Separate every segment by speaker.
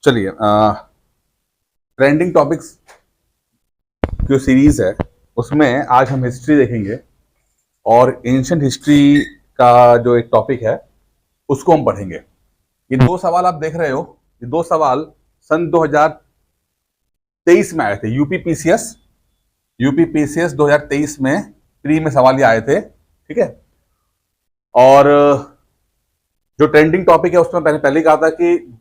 Speaker 1: चलिए, trending topics जो series है उसमें आज हम हिस्ट्री देखेंगे और एंशिएंट हिस्ट्री का जो एक टॉपिक है उसको हम पढ़ेंगे। ये दो सवाल आप देख रहे हो, ये दो सवाल सन 2023 में आए थे। यूपीपीसीएस 2023 में प्री में सवाल ये आए थे, ठीक है। और जो ट्रेंडिंग टॉपिक है उसमें पहले ही कहा था कि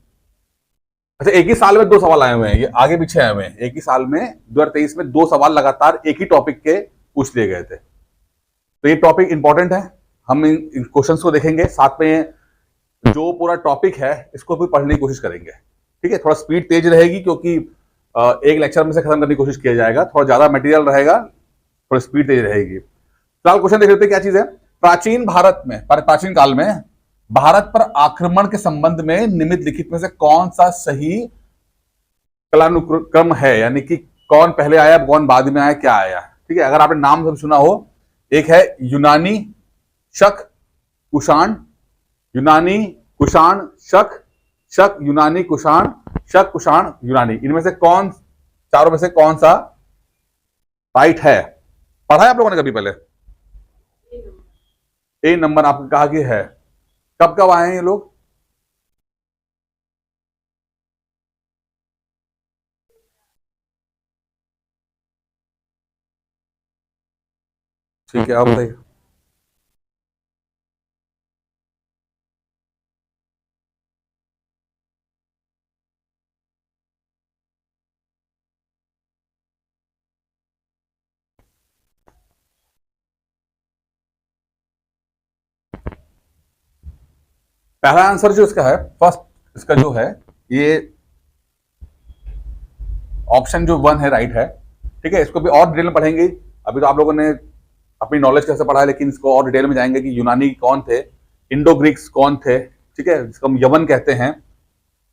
Speaker 1: अच्छा, एक ही साल में दो सवाल आए हुए हैं, ये आगे पीछे आए हुए हैं। एक ही साल में 2023 में दो सवाल लगातार एक ही टॉपिक के पूछ लिए गए थे। तो ये टॉपिक इंपॉर्टेंट है, हम इन क्वेश्चंस को देखेंगे, साथ में जो पूरा टॉपिक है इसको भी पढ़ने की कोशिश करेंगे, ठीक है। थोड़ा स्पीड तेज रहेगी क्योंकि एक लेक्चर में से खत्म करने की कोशिश किया जाएगा, थोड़ा ज्यादा मटेरियल रहेगा, थोड़ी स्पीड तेज रहेगी। फिलहाल क्वेश्चन देख लेते हैं क्या चीज है। प्राचीन भारत में, प्राचीन काल में भारत पर आक्रमण के संबंध में निम्नलिखित में से कौन सा सही कालानुक्रम है, यानी कि कौन पहले आया कौन बाद में आया, क्या आया, ठीक है। अगर आपने नाम सब सुना हो, एक है यूनानी, शक, कुषाण, यूनानी, कुषाण, शक, शक, यूनानी, कुषाण, शक, कुषाण, यूनानी। इनमें से कौन, चारों में से कौन सा राइट है? पढ़ा है आप लोगों ने कभी पहले? ए नंबर आपने कहा कि है। कब कब आए हैं ये लोग? ठीक है, आप बताइए। पहला आंसर जो इसका है, फर्स्ट इसका जो है, ये ऑप्शन जो वन है राइट है, ठीक है। इसको भी और डिटेल में पढ़ेंगे। अभी तो आप लोगों ने अपनी नॉलेज कैसे पढ़ा है, लेकिन इसको और डिटेल में जाएंगे कि यूनानी कौन थे, इंडो ग्रीक्स कौन थे, ठीक है, जिसको हम यवन कहते हैं।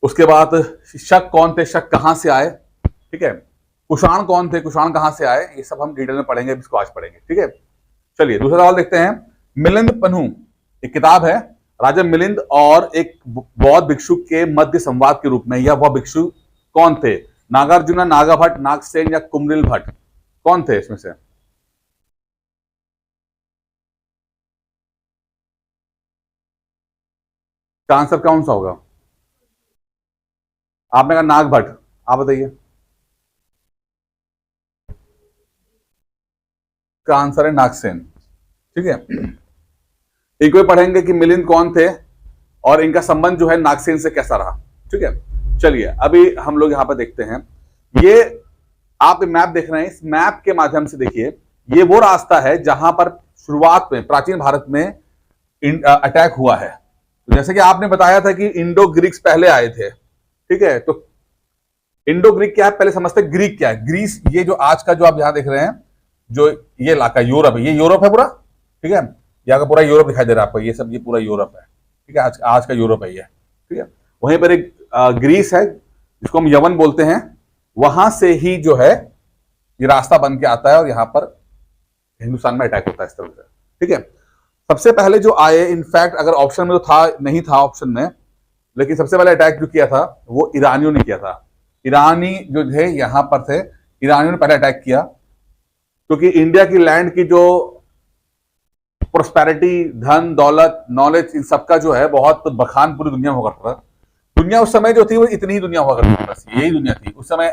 Speaker 1: उसके बाद शक कौन थे, शक कहां से आए, ठीक है। कुषाण कौन थे, कुषाण कहां से आए, ये सब हम डिटेल में पढ़ेंगे, इसको आज पढ़ेंगे, ठीक है। चलिए दूसरा सवाल देखते हैं। मिलिंद पन्हू एक किताब है, राजा मिलिंद और एक बौद्ध भिक्षु के मध्य संवाद के रूप में, यह वह भिक्षु कौन थे? नागार्जुना, नागाभट्ट, नागसेन या कुमरिल भट्ट, कौन थे इसमें से? का आंसर कौन सा होगा? आपने कहा नागभट्ट, आप बताइए। का आंसर है नागसेन, ठीक है। इनको भी पढ़ेंगे कि मिलिंद कौन थे और इनका संबंध जो है नागसेन से कैसा रहा, ठीक है। चलिए अभी हम लोग यहां पर देखते हैं। ये आप मैप देख रहे हैं, इस मैप के माध्यम से देखिए, ये वो रास्ता है जहां पर शुरुआत में प्राचीन भारत में अटैक हुआ है। तो जैसे कि आपने बताया था कि इंडो ग्रीक्स पहले आए थे, ठीक है। तो इंडो ग्रीक क्या है पहले समझते हैं। ग्रीक क्या है? ग्रीस, ये जो आज का जो आप यहां देख रहे हैं, जो ये इलाका यूरोप है, ये यूरोप है पूरा, ठीक है। यहाँ का पूरा यूरोप दिखाई दे रहा है आपको, ये सब ये पूरा यूरोप है, ठीक है। आज का यूरोप है ये, ठीक है। वहीं पर एक ग्रीस है जिसको हम यवन बोलते हैं, वहां से ही जो है ये रास्ता बन के आता है और यहाँ पर हिंदुस्तान में अटैक होता है इस तरह से, ठीक है। सबसे पहले जो आए, इनफैक्ट अगर ऑप्शन में तो था नहीं था ऑप्शन में, लेकिन सबसे पहले अटैक जो किया था वो ईरानियों ने किया था। ईरानी जो थे यहां पर थे, ईरानियों ने पहले अटैक किया, क्योंकि इंडिया की लैंड की जो प्रोस्पेरिटी, धन दौलत, नॉलेज, इन सबका जो है बहुत बखान पूरी दुनिया में हुआ करता था। दुनिया उस समय जो थी वो इतनी ही दुनिया हुआ करती थी, बस यही दुनिया थी उस समय।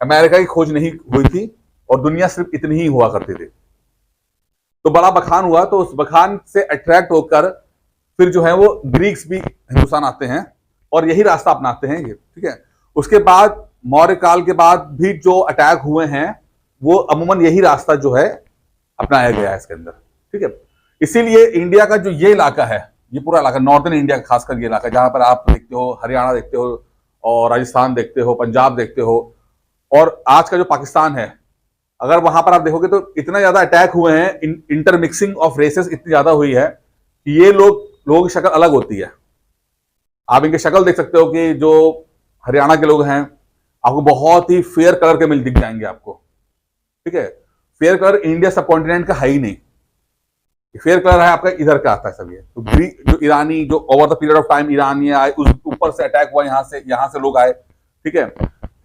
Speaker 1: अमेरिका की खोज नहीं हुई थी और दुनिया सिर्फ इतनी ही हुआ करती थी। तो बड़ा बखान हुआ, तो उस बखान से अट्रैक्ट होकर फिर जो है वो ग्रीक्स भी हिंदुस्तान आते हैं और यही रास्ता अपनाते हैं ये, ठीक है। उसके बाद मौर्य काल के बाद भी जो अटैक हुए हैं वो अमूमन यही रास्ता जो है अपनाया गया है इसके अंदर, ठीक है। इसीलिए इंडिया का जो ये इलाका है, ये पूरा इलाका नॉर्दर्न इंडिया का, खासकर ये इलाका जहां पर आप देखते हो हरियाणा देखते हो और राजस्थान देखते हो, पंजाब देखते हो, और आज का जो पाकिस्तान है, अगर वहां पर आप देखोगे तो इतना ज्यादा अटैक हुए हैं, इंटरमिक्सिंग ऑफ रेसेस इतनी ज्यादा हुई है कि ये लोगों की शक्ल अलग होती है। आप इनकी शक्ल देख सकते हो कि जो हरियाणा के लोग हैं आपको बहुत ही फेयर कलर के मिल दिख जाएंगे आपको, ठीक है। फेयर कलर इंडिया सब कॉन्टिनेंट का है ही नहीं, फेयर कलर है आपका इधर का आता है सब ये। तो जो ईरानी, जो over the period of time ईरानी आए, उस ऊपर से अटैक हुआ, यहां से लोग आए, ठीक है,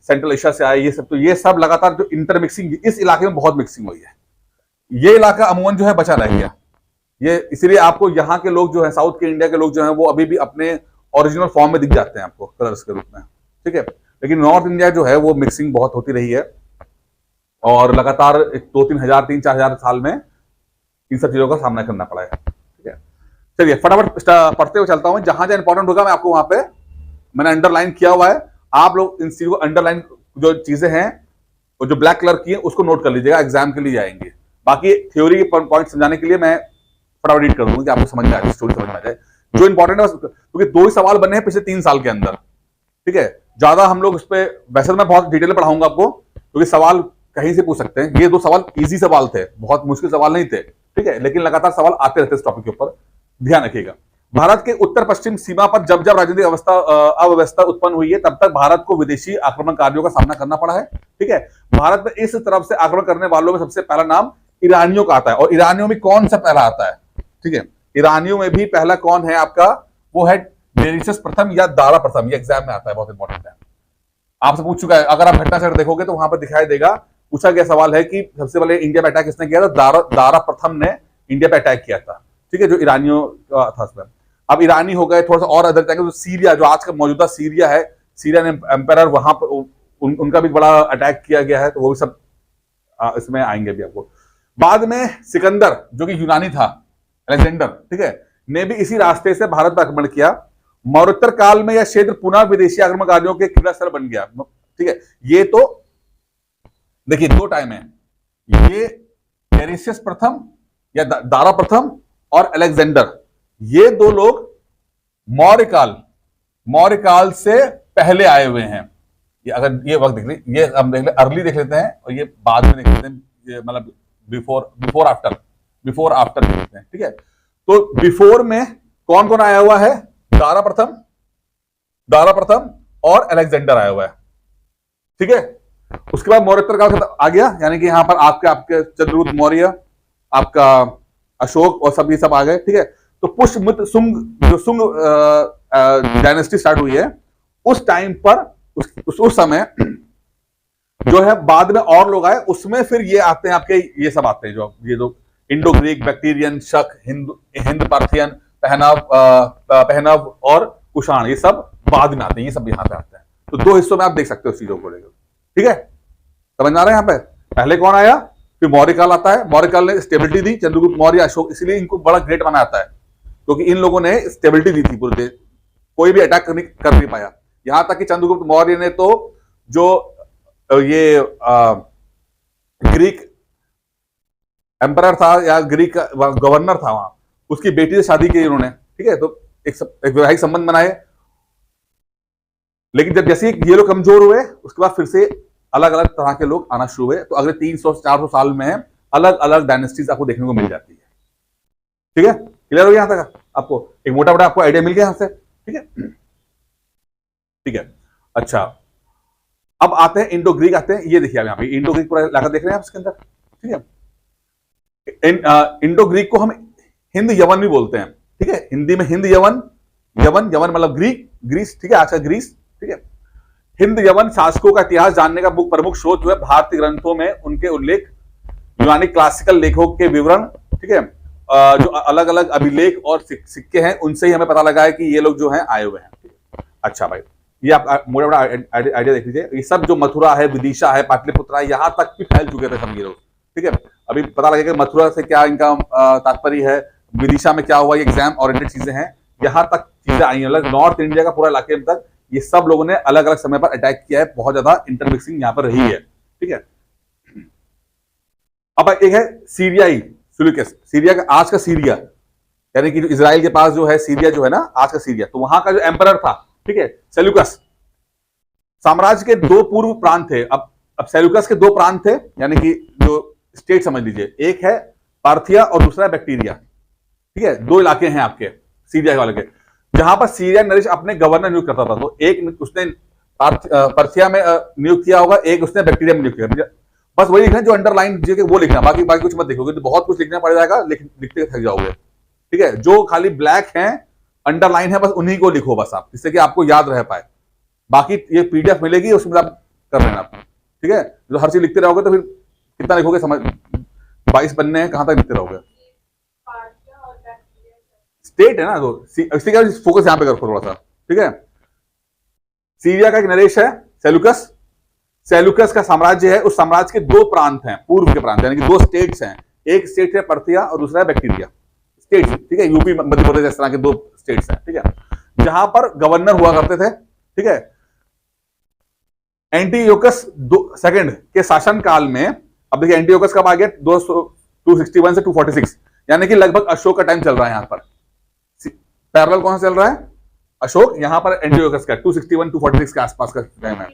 Speaker 1: सेंट्रल एशिया से आए ये सब, तो ये सब लगातार जो इंटरमिक्सिंग इस इलाके में बहुत मिक्सिंग हुई है। ये इलाका अमूमन जो है बचा रह गया, ये इसीलिए आपको यहाँ के लोग जो है, साउथ के इंडिया के लोग जो है, वो अभी भी अपने ओरिजिनल फॉर्म में दिख जाते हैं आपको कलर्स के रूप में, ठीक है। लेकिन नॉर्थ इंडिया जो है वो मिक्सिंग बहुत होती रही है और लगातार 2-3 हजार 3-4 हजार साल में इन सब चीजों का सामना करना पड़ा है, ठीक है। चलिए फटाफट पढ़ते हुए चलता हूं, जहां जहां इंपॉर्टेंट होगा मैं आपको वहां पे मैंने अंडरलाइन किया हुआ है, आप लोग इन चीजों को अंडरलाइन जो चीजें हैं और जो ब्लैक कलर की है उसको नोट कर लीजिएगा, एग्जाम के लिए जाएंगे। बाकी थ्योरी के पॉइंट समझाने के लिए मैं फटाफट रीड कर दूंगा कि आपको समझ में आ जाए, स्टोरी समझ में आ जाए जो इंपॉर्टेंट है, क्योंकि 2 ही सवाल बने हैं पिछले 3 साल के अंदर, ठीक है। ज्यादा हम लोग उस पर, वैसे तो मैं बहुत डिटेल में पढ़ाऊंगा आपको, क्योंकि सवाल कहीं से पूछ सकते हैं। ये 2 सवाल इजी सवाल थे, बहुत मुश्किल सवाल नहीं थे, ठीक है, लेकिन लगातार सवाल आते रहते इस टॉपिक के ऊपर, ध्यान रखिएगा। भारत के उत्तर पश्चिम सीमा पर जब जब राजनीतिक अव्यवस्था उत्पन्न हुई है, तब तक भारत को विदेशी आक्रमणकारियों का सामना करना पड़ा है, ठीक है। भारत में इस तरफ से आक्रमण करने वालों में सबसे पहला नाम ईरानियों का आता है, और ईरानियों में कौन सा पहला आता है, ठीक है। ईरानियों में भी पहला कौन है आपका, वो है डेरियस प्रथम या दारा प्रथम, ये एग्जाम में आता है, बहुत इंपॉर्टेंट है, आपसे पूछ चुका है। अगर आप घटना चक्र देखोगे तो वहां पर दिखाई देगा, पूछा गया सवाल है कि सबसे पहले इंडिया पे अटैक किसने किया था, दारा प्रथम ने इंडिया पे अटैक किया था, ठीक है, जो ईरानियों का था उसमें। अब ईरानी हो गए, थोड़ा सा और अदर जाएंगे तो सीरिया, जो आज का मौजूदा सीरिया है, सीरिया ने एम्पायर वहां पर उनका भी बड़ा अटैक किया गया है, तो वो भी सब इसमें आएंगे भी आपको। बाद में सिकंदर जो कि यूनानी था, अलेक्जेंडर, ठीक है, ने भी इसी रास्ते से भारत पर आक्रमण किया। मौर्योत्तर काल में यह क्षेत्र पुनः विदेशी आक्रमणकारियों के क्रीड़ा स्थल बन गया, ठीक है। ये तो देखिए 2 टाइम है, ये डेरियस प्रथम या दारा प्रथम और अलेक्जेंडर, ये 2 लोग मौर्य काल से पहले आए हुए हैं। ये अगर ये वक्त देख ले, ये हम देख ले, अर्ली देख लेते हैं और ये बाद में देख लेते हैं, ये मतलब बिफोर आफ्टर देख लेते हैं, ठीक है। तो बिफोर में कौन कौन आया हुआ है, दारा प्रथम और अलेक्जेंडर आया हुआ है, ठीक है। उसके बाद मौर्योत्तर काल आ गया, यानी कि यहां पर आपके चंद्रगुप्त मौर्य, आपका अशोक और सब ये सब आ गए, ठीक है। तो पुष्यमित्र सुंग डायनेस्टी स्टार्ट हुई है, उस टाइम पर उस समय जो है, बाद में और लोग आए, उसमें फिर ये आते हैं आपके, ये सब आते हैं जो ये जो इंडो ग्रीक, बैक्टीरियन, शक, हिंद पार्थियन, पहनव और कुषाण, ये सब बाद में आते हैं, ये सब यहाँ पे आते हैं। तो 2 हिस्सों में आप देख सकते हो चीजों को लेकर, ठीक है, समझ आ रहा है। यहाँ पे पहले कौन आया, फिर मौर्य काल आता है, मौर्य काल ने स्टेबिलिटी दी, चंद्रगुप्त मौर्य, अशोक, इसलिए इनको बड़ा ग्रेट माना जाता है, क्योंकि इन लोगों ने स्टेबिलिटी दी थी पूरे देश, कोई भी अटैक कर नहीं पाया। यहां तक कि चंद्रगुप्त मौर्य ने तो जो ये ग्रीक एम्परर था या ग्रीक गवर्नर था वहां, उसकी बेटी से शादी की उन्होंने, ठीक है, तो एक वैवाहिक संबंध बनाए। लेकिन जब जैसे ये लोग कमजोर हुए, उसके बाद फिर से अलग अलग तरह के लोग आना शुरू हुए, तो अगले 300-400 साल में अलग अलग डायनेस्टीज आपको देखने को मिल जाती है, ठीक है। क्लियर हो गया यहां तक आपको, एक मोटा मोटा आपको आइडिया मिल गया यहां से, ठीक है, ठीक है। अच्छा, अब आते हैं इंडो ग्रीक, आते हैं, ये देखिए आप यहाँ पे इंडो ग्रीक पूरा इलाका देख रहे हैं आप इसके अंदर, ठीक है। इंडो ग्रीक को हम हिंद यवन भी बोलते हैं, ठीक है, हिंदी में हिंद यवन, यवन मतलब ग्रीस, ठीक है, आज का ग्रीस, ठीक है। हिंद यवन शासकों का इतिहास जानने का प्रमुख स्रोत जो है भारतीय ग्रंथों में उनके उल्लेख, यूनानी क्लासिकल लेखों के विवरण, ठीक है, जो अलग अलग अभिलेख और सिक्के हैं, उनसे ही हमें पता लगा है कि ये लोग जो हैं आए हुए हैं। अच्छा भाई, ये आप मोटा मोटा आइडिया देख लीजिए, ये सब जो मथुरा है, विदिशा है, पाटलिपुत्रा है, यहां तक भी फैल चुके थे सब ये लोग, ठीक है। अभी पता लगेगा मथुरा से क्या इनका तात्पर्य है, विदिशा में क्या हुआ, ये एग्जाम ओरिएंटेड चीजें हैं, यहां तक चीजें आई हैं। नॉर्थ इंडिया का पूरा इलाके तक ये सब लोगों ने अलग अलग समय पर अटैक किया है, बहुत ज्यादा इंटरमिक्सिंग यहां पर रही है, ठीक है। अब एक है सीरियाई सिलूकस, सीरिया का आज का सीरिया, यानी कि जो इजराइल के पास जो है सीरिया जो है ना, आज का सीरिया, तो वहां का जो एम्परर था, ठीक है, सेल्यूकस साम्राज्य के 2 पूर्व प्रांत थे। अब सेल्यूकस के 2 प्रांत थे, यानी कि जो स्टेट समझ लीजिए, एक है पार्थिया और दूसरा है बैक्टीरिया, ठीक है, 2 इलाके हैं आपके सीरिया वाले के, जहां पर सीरिया नरेश अपने गवर्नर नियुक्त करता था। तो एक उसने पार्थिया में नियुक्त किया होगा, एक उसने बैक्टीरिया में नियुक्त किया। बस वही लिखना जो अंडरलाइन वो लिखना, बाकी कुछ मत देखोगे, तो बहुत कुछ लिखना पड़ जाएगा, लिखते थक जाओगे, ठीक है। जो खाली ब्लैक है, अंडरलाइन है, बस उन्हीं को लिखो बस आप, जिससे कि आपको याद रह पाए, बाकी ये पीडीएफ मिलेगी, उसमें आप कर लेना आप, ठीक है। जो हर चीज लिखते रहोगे तो फिर कितना लिखोगे, समझ 22 बनने हैं, कहां तक लिखते रहोगे। स्टेट है ना, तो इसी का फोकस यहां पे करो थोड़ा सा, ठीक है। सीरिया का एक नरेश है सेलुकस। सेलुकस का साम्राज्य है, उस साम्राज्य के दो प्रांत हैं, पूर्व के प्रांत, यानी कि दो स्टेट्स हैं। एक स्टेट है पर्थिया और दूसरा है बैक्टीरिया स्टेट्स, ठीक है। यूपी मध्य प्रदेश इस तरह के दो स्टेट्स हैं, ठीक है, जहां पर गवर्नर हुआ करते थे, ठीक है। एंटीयोकस सेकंड के शासन काल में, अब देखिए एंटीयोकस कब आ गया, 261 से 246, यानी कि लगभग अशोक का टाइम चल रहा है। यहां पर पैरेलल कौन सा चल रहा है, अशोक, यहां पर एंटीयोकस का 261 246 के आसपास का टाइम है।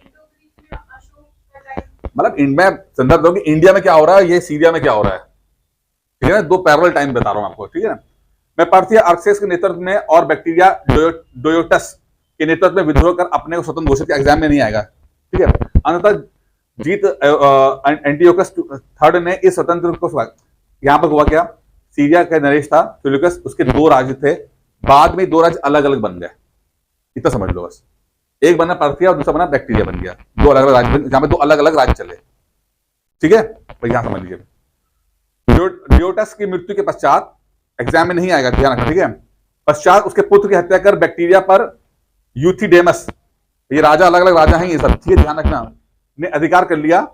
Speaker 1: मतलब मैं संदर्भ दूं कि इंडिया में क्या हो रहा है, ये सीरिया में क्या हो रहा है, ठीक है ना। दो पैरेलल टाइम बता रहा हूं आपको, ठीक है ना। मैं पर्थिया अरक्सेस के नेतृत्व में और बैक्टीरिया डोयोटस के नेतृत्व में विद्रोह कर अपने को स्वतंत्र घोषित, एग्जाम में नहीं आएगा, ठीक है। अंततः जीत एंटीयोकस थर्ड ने इस स्वतंत्र को, यहां पर हुआ क्या, सीरिया का नरेश था सेल्यूकस, उसके दो राज्य थे, बाद में दो राज्य अलग अलग बन गए, इतना समझ लो बस। एक बना पर्थिया और दूसरा बना बैक्टीरिया बन गया, दो अलग अलग राज्य, जहां पे दो अलग अलग राज्य चले, ठीक है। तो यहां समझ लीजिए, डियोटस की मृत्यु के पश्चात, एग्जाम में नहीं आएगा, ध्यान रखना, ठीक है। पश्चात उसके पुत्र की हत्या कर बैक्टीरिया पर यूथिडेमस, ये राजा अलग अलग राजा हैं ये सब, ठीक है, ध्यान रखना, ने अधिकार कर लिया।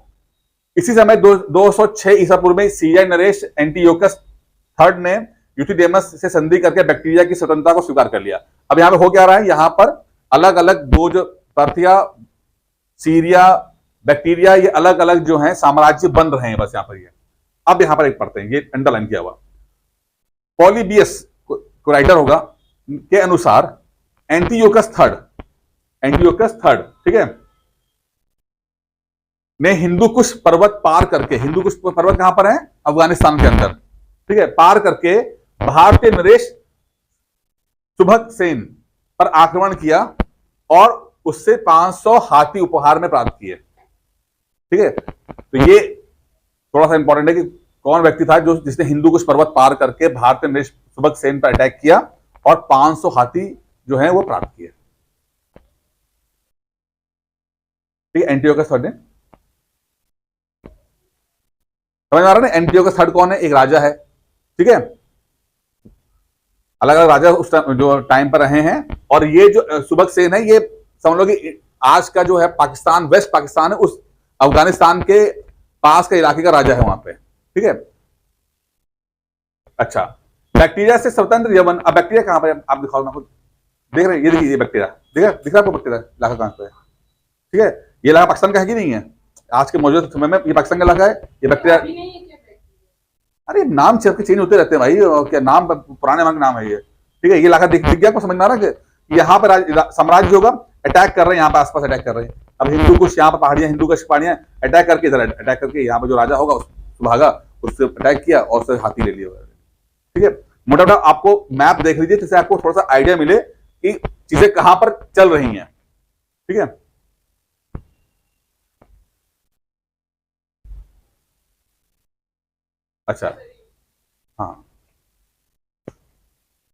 Speaker 1: इसी समय 206 ईसा पूर्व में सीरिया नरेश एंटीयोकस थर्ड ने यूथिडेमस से संधि करके बैक्टीरिया की स्वतंत्रता को स्वीकार कर लिया। अब यहां पे हो क्या रहा है, यहां पर अलग अलग दो, जो पर्थिया, सीरिया, बैक्टीरिया, ये अलग अलग जो हैं साम्राज्य बन रहे हैं, बस यहां पर ये। अब यहां पर एक पढ़ते हैं, ये अंडरलाइन किया हुआ, पॉलीबियस को राइटर होगा के अनुसार एंटीयोकस थर्ड, ठीक है, ने हिंदू कुश पर्वत पार करके, हिंदू कुश पर्वत कहां पर है, अफगानिस्तान के अंदर, ठीक है, पार करके भारतीय नरेश सुभग सेन पर आक्रमण किया और उससे 500 हाथी उपहार में प्राप्त किए, ठीक है। तो ये थोड़ा सा इंपॉर्टेंट है कि कौन व्यक्ति था जो जिसने हिंदू कुश पर्वत पार करके भारतीय नरेश सुभग सेन पर अटैक किया और 500 हाथी जो है वो प्राप्त किए, ठीक है। एंटीयोकस थर्ड ने, समझ में आ रहा है ना, एंटीयोकस थर्ड कौन है, एक राजा है, ठीक है। अलग अलग राजा उस जो टाइम पर रहे हैं, और ये जो सुभग सेन है, ये समझ लो कि आज का जो है पाकिस्तान, वेस्ट पाकिस्तान है, उस अफगानिस्तान के पास का इलाके का राजा है वहां पे, ठीक है। अच्छा, बैक्टीरिया से स्वतंत्र यमन, अब बैक्टीरिया कहां पर है आप दिखाओ ना, खुद देख रहे हैं, ये देखिए, ये बैक्टीरिया दिख रहा है आपको, बैक्टीरिया इलाका कहां पे है, ठीक है। ये इलाका पाकिस्तान का है कि नहीं है, आज के मौजूद समय में ये पाकिस्तान का इलाका है, ये बैक्टीरिया, अरे नाम चेंज होते रहते हैं भाई, क्या नाम पुराने नाम है ये, ठीक है। ये इलाका दिख गया आपको, समझ में आ रहा है कि यहाँ पर साम्राज्य होगा, अटैक कर रहे हैं, यहाँ पर आसपास अटैक कर रहे हैं। अब हिंदू कुछ यहाँ पर पहाड़ियां, हिंदू कुछ पहाड़ियां अटैक करके, इधर अटैक करके, यहाँ पर जो राजा होगा उसको भागा, उससे अटैक किया और उससे हाथी ले लिया, ठीक है। मोटा मोटा आपको मैप देख लीजिए, जिससे आपको थोड़ा सा आइडिया मिले कि चीजें कहां पर चल रही हैं, ठीक है। अच्छा, हाँ,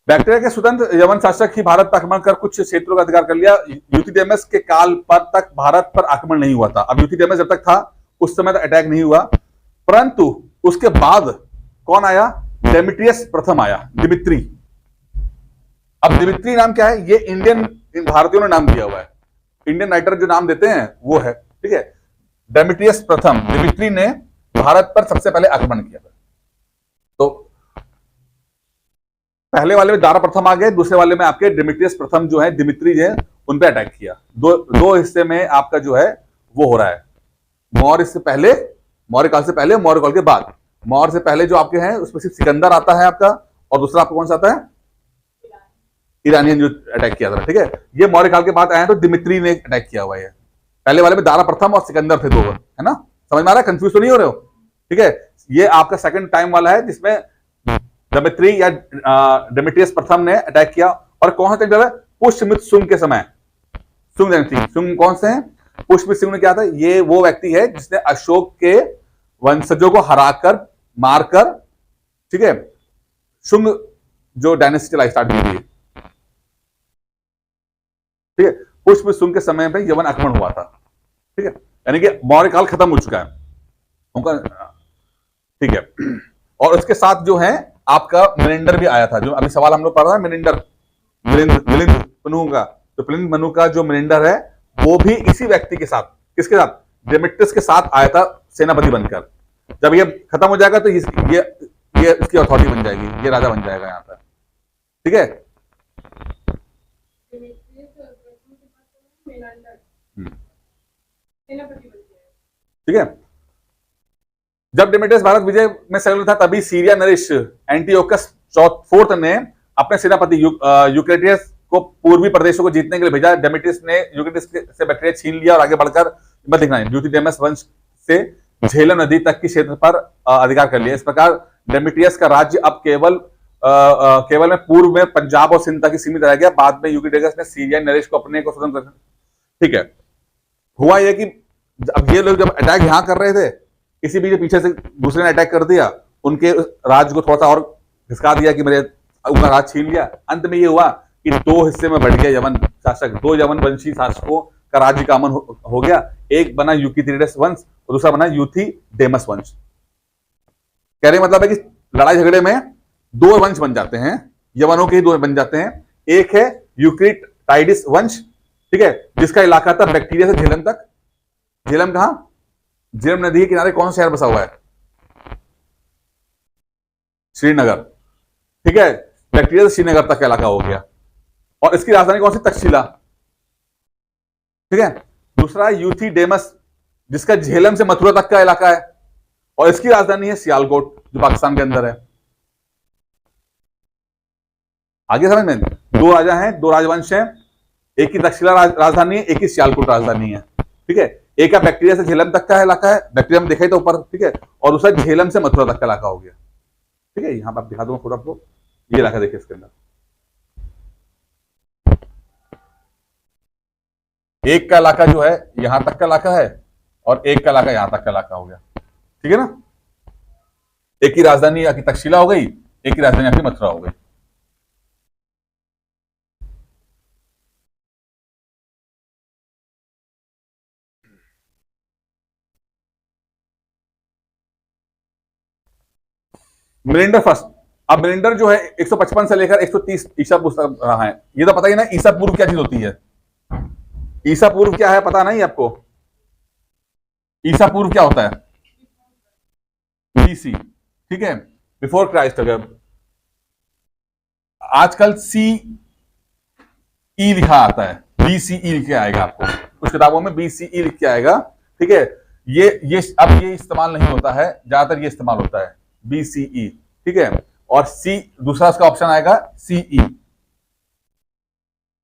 Speaker 1: बैक्टीरिया के स्वतंत्र यवन शासक ही भारत पर आक्रमण कर कुछ क्षेत्रों का अधिकार कर लिया। यूथिडेमस के काल पर तक भारत पर आक्रमण नहीं हुआ था। अब यूथिडेमस जब तक था उस समय तक अटैक नहीं हुआ, परंतु उसके बाद कौन आया, डेमेट्रियस प्रथम आया, दिमित्री। अब दिमित्री नाम क्या है, ये इंडियन, इन भारतीयों ने नाम दिया हुआ है, इंडियन राइटर जो नाम देते हैं वो है, ठीक है। डेमेट्रियस प्रथम, दिमित्री ने भारत पर सबसे पहले आक्रमण किया था। तो पहले वाले में दारा प्रथम आ गए, दूसरे वाले में आपके डेमेट्रियस प्रथम जो है, दिमित्री जो है, उन पे अटैक किया। दो हिस्से में आपका जो है वो हो रहा है, मौर्य से पहले, मौर्य काल से पहले, मौर्य काल के बाद। मौर्य से पहले जो आपके हैं उसमें सिर्फ सिकंदर आता है आपका, और दूसरा आपको कौन सा आता है, ईरानियन जो अटैक किया था, ठीक है। ये मौर्य काल के बाद आए तो दिमित्री ने अटैक किया हुआ है। पहले वाले में दारा प्रथम और सिकंदर थे, दो, है ना, समझ में आ रहा है, कंफ्यूज तो नहीं हो रहे हो, ठीक है। ये आपका सेकंड टाइम वाला है जिसमें दिमित्री या डेमेट्रियस प्रथम ने अटैक किया। और कौन सा टाइम, पुष्यमित्र शुंग के समय, शुंग कौन से हैं, पुष्यमित्र शुंग ने क्या था, ये वो व्यक्ति है जिसने अशोक के वंशजों को हराकर, मारकर, ठीक है, शुंग जो डायनेस्टी चलाई, स्टार्ट की थी, ठीक है। पुष्प शुंग के समय में यवन आक्रमण हुआ था। ठीक है, यानी कि मौर्य काल खत्म हो चुका है उनका। ठीक है, और उसके साथ जो है आपका मिलिंडर भी आया था, जो अभी सवाल हम लोग पढ़ रहे हैं मिलिंडर, मिलिंद मनु का, तो मिलिंद मनु का जो मिलिंडर है वो भी इसी व्यक्ति के साथ, किसके साथ, डेमेट्रियस के साथ आया था सेनापति बनकर। जब ये खत्म हो जाएगा तो ये इसकी अथॉरिटी बन जाएगी, ये राजा बन जाएगा यहाँ पर। ठीक है, ठीक है। जब डेमेट्रियस भारत विजय में संलग्न था तभी सीरिया नरेश एंटीओकस फोर्थ ने अपने सेनापति यूक्रेटियस को पूर्वी प्रदेशों को जीतने के लिए भेजा। डेमेट्रियस ने यूक्रेटियस से बैक्टीरिया छीन लिया और आगे बढ़कर मत लिखना है, यूथिडेमस वंश से झेलम नदी तक के क्षेत्र पर अधिकार कर लिया। इस प्रकार डेमेट्रियस का राज्य अब केवल में पूर्व में पंजाब और सिंध तक ही सीमित रह गया। बाद में यूक्रेटियस ने सीरिया नरेश को अपने को स्वतंत्र, ठीक है। हुआ यह कि अब ये लोग जब अटैक यहां कर रहे थे, इसी बीच पीछे से दूसरे ने अटैक कर दिया, उनके राज्य को थोड़ा सा और घिसका दिया कि मेरे उनका राज छीन लिया। अंत में ये हुआ कि दो हिस्से में बढ़ गया यवन शासक, दो यवन वंशी शासकों का राज्य का अमन हो गया। एक बना यूथिडेमस वंश और दूसरा बना यूथिडेमस वंश। कहने मतलब है कि लड़ाई झगड़े में दो वंश बन जाते हैं, यवनों के ही दो बन जाते हैं। एक है यूक्रिटाइडिस वंश, ठीक है, जिसका इलाका था बैक्टीरिया से झेलम तक। झेलम कहां, झेलम नदी के किनारे कौन सा शहर बसा हुआ है, श्रीनगर, ठीक है। बैक्टीरिया से श्रीनगर तक का इलाका हो गया और इसकी राजधानी कौन सी, तक्षशिला, ठीक है। दूसरा यूथिडेमस जिसका झेलम से मथुरा तक का इलाका है और इसकी राजधानी है सियालकोट जो पाकिस्तान के अंदर है। आगे समझ में, दो राजा हैं, दो राजवंश हैं, एक की तक्षशिला राजधानी है, एक की सियालकोट राजधानी है, ठीक है। एक का बैक्टीरिया से झेलम तक का इलाका है, बैक्टीरिया में देखा ही तो ऊपर, ठीक है, और दूसरा झेलम से मथुरा तक का इलाका हो गया, ठीक है। यहां पर दिखा दूंगा फोटो आपको, ये इलाका देखिए इसके अंदर। एक का इलाका जो है यहां तक का इलाका है और एक का इलाका यहां तक का इलाका हो गया, ठीक है ना। एक की राजधानी आपकी तक्षशिला हो गई, एक की राजधानी आपकी मथुरा हो गई। मिलिंडर फर्स्ट। अब मिलिंडर जो है 155 से लेकर 130 ईसा पूर्व रहा है। ये तो पता ही ना ईसा पूर्व क्या चीज होती है, ईसा पूर्व क्या है पता नहीं आपको, ईसा पूर्व क्या होता है, बीसी, ठीक है, बिफोर क्राइस्ट। अगर आजकल सी ई लिखा आता है, बीसीई लिख के आएगा आपको कुछ किताबों में, बीसीई लिख के आएगा, ठीक है। ये अब ये इस्तेमाल नहीं होता है, ज्यादातर ये इस्तेमाल होता है बीसीई, ठीक है। और सी दूसरा इसका ऑप्शन आएगा सीई,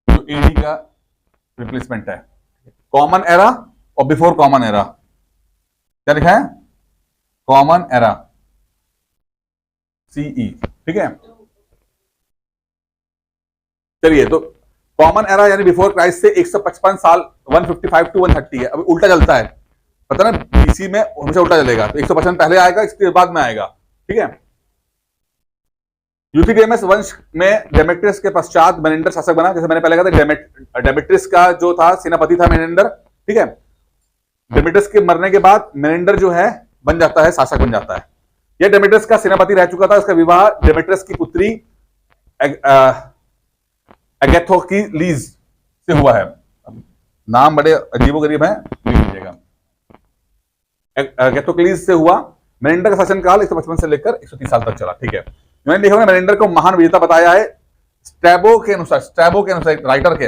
Speaker 1: जो एडी का रिप्लेसमेंट है। कॉमन एरा और बिफोर कॉमन एरा, क्या लिखा है, कॉमन एरा सीई, ठीक है। चलिए, तो कॉमन एरा यानी बिफोर क्राइस्ट से 155 साल 155 टू 130 है। अभी उल्टा चलता है, पता ना, बीसी में हमेशा उल्टा चलेगा, तो 155 पहले आएगा, इसके बाद में आएगा, ठीक है। यूथिडेमस वंश में डेमेट्रियस के पश्चात मेनेंडर शासक बना। जैसे मैंने पहले कहा था, डेमेट्रियस का जो था सेनापति था मेनेंडर, ठीक है। डेमेट्रियस के मरने के बाद मेनेंडर जो है बन जाता है, शासक बन जाता है। यह डेमेट्रियस का सेनापति रह चुका था। इसका विवाह डेमेट्रियस की पुत्री एगैथोक्लीज से हुआ है। नाम बड़े अजीबोगरीब हैं, लिख लीजिएगा। एगैथोक्लीज से हुआ। मेनेंडर का शासनकाल 155 से लेकर 130 साल तक चला, ठीक है। मैंने देखा मेनेंडर को महान विजेता बताया है। स्ट्रैबो के अनुसार राइटर के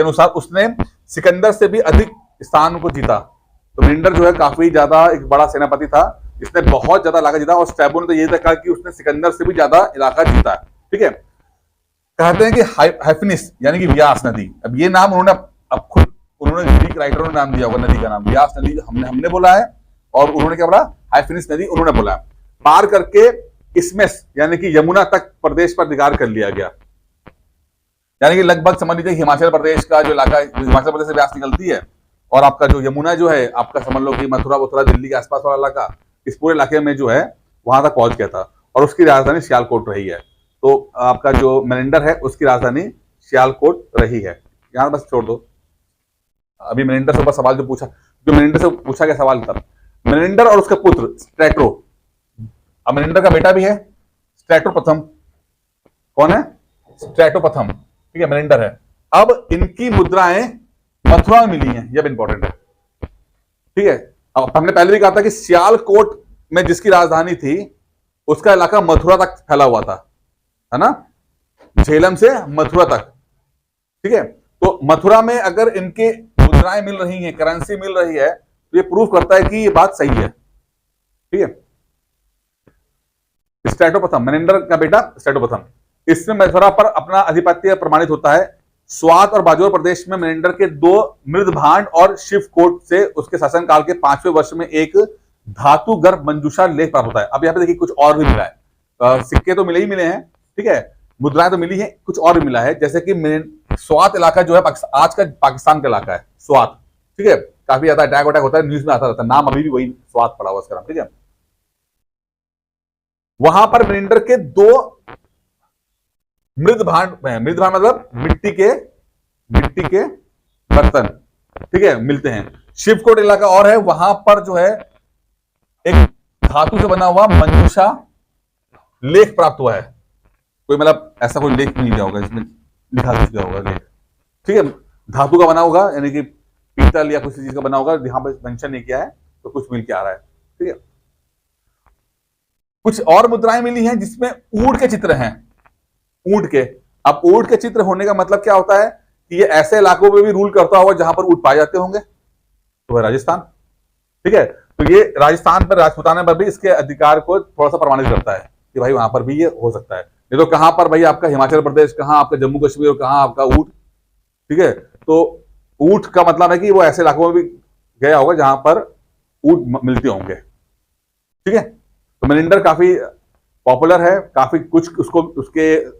Speaker 1: अनुसार उसने सिकंदर से भी अधिक स्थान को जीता। तो मेनेंडर जो है काफी ज्यादा एक बड़ा सेनापति था, इसने बहुत ज्यादा इलाका जीता। और स्ट्रैबो ने तो ये कहा कि उसने सिकंदर से भी ज्यादा इलाका जीता, ठीक है। कहते हैं कि हाइफिनिस यानी कि व्यास नदी, अब ये नाम उन्होंने अब खुद ग्रीक राइटरों ने नाम दिया होगा नदी का नाम, व्यास नदी हमने बोला है और उन्होंने क्या बोला, हाइफिनिस नदी उन्होंने बोला। पार करके इसमें यानी कि यमुना तक प्रदेश पर अधिकार कर लिया गया। यानी कि लगभग समझ लीजिए हिमाचल प्रदेश का जो इलाका, हिमाचल प्रदेश से व्यास निकलती है और आपका जो यमुना जो है आपका समझ लो कि मथुरा दिल्ली के आसपास वाला इलाका, इस पूरे इलाके में जो है वहां तक पहुंच गया था और उसकी राजधानी सियालकोट रही है। तो आपका जो मेनेंडर है उसकी राजधानी सियालकोट रही है। यहां बस छोड़ दो, अभी मेनेंडर से ऊपर सवाल जो मेनेंडर से पूछा गया सवाल था, मेनेंडर और उसका पुत्र स्ट्रैटो। अब मेनेंडर का बेटा भी है स्ट्रैटो प्रथम। कौन है? स्ट्रैटो प्रथम, ठीक है, मेनेंडर है। अब इनकी मुद्राएं मथुरा में मिली हैं, यह इंपॉर्टेंट है, ठीक है। अब हमने पहले भी कहा था कि सियालकोट में जिसकी राजधानी थी उसका इलाका मथुरा तक फैला हुआ था, है ना, झेलम से मथुरा तक, ठीक है। तो मथुरा में अगर इनके मुद्राएं मिल रही हैं, करेंसी मिल रही है, तो ये प्रूफ करता है कि ये बात सही है, ठीक है। स्ट्रैटो प्रथम, मेनेंडर का बेटा स्ट्रैटो प्रथम, इसमें मथुरा पर अपना आधिपत्य प्रमाणित होता है। स्वात और बाजोर प्रदेश में मेनेंडर के 2 मृदभांड और शिवकोट से उसके शासनकाल के 5वें वर्ष में एक धातु गर्भ मंजूषा लेख प्राप्त होता है। अब यहाँ पे देखिए कुछ और भी मिला है, सिक्के तो मिले ही मिले हैं, ठीक है, मुद्राएं तो मिली है, कुछ और भी मिला है, जैसे कि स्वात इलाका जो है आज का पाकिस्तान का इलाका है स्वात, ठीक है। काफी ज्यादा अटैक वटैक होता है, न्यूज में आता रहता है, नाम अभी भी वही स्वात पड़ा हुआ उसका नाम, ठीक है। वहां पर मेनेंडर के 2 मृदभांड मतलब मिट्टी के बर्तन, ठीक है, मिलते हैं। शिवकोट इलाका और है, वहां पर जो है एक धातु से बना हुआ मंजूषा लेख प्राप्त हुआ है। कोई मतलब ऐसा कोई लेख नहीं दिया होगा, इसमें लिखा दिया होगा लेख, ठीक है, धातु का बना होगा, यानी कि पीतल या किसी चीज का बना होगा, यहां पर मेंशन नहीं किया है, तो कुछ मिल के आ रहा है, ठीक है। कुछ और मुद्राएं मिली हैं जिसमें ऊंट के चित्र हैं, ऊंट के। अब ऊंट के चित्र होने का मतलब क्या होता है कि ये ऐसे इलाकों में भी रूल करता होगा जहां पर ऊंट पाए जाते होंगे, तो वह राजस्थान, ठीक है। तो ये राजस्थान पर, राजपूताना पर भी इसके अधिकार को थोड़ा सा प्रमाणित करता है कि भाई वहां पर भी ये हो सकता है। नहीं तो कहां पर भाई आपका हिमाचल प्रदेश, कहां आपका जम्मू कश्मीर और कहां आपका ऊंट, ठीक है। तो ऊंट का मतलब है कि वो ऐसे इलाकों में भी गया होगा जहां पर ऊंट मिलते होंगे, ठीक है। तो मेनेंडर काफी पॉपुलर है, काफी कुछ उसको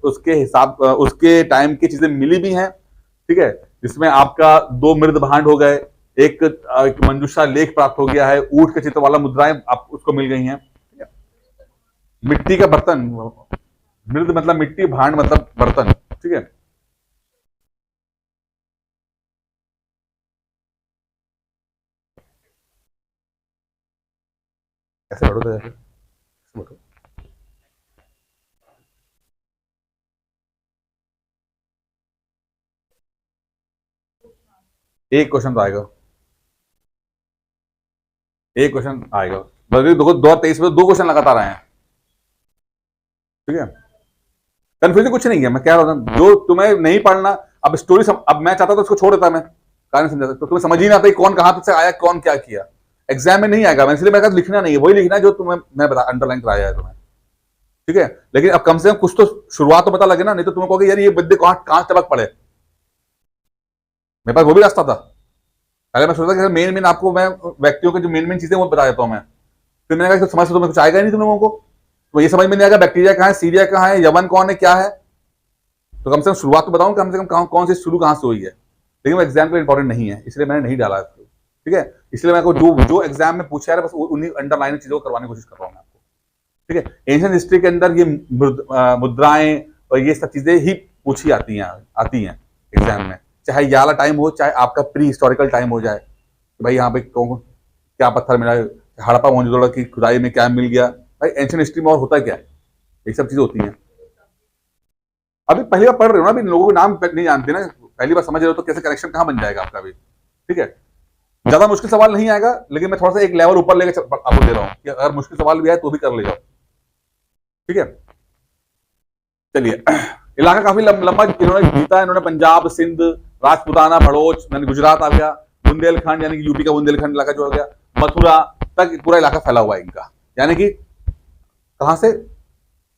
Speaker 1: उसके हिसाब उसके टाइम की चीजें मिली भी हैं, ठीक है, जिसमें आपका 2 मृदभांड हो गए, एक मंजूषा लेख प्राप्त हो गया है, ऊंट के चित्र वाला मुद्राएं आप उसको मिल गई हैं, ठीक है? मिट्टी का बर्तन, मृद मतलब मिट्टी, भांड मतलब बर्तन, ठीक है। ऐसे बैठो तो, ऐसे बैठो। एक क्वेश्चन तो आएगा, एक क्वेश्चन आएगा, बल्कि 2023 में 2 क्वेश्चन लगातार आए हैं, ठीक है। कंफ्यूजन कुछ नहीं है, मैं कह रहा हूं जो तुम्हें नहीं पढ़ना, अब स्टोरी अब मैं चाहता था उसको छोड़ देता, मैं कारण समझा, तो तुम्हें समझ ही नहीं आता कौन कहां से आया, कौन क्या किया, एग्जाम में नहीं आएगा, मैं इसलिए मैं कहा लिखना नहीं है, वही लिखना है जो तुम्हें मैं बता अंडरलाइन कराया है तुम्हें, ठीक है। लेकिन अब कम से कम कुछ तो शुरुआत तो पता लगे ना, नहीं तो तुम्हें कहोगे यार ये बद्दे कहां टपक पड़े। मेरे पास वो भी रास्ता था, पहले मैं सोचता कि मेन मेन आपको मैं व्यक्तियों के जो मेन मेन चीजें वो बता देता हूं मैं, फिर मैंने कहा समझ तो तुम्हें कुछ आएगा ही नहीं तुम लोगों को, तो ये समझ में नहीं आएगा बैक्टीरिया कहाँ है, सीरिया कहाँ है, यवन कौन है, क्या है, तो कम से कम शुरुआत तो बताऊं कम से कम कौन सी शुरू कहां से हुई है। लेकिन वो एग्जाम के इंपॉर्टेंट नहीं है, इसलिए मैंने नहीं डाला, ठीक है। इसलिए मैं जो एग्जाम में पूछा है बस उन्हीं अंडरलाइन चीजों को करवाने की कोशिश कर रहा हूं मैं आपको, ठीक है। एंशिएंट हिस्ट्री के अंदर ये मुद्राएं और ये सब चीजें ही पूछी आती हैं एग्जाम में, चाहे याला टाइम हो, चाहे आपका प्री हिस्टोरिकल टाइम हो जाए, कि भाई यहाँ पे क्या पत्थर मिला, हड़प्पा मोहनजोदड़ो की खुदाई में क्या मिल गया, भाई एंशिएंट हिस्ट्री में और होता क्या है, ये सब चीजें होती हैं। अभी पहली बार पढ़ रहे हो ना, अभी लोगों के नाम नहीं जानते ना, पहली बार समझ रहे हो तो कैसे कनेक्शन कहां बन जाएगा आपका भी, ठीक है। ज्यादा मुश्किल सवाल नहीं आएगा, लेकिन मैं थोड़ा सा एक लेवल ऊपर लेकर आपको दे रहा हूं कि अगर मुश्किल सवाल भी आए तो भी कर ले जाओ, ठीक है। चलिए, इलाका काफी लंबा इन्होंने जीता, इन्होंने पंजाब, सिंध, राजपूताना, भड़ोच यानी गुजरात आ गया, बुंदेलखंड यानी कि यूपी का बुंदेलखंड इलाका जो हो गया, मथुरा तक पूरा इलाका फैला हुआ है इनका, यानी कि कहां से,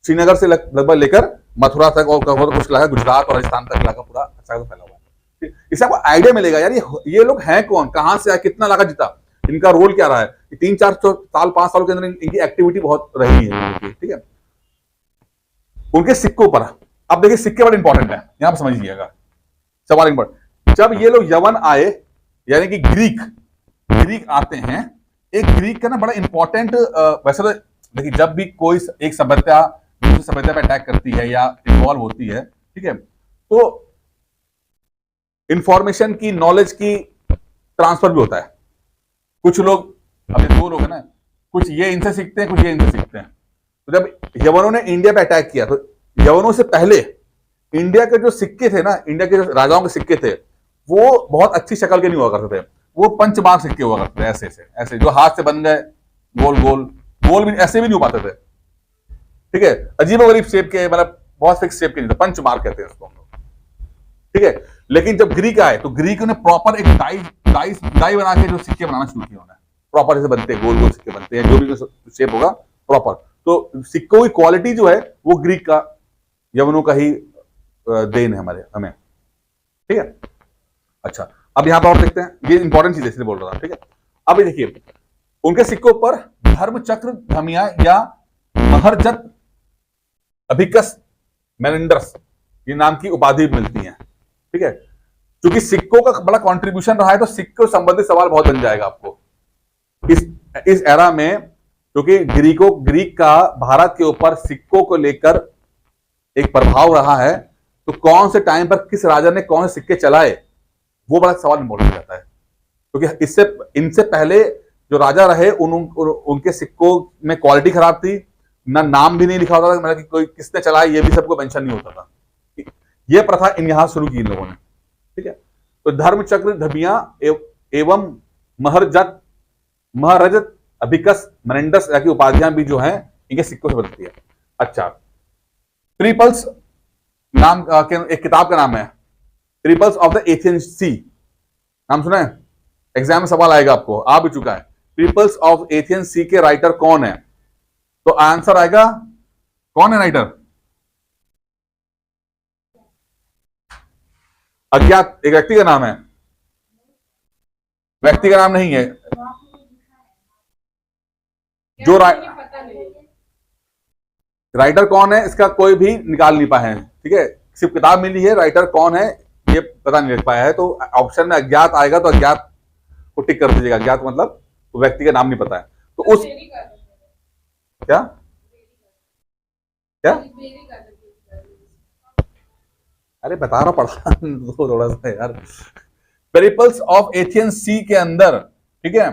Speaker 1: श्रीनगर से लगभग लेकर मथुरा तक और कुछ इलाका गुजरात और राजस्थान तक इलाका पूरा अच्छा फैला हुआ है। इससे आपको आइडिया मिलेगा यार ये लोग हैं कौन, कहां से आए, कितना इलाका जीता, इनका रोल क्या रहा है, 3-4 साल 5 सालों के अंदर इनकी एक्टिविटी बहुत रही है, ठीक है। उनके सिक्कों पर अब देखिए, सिक्के बड़े इंपॉर्टेंट है, यहां पर समझिएगा सवाल इंपॉर्टेंट। जब ये लोग यवन आए, यानी कि ग्रीक आते हैं, एक ग्रीक का ना बड़ा इंपॉर्टेंट, वैसे तो देखिए जब भी कोई एक सभ्यता दूसरी सभ्यता पे अटैक करती है या इन्वॉल्व होती है, ठीक है, तो इंफॉर्मेशन की, नॉलेज की ट्रांसफर भी होता है। कुछ लोग, अब ये दो लोग हैं ना, कुछ ये इनसे सीखते हैं, कुछ ये इनसे सीखते हैं। तो जब यवनों ने इंडिया पे अटैक किया, तो यवनों से पहले इंडिया के जो सिक्के थे ना, इंडिया के जो राजाओं के सिक्के थे, वो बहुत अच्छी शक्ल के नहीं हुआ करते थे। वो पंचमार्क सिक्के हुआ करते थे, ऐसे ऐसे ऐसे, जो हाथ से बन गए, गोल गोल गोल भी ऐसे भी नहीं हो पाते थे, ठीक है, अजीब गरीब शेप के, मतलब बहुत फिक्स शेप के नहीं थे, पंचमार्क कहते हैं उसको हम लोग, ठीक है। लेकिन जब ग्रीक आए तो ग्रीकों ने प्रॉपर एक डाई बना के जो सिक्के बनाना शुरू किया उन्होंने, प्रॉपर जैसे बनते हैं, गोल गोल सिक्के बनते हैं, जो भी शेप होगा प्रॉपर। तो सिक्कों की क्वालिटी जो है वो ग्रीक का, यवनों का ही देन है हमारे, हमें, ठीक है। अच्छा, अब यहां पर और देखते हैं, ये इंपॉर्टेंट चीज इसलिए बोल रहा था, ठीक है। अब ये देखिए, उनके सिक्कों पर धर्मचक्र, धमिया या महरजत अभिकस मेलिंडर्स ये नाम की उपाधि मिलती है, ठीक है। क्योंकि सिक्कों का बड़ा कंट्रीब्यूशन रहा है, तो सिक्कों से संबंधित सवाल बहुत बन जाएगा आपको इस एरा में, क्योंकि ग्रीक का भारत के ऊपर सिक्कों को लेकर एक प्रभाव रहा है। तो कौन से टाइम पर किस राजा ने कौन से सिक्के चलाए, वो बड़ा सवाल इम्पोर्टेंट जाता है, क्योंकि इनसे पहले जो राजा रहे उनके सिक्कों में क्वालिटी खराब थी, ना नाम भी नहीं लिखा होता था, मतलब कि कोई किसने चलाया ये भी सबको मेंशन नहीं होता था। ये प्रथा यहां शुरू की इन लोगों ने, ठीक है। तो धर्मचक्र, धमिया एवं महरजत अभिकस मेलिंडस की उपाधियां भी जो हैं इनके सिक्कों से बनती है। अच्छा, ट्रिपल्स नाम एक किताब का नाम है, ट्रिपल्स ऑफ द एशियन सी, नाम सुना है, एग्जाम में सवाल आएगा आपको, आ भी चुका है। ट्रिपल्स ऑफ एशियन सी के राइटर कौन है? तो आंसर आएगा, कौन है राइटर? अज्ञात, एक व्यक्ति का नाम है, व्यक्ति का नाम नहीं है, जो राइटर कौन है इसका कोई भी निकाल नहीं पाए हैं, ठीक है। सिर्फ किताब मिली है, राइटर कौन है ये पता नहीं लग पाया है। तो ऑप्शन में अज्ञात आएगा, तो अज्ञात को टिक कर दीजिएगा। अज्ञात मतलब तो व्यक्ति का नाम नहीं पता है, तो उस क्या क्या अरे बता रहा पढ़ा थोड़ा सा यार। पेरिपल्स ऑफ एशियन सी के अंदर, ठीक है,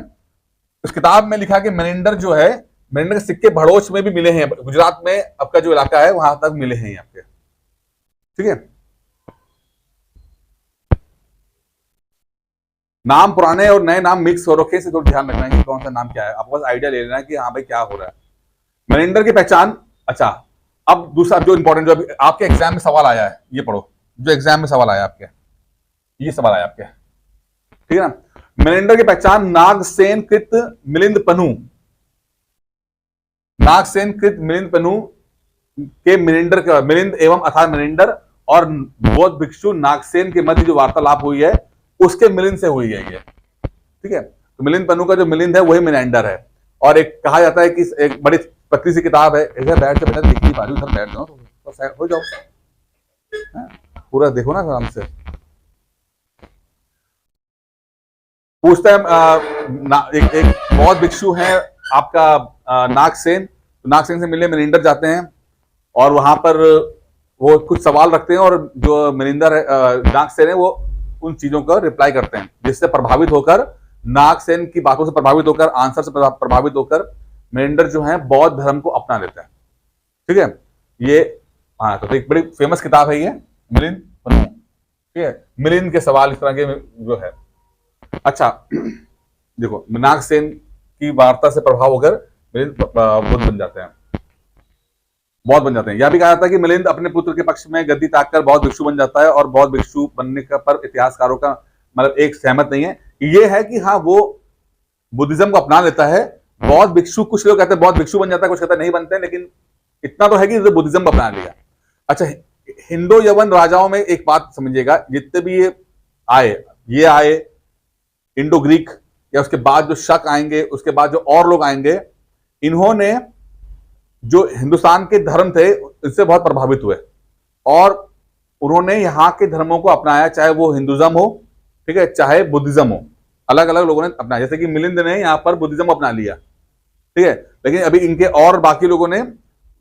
Speaker 1: उस किताब में लिखा कि मेलिंडर जो है, मेलिंडर के सिक्के भड़ोच में भी मिले हैं, गुजरात में आपका जो इलाका है वहां तक मिले हैं आपके, ठीक है। नाम पुराने और नए नाम मिक्स हो रखे से थोड़ा ध्यान रखना है कि कौन सा नाम क्या है, आपको बस आइडिया ले लेना है कि हाँ भाई क्या हो रहा है। मेलिंडर की पहचान। अच्छा, अब दूसरा जो इंपॉर्टेंट, जो आपके एग्जाम में सवाल आया है, ये पढ़ो, जो एग्जाम में सवाल आया आपके, ये सवाल आया आपके, ठीक है ना। मेलिंडर की पहचान नागसेन कृत मिलिंद पनु, नागसेन कृत मिलिंद पनु के मिलिंद एवं अथार मिलिंडर और बौद्ध भिक्षु नागसेन के मध्य जो वार्तालाप हुई है उसके मिलिंद से हुई है ये, ठीक है। तो मिलिंद पनु का जो मिलिंद है वही मिलिंडर है। और एक कहा जाता है कि एक बड़ी पतली सी किताब है, इधर बैठ के बेटा देख नहीं पा रही, उधर बैठ जाओ तो साइड हो जाओ, पूरा देखो ना आराम से। पूछता है एक बौद्ध भिक्षु है आपका नागसेन, नागसेन से मिलने मिलिंडर जाते हैं और वहां पर वो कुछ सवाल रखते हैं, और जो मिलिंदर है नागसेन है वो उन चीजों का रिप्लाई करते हैं, जिससे प्रभावित होकर, नागसेन की बातों से प्रभावित होकर, आंसर से प्रभावित होकर मिलिंडर जो है बौद्ध धर्म को अपना लेते हैं, ठीक है। ये हाँ, तो एक बड़ी फेमस किताब है ये, मिलिंद पनु, ठीक है। मिलिंद के सवाल इस तरह के जो है। अच्छा देखो, नागसेन की वार्ता से प्रभाव होकर मिलिंद बुद्ध बन जाते हैं, बौद्ध बन जाते हैं। यह भी कहा जाता है कि मिलिंद अपने पुत्र के पक्ष में गद्दी ताक कर बौद्ध भिक्षु बन जाता है, और बौद्ध भिक्षु बनने का पर इतिहासकारों का मतलब एक सहमत नहीं है। ये है कि हाँ वो बुद्धिज्म को अपना लेता है, बौद्ध भिक्षु, कुछ लोग कहते हैं बौद्ध भिक्षु बन जाता है, कुछ कहते हैं नहीं बनते हैं, लेकिन इतना तो है कि बुद्धिज्म को अपना लिया। अच्छा, हिंदो यवन राजाओं में एक बात समझिएगा, जितने भी ये आए इंडो ग्रीक, या उसके बाद जो शक आएंगे, उसके बाद जो और लोग आएंगे, इन्होंने जो हिंदुस्तान के धर्म थे इससे बहुत प्रभावित हुए, और उन्होंने यहाँ के धर्मों को अपनाया, चाहे वो हिंदुज्म हो, ठीक है, चाहे बुद्धिज्म हो, अलग अलग लोगों ने अपनाया। जैसे कि मिलिंद ने यहाँ पर बुद्धिज्म अपना लिया, ठीक है, लेकिन अभी इनके और बाकी लोगों ने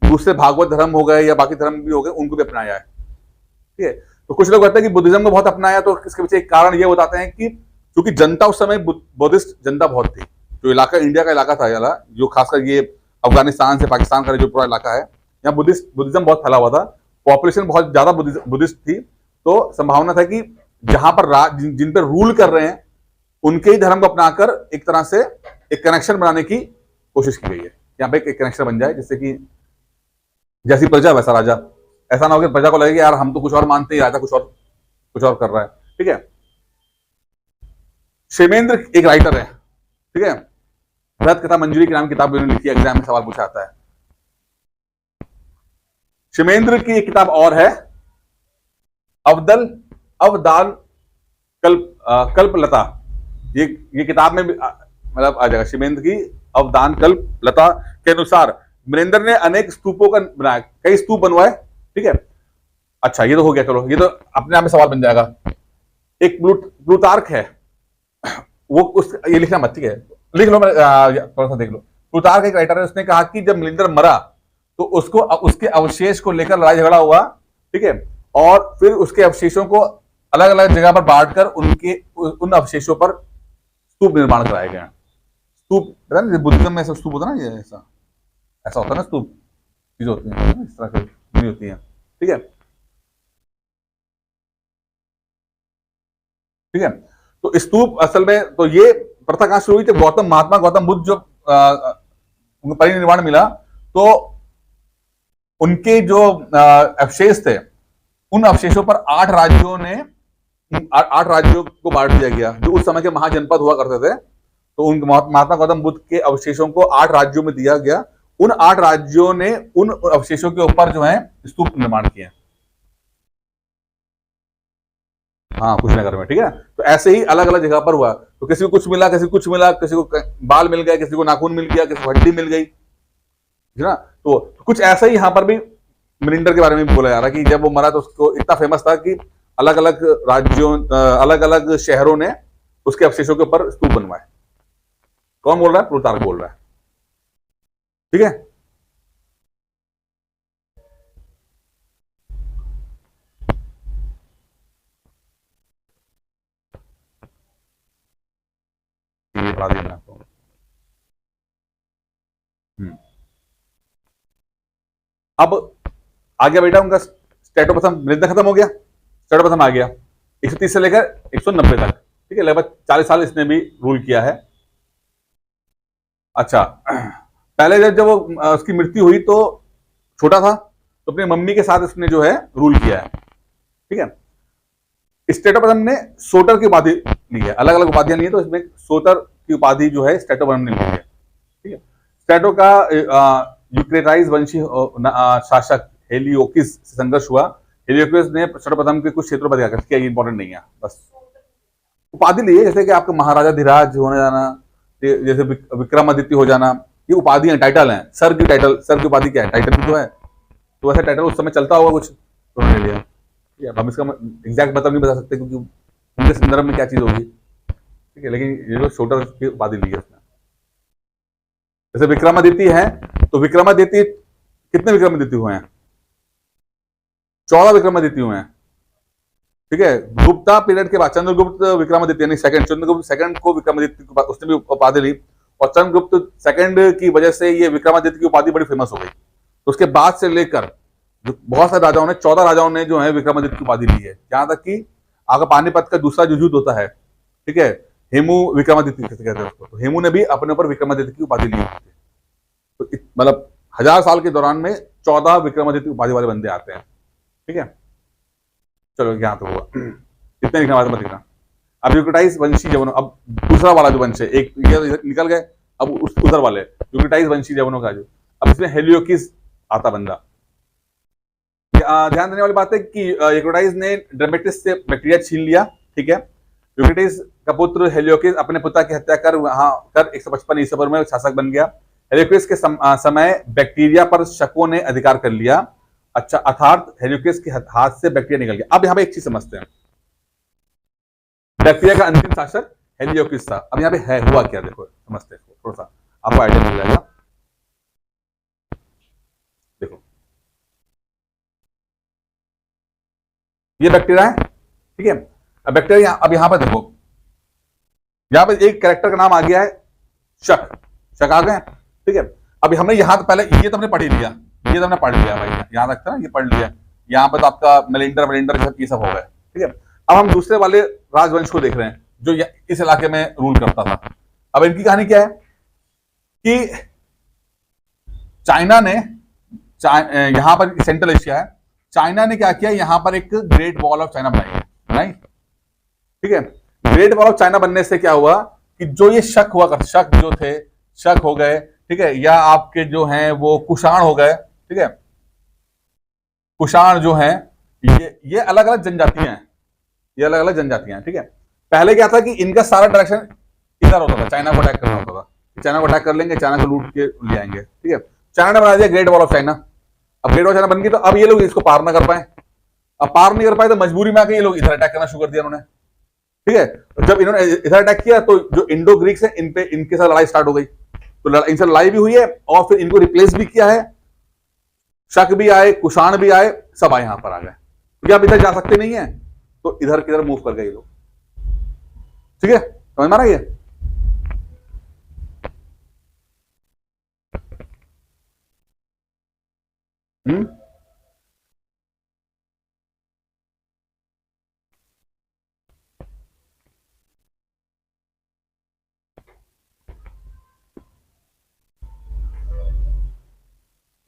Speaker 1: दूसरे भागवत धर्म हो गए या बाकी धर्म भी हो गए, उनको भी अपनाया है, ठीक है। तो कुछ लोग कहते हैं कि बुद्धिज्म को बहुत अपनाया, तो इसके पीछे एक कारण ये बताते हैं कि क्योंकि जनता उस समय बुद्धिस्ट जनता बहुत थी। जो इलाका इंडिया का इलाका था याला, जो खासकर ये अफगानिस्तान से पाकिस्तान का जो पूरा इलाका है, यहाँ बुद्धिज्म बहुत फैला हुआ था। पॉपुलेशन बहुत ज्यादा बुद्धिस्ट थी। तो संभावना था कि जहां पर जिन पर रूल कर रहे हैं उनके ही धर्म को अपनाकर एक तरह से एक कनेक्शन बनाने की कोशिश की गई है। यहाँ पे एक कनेक्शन बन जाए, जिससे कि जैसी प्रजा वैसा राजा। ऐसा ना हो कि प्रजा को लगे कि यार हम तो कुछ और मानते हैं, राजा कुछ और कर रहा है। ठीक है। क्षेमेंद्र एक राइटर है, ठीक है। बृहत कथा मंजरी के नाम की किताब उन्होंने लिखी है, एग्जाम में सवाल पूछा आता है। क्षेमेंद्र की एक किताब और है, अवदान कल्पलता। ये किताब में मतलब आ जाएगा। क्षेमेंद्र की अवदान कल्पलता के अनुसार मृंदर ने अनेक स्तूपों का बनाया, कई स्तूप बनवाए। ठीक है। अच्छा, ये तो हो गया। चलो, ये तो अपने आप में सवाल बन जाएगा। एक प्लूतार्क है, वो उस ये लिखना मत, ठीक है, लिख लो, मैं थोड़ा सा देख लो। प्लूतार्क एक राइटर है, उसने कहा कि जब मृंदर मरा तो उसको उसके अवशेष को लेकर लड़ाई झगड़ा हुआ। ठीक है। और फिर उसके अवशेषों को अलग अलग जगह पर बांटकर उन अवशेषों पर स्तूप निर्माण कराए गए। स्तूप पता नहीं, बुद्धिज्म में ऐसा स्तूप होता है ना, ये ऐसा ऐसा होता है ना, स्तूप चीज होती है इस तरह की नहीं होती है। ठीक है। ठीक है। तो स्तूप असल में तो ये प्रथा कहां शुरू हुई थी? महात्मा गौतम बुद्ध जो उनको परिनिर्वाण मिला, तो उनके जो अवशेष थे, उन अवशेषों पर 8 राज्यों को बांट दिया गया, जो उस समय के महाजनपद हुआ करते थे। तो उन महात्मा गौतम बुद्ध के अवशेषों को 8 राज्यों में दिया गया। उन 8 राज्यों ने उन अवशेषों के ऊपर जो है स्तूप निर्माण किए। हाँ, कुशीनगर में। ठीक है। तो ऐसे ही अलग अलग जगह पर हुआ। तो किसी को कुछ मिला, किसी को कुछ मिला, किसी को बाल मिल गया, किसी को नाखून मिल गया, किसी को हड्डी मिल गई, ना। तो कुछ ऐसा ही यहाँ पर भी मृंदर के बारे में बोला जा रहा है कि जब वो मरा तो उसको इतना फेमस था कि अलग अलग राज्यों, अलग अलग शहरों ने उसके अवशेषों के ऊपर स्तूप बनवाए। कौन बोल रहा है? प्लूतार्क बोल रहा है। ठीक है। ये पढ़ा दिया मैंने आपको। अब आ गया बेटा उनका स्टेटोप्रथम। मृंदर खत्म हो गया, स्टेटोप्रथम आ गया 130 से लेकर 190 तक। ठीक है। लगभग 40 साल इसने भी रूल किया है। अच्छा, पहले जब उसकी मृत्यु हुई तो छोटा था, तो अपनी मम्मी के साथ इसने जो है रूल किया है। ठीक है। स्टेटोप्रथम ने सोटर की उपाधि ली है, अलग अलग उपाधियां ली है, तो इसमें सोटर की उपाधि जो है स्टेटोप्रथम ने ली है। ठीक है। स्टेटो का यूक्रेटाइज वंशी शासक हेलियोकिस से संघर्ष हुआ। हेलियोकिस ने स्टेटोप्रथम के कुछ क्षेत्रों पर अधिकार किया। ये इंपॉर्टेंट नहीं है, बस उपाधि ली है। जैसे कि आपका महाराजा धीराज होने जाना, जैसे विक्रमादित्य हो जाना, ये उपाधियां, टाइटल हैं। सर की उपाधि क्या है? टाइटल भी तो है। तो वैसे टाइटल उस समय चलता होगा कुछ, तो उन्होंने लिया। हम इसका एग्जैक्ट मतलब नहीं बता सकते, क्योंकि उनके संदर्भ में क्या चीज होगी। ठीक है। लेकिन ये जो शोटर की उपाधि ली है उसने। जैसे विक्रमादित्य है, तो विक्रमादित्य कितने विक्रमादित्य हुए हैं? 14 विक्रमादित्य हुए हैं। ठीक है। गुप्ता पीरियड के बाद चंद्रगुप्त विक्रमादित्य यानी सेकंड, चंद्रगुप्त सेकंड को विक्रमादित्य उसने भी उपाधि ली, और चंद्रगुप्त सेकंड की वजह से ये विक्रमादित्य की उपाधि बड़ी फेमस हो गई। तो उसके बाद से लेकर जो बहुत सारे राजाओं ने, 14 राजाओं ने जो है विक्रमादित्य की उपाधि ली है। जहां तक कि आपका पानीपत का दूसरा जो युद्ध होता है, ठीक है, हेमू विक्रमादित्य कहते हैं उसको, तो हेमू ने भी अपने ऊपर विक्रमादित्य की उपाधि ली थी। तो मतलब 1000 साल के दौरान में 14 विक्रमादित्य उपाधि वाले बंदे आते हैं। ठीक है। चलो, यहां तो हुआ इतने लिखना, मत लिखना। अब यूक्रेटाइज वंशी जवनों, अब दूसरा वाला जो वंश है, एक ये निकल गए, अब उधर वाले यूक्रेटाइज वंशी जवनों का जो, अब इसमें हेलियोकिस आता बंदा। ध्यान देने वाली बात है कि यूक्रेटाइज ने ड्रामेटिस से बैक्टीरिया छीन लिया। ठीक है। यूक्रेटाइज का पुत्र हेलियोकिस अपने पिता की हत्या कर वहां कर 155 ईसा पूर्व में शासक बन गया। हेलियोकिस के समय बैक्टीरिया पर शकों ने अधिकार कर लिया। अच्छा, अर्थात हेलियोकिस के हाथ से बैक्टीरिया निकल गया। अब यहाँ पे एक चीज समझते हैं, बैक्टीरिया का अंतिम शासक हेलियोकिस था। अब यहाँ पे है हुआ क्या, देखो समझते हैं, थोड़ा सा आपको आइडिया मिल जाएगा। देखो, ये बैक्टीरिया है। ठीक है। अब बैक्टीरिया अब यहां पर देखो, यहां पे एक कैरेक्टर का नाम आ गया है शक। शक आ गए, ठीक है। अभी हमने यहां तो पहले ये तो हमने पढ़ ही लिया, ये तो हमने पढ़ लिया भाई, यहां तक था ना, ये पढ़ लिया। यहाँ पे तो आपका मेलिंडर वेलिंडर ये सब हो गए, ठीक है। अब हम दूसरे वाले राजवंश को देख रहे हैं जो इस इलाके में रूल करता था। अब इनकी कहानी क्या है कि चाइना ने, यहां पर सेंट्रल एशिया है, चाइना ने क्या किया, यहां पर एक ग्रेट वॉल ऑफ चाइना बनाई है, राइट, ठीक है। ग्रेट वॉल ऑफ चाइना बनने से क्या हुआ कि जो ये शक हुआ करते, शक जो थे, शक हो गए, ठीक है, या आपके जो हैं वो कुषाण हो गए, ठीक है। कुषाण जो हैं ये अलग अलग जनजातियां हैं, ये अलग अलग जनजातियां हैं, ठीक है। पहले क्या था कि इनका सारा डायरेक्शन इधर होता था, चाइना को अटैक करना होता था, चाइना को अटैक कर लेंगे, चाइना को लूट के ले आएंगे, ठीक है। चाइना ने बना दिया ग्रेट वॉल ऑफ चाइना। अब ग्रेट वॉल ऑफ चाइना बन गई तो अब ये लोग इसको पार ना कर पाए, अब पार नहीं कर पाए तो मजबूरी में आके ये लोग इधर अटैक करना शुरू कर दिया उन्होंने, ठीक है। तो जब इन्होंने इधर अटैक किया तो जो इंडो ग्रीक्स है इन पे, इनके साथ लड़ाई स्टार्ट हो गई, तो इनसे लड़ाई भी हुई है और फिर इनको रिप्लेस भी किया है। शक भी आए, कुषाण भी आए, सब आए यहां पर आ गए, क्योंकि आप इधर जा सकते नहीं है तो इधर किधर मूव कर गए लोग, ठीक है, समझ में आ रहा है ये।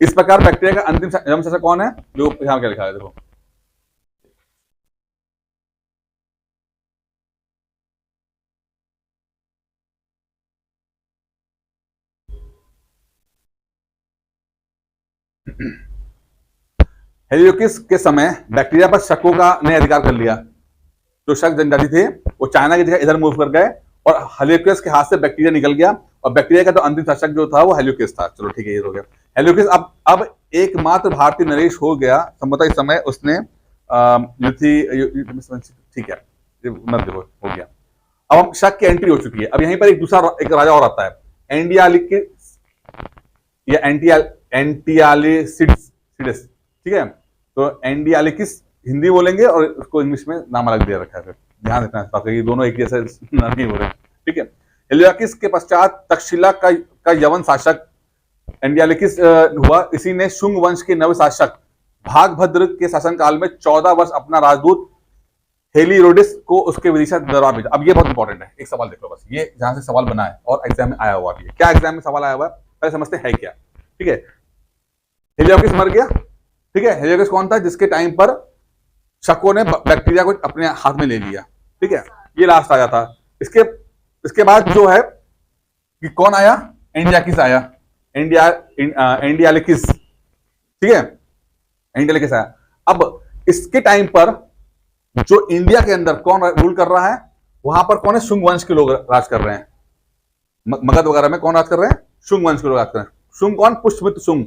Speaker 1: इस प्रकार बैक्टीरिया का अंतिम जन्म शासक कौन है, जो यहां क्या लिखा है देखो। हेलियोकिस के समय बैक्टीरिया पर शकों का ने अधिकार कर लिया। जो शक जनजाति थे वो चाइना की जगह इधर मूव कर गए और हेलियोकिस के हाथ से बैक्टीरिया निकल गया और बैक्टीरिया का जो अंतिम शासक जो था वो हेलियोकिस था। चलो ठीक है, ये हो गया हेलियोकिस। अब एकमात्र भारतीय नरेश हो गया संभवतः इस समय, उसने ठीक है, मत देखो, हो गया। अब हम शक की एंट्री हो चुकी है। अब यहीं पर एक दूसरा एक राजा और आता है, एंडियालिकिस या एंटियालिसिड्स, ठीक है। तो एंडियालिकिस हिंदी बोलेंगे और उसको इंग्लिश में नाम अलग दिया रखा है, ध्यान रखना है, ये दोनों एक जैसे नहीं हो रहे, ठीक है। हेलियोकिस के पश्चात तक्षशिला का यवन शासक एंडियालिकिस हुआ। इसी ने शुंग वंश के नव शासक भागभद्र के शासनकाल में 14 वर्ष अपना राजदूत हेलियोडस को उसके विदिशा दरबार भेजा। अब ये बहुत इंपॉर्टेंट है, एक सवाल देख लो बस, ये जहां से सवाल बना है और एग्जाम में आया हुआ भी है। क्या एग्जाम में सवाल आया हुआ है पहले समझते हैं क्या, ठीक है। हेलियोकिस मर गया, ठीक है। हेलियोकिस कौन था, जिसके टाइम पर शकों ने बैक्टीरिया को अपने हाथ में ले लिया, ठीक है। ये लास्ट आया था। इसके बाद जो है कि कौन आया, एंडियाकिस आया, एंडियालिकिस, ठीक है, एंडियालिकिस आया। अब इसके टाइम पर जो इंडिया के अंदर कौन रूल कर रहा है, वहां पर कौन है, शुंग वंश के लोग राज कर रहे हैं। मगध वगैरह में कौन राज कर रहे हैं, शुंग वंश के लोग राज कर रहे हैं। शुंग कौन, पुष्यमित्र शुंग,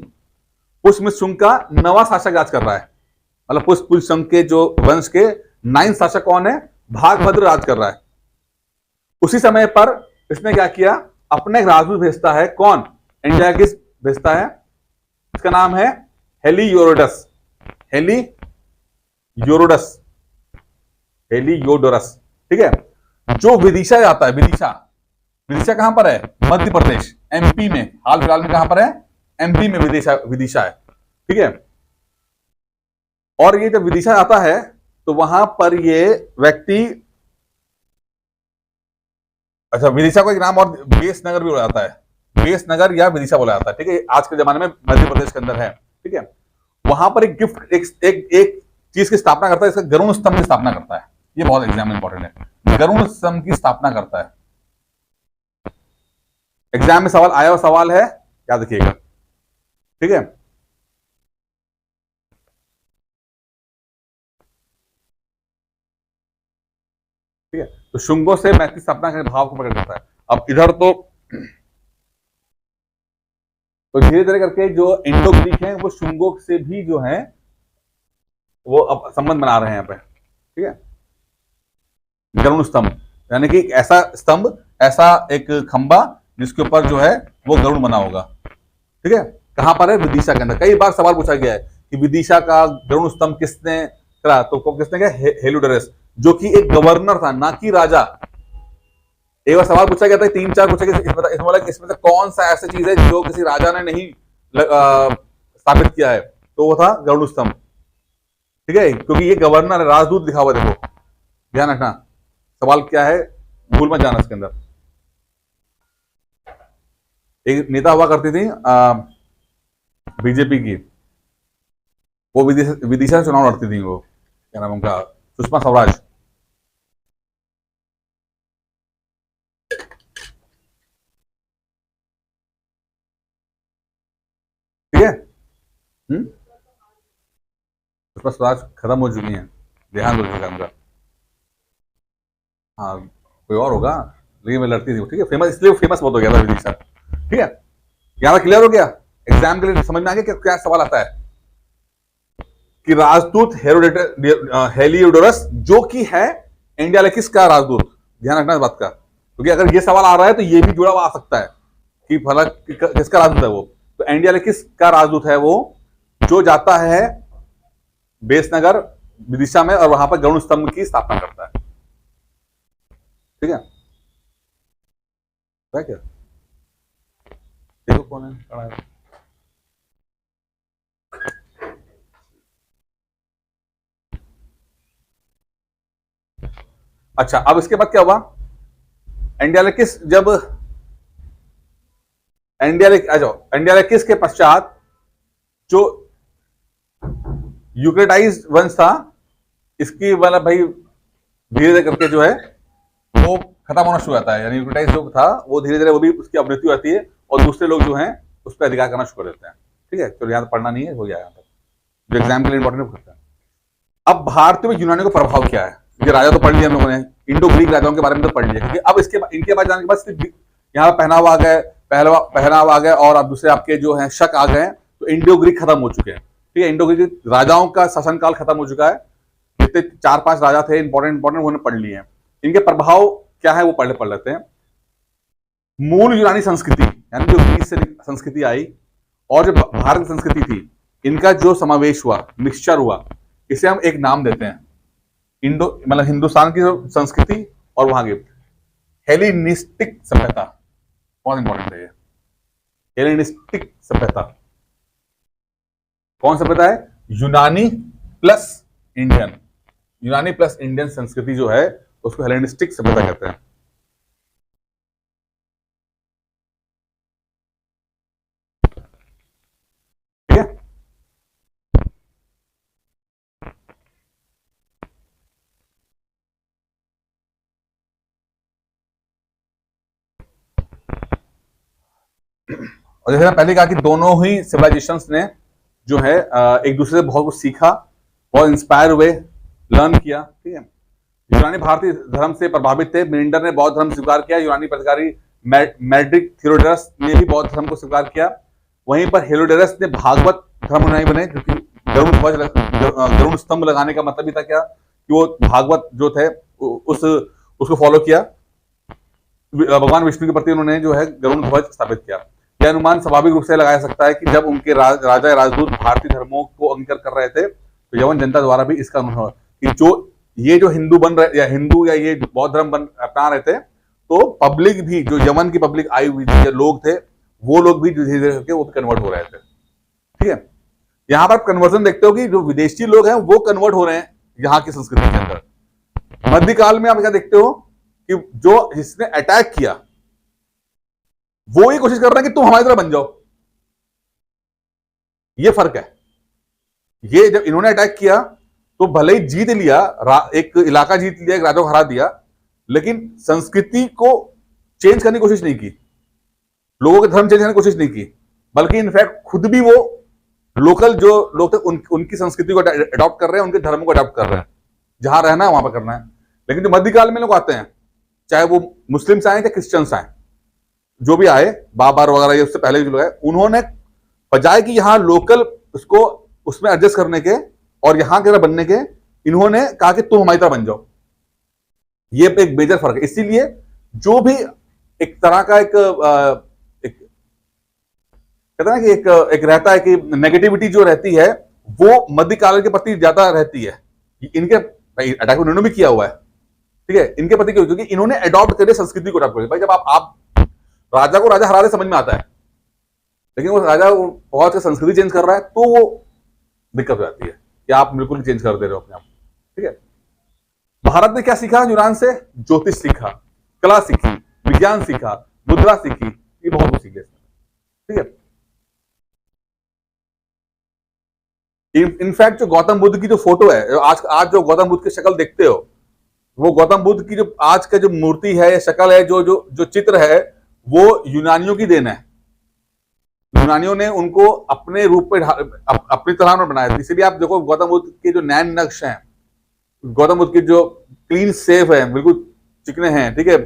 Speaker 1: पुष्यमित्र शुंग का नवा शासक राज कर रहा है, मतलब पुष्यमित्र शुंग के जो वंश के 9 शासक कौन है, भागभद्र राज कर रहा है। उसी समय पर इसने क्या किया, अपने राजदूत भेजता है, कौन, एंडियाकिस भेजता है, इसका नाम है हेलियोडोरस, हेलियोडोरस, हेलियोडोरस, ठीक है। जो विदिशा जाता है, विदिशा, विदिशा कहां पर है, मध्य प्रदेश, एमपी में, हाल फिलहाल में कहां पर है, एमपी में विदिशा है, ठीक है। और ये जब विदिशा आता है तो वहां पर ये व्यक्ति, अच्छा, विदिशा को एक नाम और बेस नगर भी बोला जाता है, बेस नगर या विदिशा बोला जाता है, ठीक है। आज के जमाने में मध्य प्रदेश के अंदर है, ठीक है। वहां पर एक गिफ्ट, एक चीज की स्थापना करता है, इसका गरुण स्तंभ की स्थापना करता है। ये बहुत एग्जाम में इंपॉर्टेंट है, गरुण स्तंभ की स्थापना करता है। एग्जाम में सवाल आया हुआ सवाल है, याद रखिएगा, ठीक है। ठीक है, तो शुंगों से मैत्री स्थापना के भाव को प्रकट करता है। अब इधर तो धीरे धीरे करके जो इंडो ग्रीक है वो शुंगों से भी जो है वो अब संबंध बना रहे हैं यहाँ पे, ठीक है। गरुण स्तंभ यानी कि ऐसा स्तंभ, ऐसा एक खंबा जिसके ऊपर जो है वो गरुण बना होगा, ठीक है। कहां पर है, विदिशा के अंदर। कई बार सवाल पूछा गया है कि विदिशा का गरुण स्तंभ किसने करा, तो किसने किया, हेलियोडोरस, जो कि एक गवर्नर था, ना कि राजा, एक बार सवाल पूछा गया था, 3-4 पूछा गया, इसमें से कौन सा ऐसी चीज है जो किसी राजा ने नहीं स्थापित किया है, तो वो था गरुड़ स्तंभ। ठीक है, क्योंकि ये गवर्नर राजदूत लिखा हुआ, देखो ध्यान रखना, सवाल क्या है भूल मत जाना इसके अंदर। एक नेता हुआ करती थी बीजेपी की, वो विदिशा से चुनाव लड़ती थी, वो क्या नाम उनका, सुषमा स्वराज। ठीक है, सुषमा स्वराज खत्म हो चुकी हैं, देहांत हो चुका उनका। हाँ, कोई और होगा, लेकिन मैं लड़ती थी, ठीक है, फेमस, इसलिए फेमस बहुत हो गया था विदिशा। ठीक है, यहां पर क्लियर हो गया, एग्जाम के लिए समझ में आ गया कि क्या सवाल आता है कि राजदूत हेलियोडोरस, जो कि है एंडियालिकिस का राजदूत। ध्यान रखना इस बात का, क्योंकि अगर ये सवाल आ रहा है तो ये भी जुड़ा हुआ आ सकता है कि भला किसका राजदूत है वो। तो एंडियालिकिस का राजदूत है वो, जो जाता है बेसनगर विदिशा में और वहां पर गरुड़ स्तंभ की स्थापना करता है। ठीक है, क्या देखो कौन है। अच्छा, अब इसके बाद क्या हुआ, एंडियालिकिस जब एंडियालिकिस के पश्चात जो यूक्रेटाइज वंश था, इसकी मतलब भाई धीरे धीरे करके जो है वो खत्म होना शुरू होता है, यानी यूक्रेटाइज जो था वो धीरे धीरे वो भी उसकी मृत्यु आती है और दूसरे लोग जो हैं उस पर अधिकार करना शुरू कर देते हैं। ठीक है, तो यहाँ पढ़ना नहीं है, हो गया यहाँ तक, जो एग्जाम के लिए इंपॉर्टेंट करता है। अब भारतीय में यूनानियों का प्रभाव क्या है, ये राजा तो पढ़ लिया हम लोगों ने, इंडो ग्रीक राजाओं के बारे में तो पढ़ लिया, क्योंकि अब इसके इनके बाद जाने के बाद सिर्फ यहाँ पहनावा आ गए, पहनावा आ गए, और अब दूसरे आपके जो है शक आ गए, तो इंडो ग्रीक खत्म हो चुके हैं। ठीक है, इंडो ग्रीक राजाओं का शासनकाल खत्म हो चुका है, जितने 4-5 राजा थे इंपॉर्टेंट उन्होंने पढ़ लिए हैं। इनके प्रभाव क्या है वो पढ़ लेते हैं। मूल यूनानी संस्कृति, यानी जो ग्रीस से संस्कृति आई और जो भारत की संस्कृति थी, इनका जो समावेश हुआ, मिक्सचर हुआ, इसे हम एक नाम देते हैं इंडो, मतलब हिंदुस्तान की जो संस्कृति और वहां की हेलेनिस्टिक सभ्यता। बहुत इंपॉर्टेंट है ये, हेलेनिस्टिक सभ्यता। कौन सभ्यता है, यूनानी प्लस इंडियन, यूनानी प्लस इंडियन संस्कृति जो है उसको हेलेनिस्टिक सभ्यता कहते हैं। ठीक है, और जैसे मैं पहले कहा कि दोनों ही सिविलाइजेशंस ने जो है एक दूसरे से बहुत कुछ सीखा, बहुत इंस्पायर हुए, लर्न किया। ठीक है, यूनानी भारतीय धर्म से प्रभावित थे, मेंडर ने बौद्ध धर्म स्वीकार किया, यूनानी पदाधिकारी मैड्रिक थियोडोरस ने भी बौद्ध धर्म को स्वीकार किया। वहीं पर हेरोडेटस ने भागवत धर्म नहीं बने, क्योंकि गरुड़ स्तंभ लगाने का मतलब ही था क्या कि वो भागवत जो थे उसको फॉलो किया, भगवान विष्णु के प्रति उन्होंने जो है गरुड़ ध्वज स्थापित किया। यह अनुमान स्वाभाविक रूप से लगाया सकता है कि जब उनके राजा या राजदूत भारतीय धर्मों को अंगीकार कर रहे थे, तो यवन जनता द्वारा भी इसका अनुभव कि जो ये जो हिंदू बन रहे या हिंदू या ये बौद्ध धर्म अपना रहे थे, तो पब्लिक भी, जो यमन की पब्लिक आई हुई थी, लोग थे, वो लोग भी धीरे धीरे करके वो कन्वर्ट हो रहे थे। ठीक है, यहां पर कन्वर्जन देखते हो कि जो विदेशी लोग हैं वो कन्वर्ट हो रहे हैं यहाँ की संस्कृति के अंदर। मध्यकाल में आप क्या देखते हो कि जो जिसने अटैक किया वो ही कोशिश कर रहे हैं कि तुम हमारी तरह बन जाओ। ये फर्क है। ये जब इन्होंने अटैक किया तो भले ही जीत लिया, एक इलाका जीत लिया, एक राजा को हरा दिया, लेकिन संस्कृति को चेंज करने की कोशिश नहीं की, लोगों के धर्म चेंज करने की कोशिश नहीं की, बल्कि इनफैक्ट खुद भी वो लोकल जो लोग थे उनकी संस्कृति को अडॉप्ट कर रहे हैं, उनके धर्म को अडॉप्ट कर रहे हैं, जहां रहना है वहां पर करना है। लेकिन जो मध्यकाल में लोग आते हैं, चाहे वो मुस्लिम्स आए या क्रिश्चियंस आए, जो भी आए, बाबर वगैरह ये उससे पहले जो लोग आए, उन्होंने बजाय कि यहां लोकल उसको उसमें एडजस्ट करने के और यहां की तरह बनने के, इन्होंने कहा कि तुम हमारी तरह बन जाओ। ये एक मेजर फर्क है। इसीलिए जो भी एक तरह का एक कहते हैं कि एक रहता है कि नेगेटिविटी जो रहती है वो मध्यकाल के प्रति ज्यादा रहती है। इनके अटैक उन्होंने भी किया हुआ है, ठीक है, इनके प्रति क्यों? क्योंकि इन्होंने अडॉप्ट करे संस्कृति को, अडॉप्ट करे। भाई जब आप राजा को राजा हरा दे समझ में आता है, लेकिन वो राजा बहुत से संस्कृति चेंज कर रहा है तो वो दिक्कत हो जाती है कि आप बिल्कुल चेंज कर दे रहे हो अपने आप। ठीक है, भारत ने क्या सीखा यूनान से? ज्योतिष सीखा, कला सीखी, विज्ञान सीखा, मुद्रा सीखी, ये बहुत कुछ सीखे। ठीक है, इनफैक्ट जो गौतम बुद्ध की जो फोटो है, आज जो गौतम बुद्ध की शक्ल देखते हो, वो गौतम बुद्ध की जो आज का जो मूर्ति है, शक्ल है, जो जो जो चित्र है, वो यूनानियों की देन है। यूनानियों ने उनको अपने रूप में अपनी तरह में बनाया। इसीलिए आप देखो गौतम बुद्ध के जो नैन नक्श हैं, गौतम बुद्ध की जो क्लीन सेफ है, बिल्कुल चिकने हैं, ठीक है,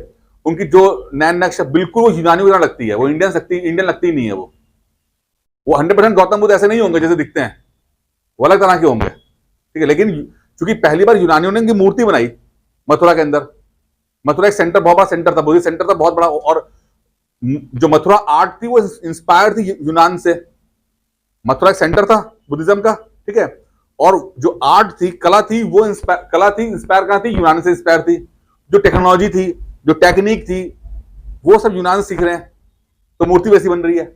Speaker 1: उनकी जो नैन नक्श है बिल्कुल वो यूनानियों की तरह लगती है। वो इंडियन लगती नहीं है। वो 100% गौतम बुद्ध ऐसे नहीं होंगे जैसे दिखते हैं, वो अलग तरह के होंगे। ठीक है, लेकिन चूंकि पहली बार यूनानियों ने उनकी मूर्ति बनाई मथुरा के अंदर, मथुरा एक सेंटर, बहुत बड़ा सेंटर था, बुद्धिस्ट सेंटर था बहुत बड़ा, और जो मथुरा आर्ट थी वो इंस्पायर थी यूनान से। मथुरा एक सेंटर था बुद्धिज्म का, ठीक है, और जो आर्ट थी, कला थी, वो इंस्पायर कहां थी? यूनान से इंस्पायर थी। जो टेक्नोलॉजी थी, जो टेक्निक थी, वो सब यूनान से सीख रहे हैं, तो मूर्ति वैसी बन रही है।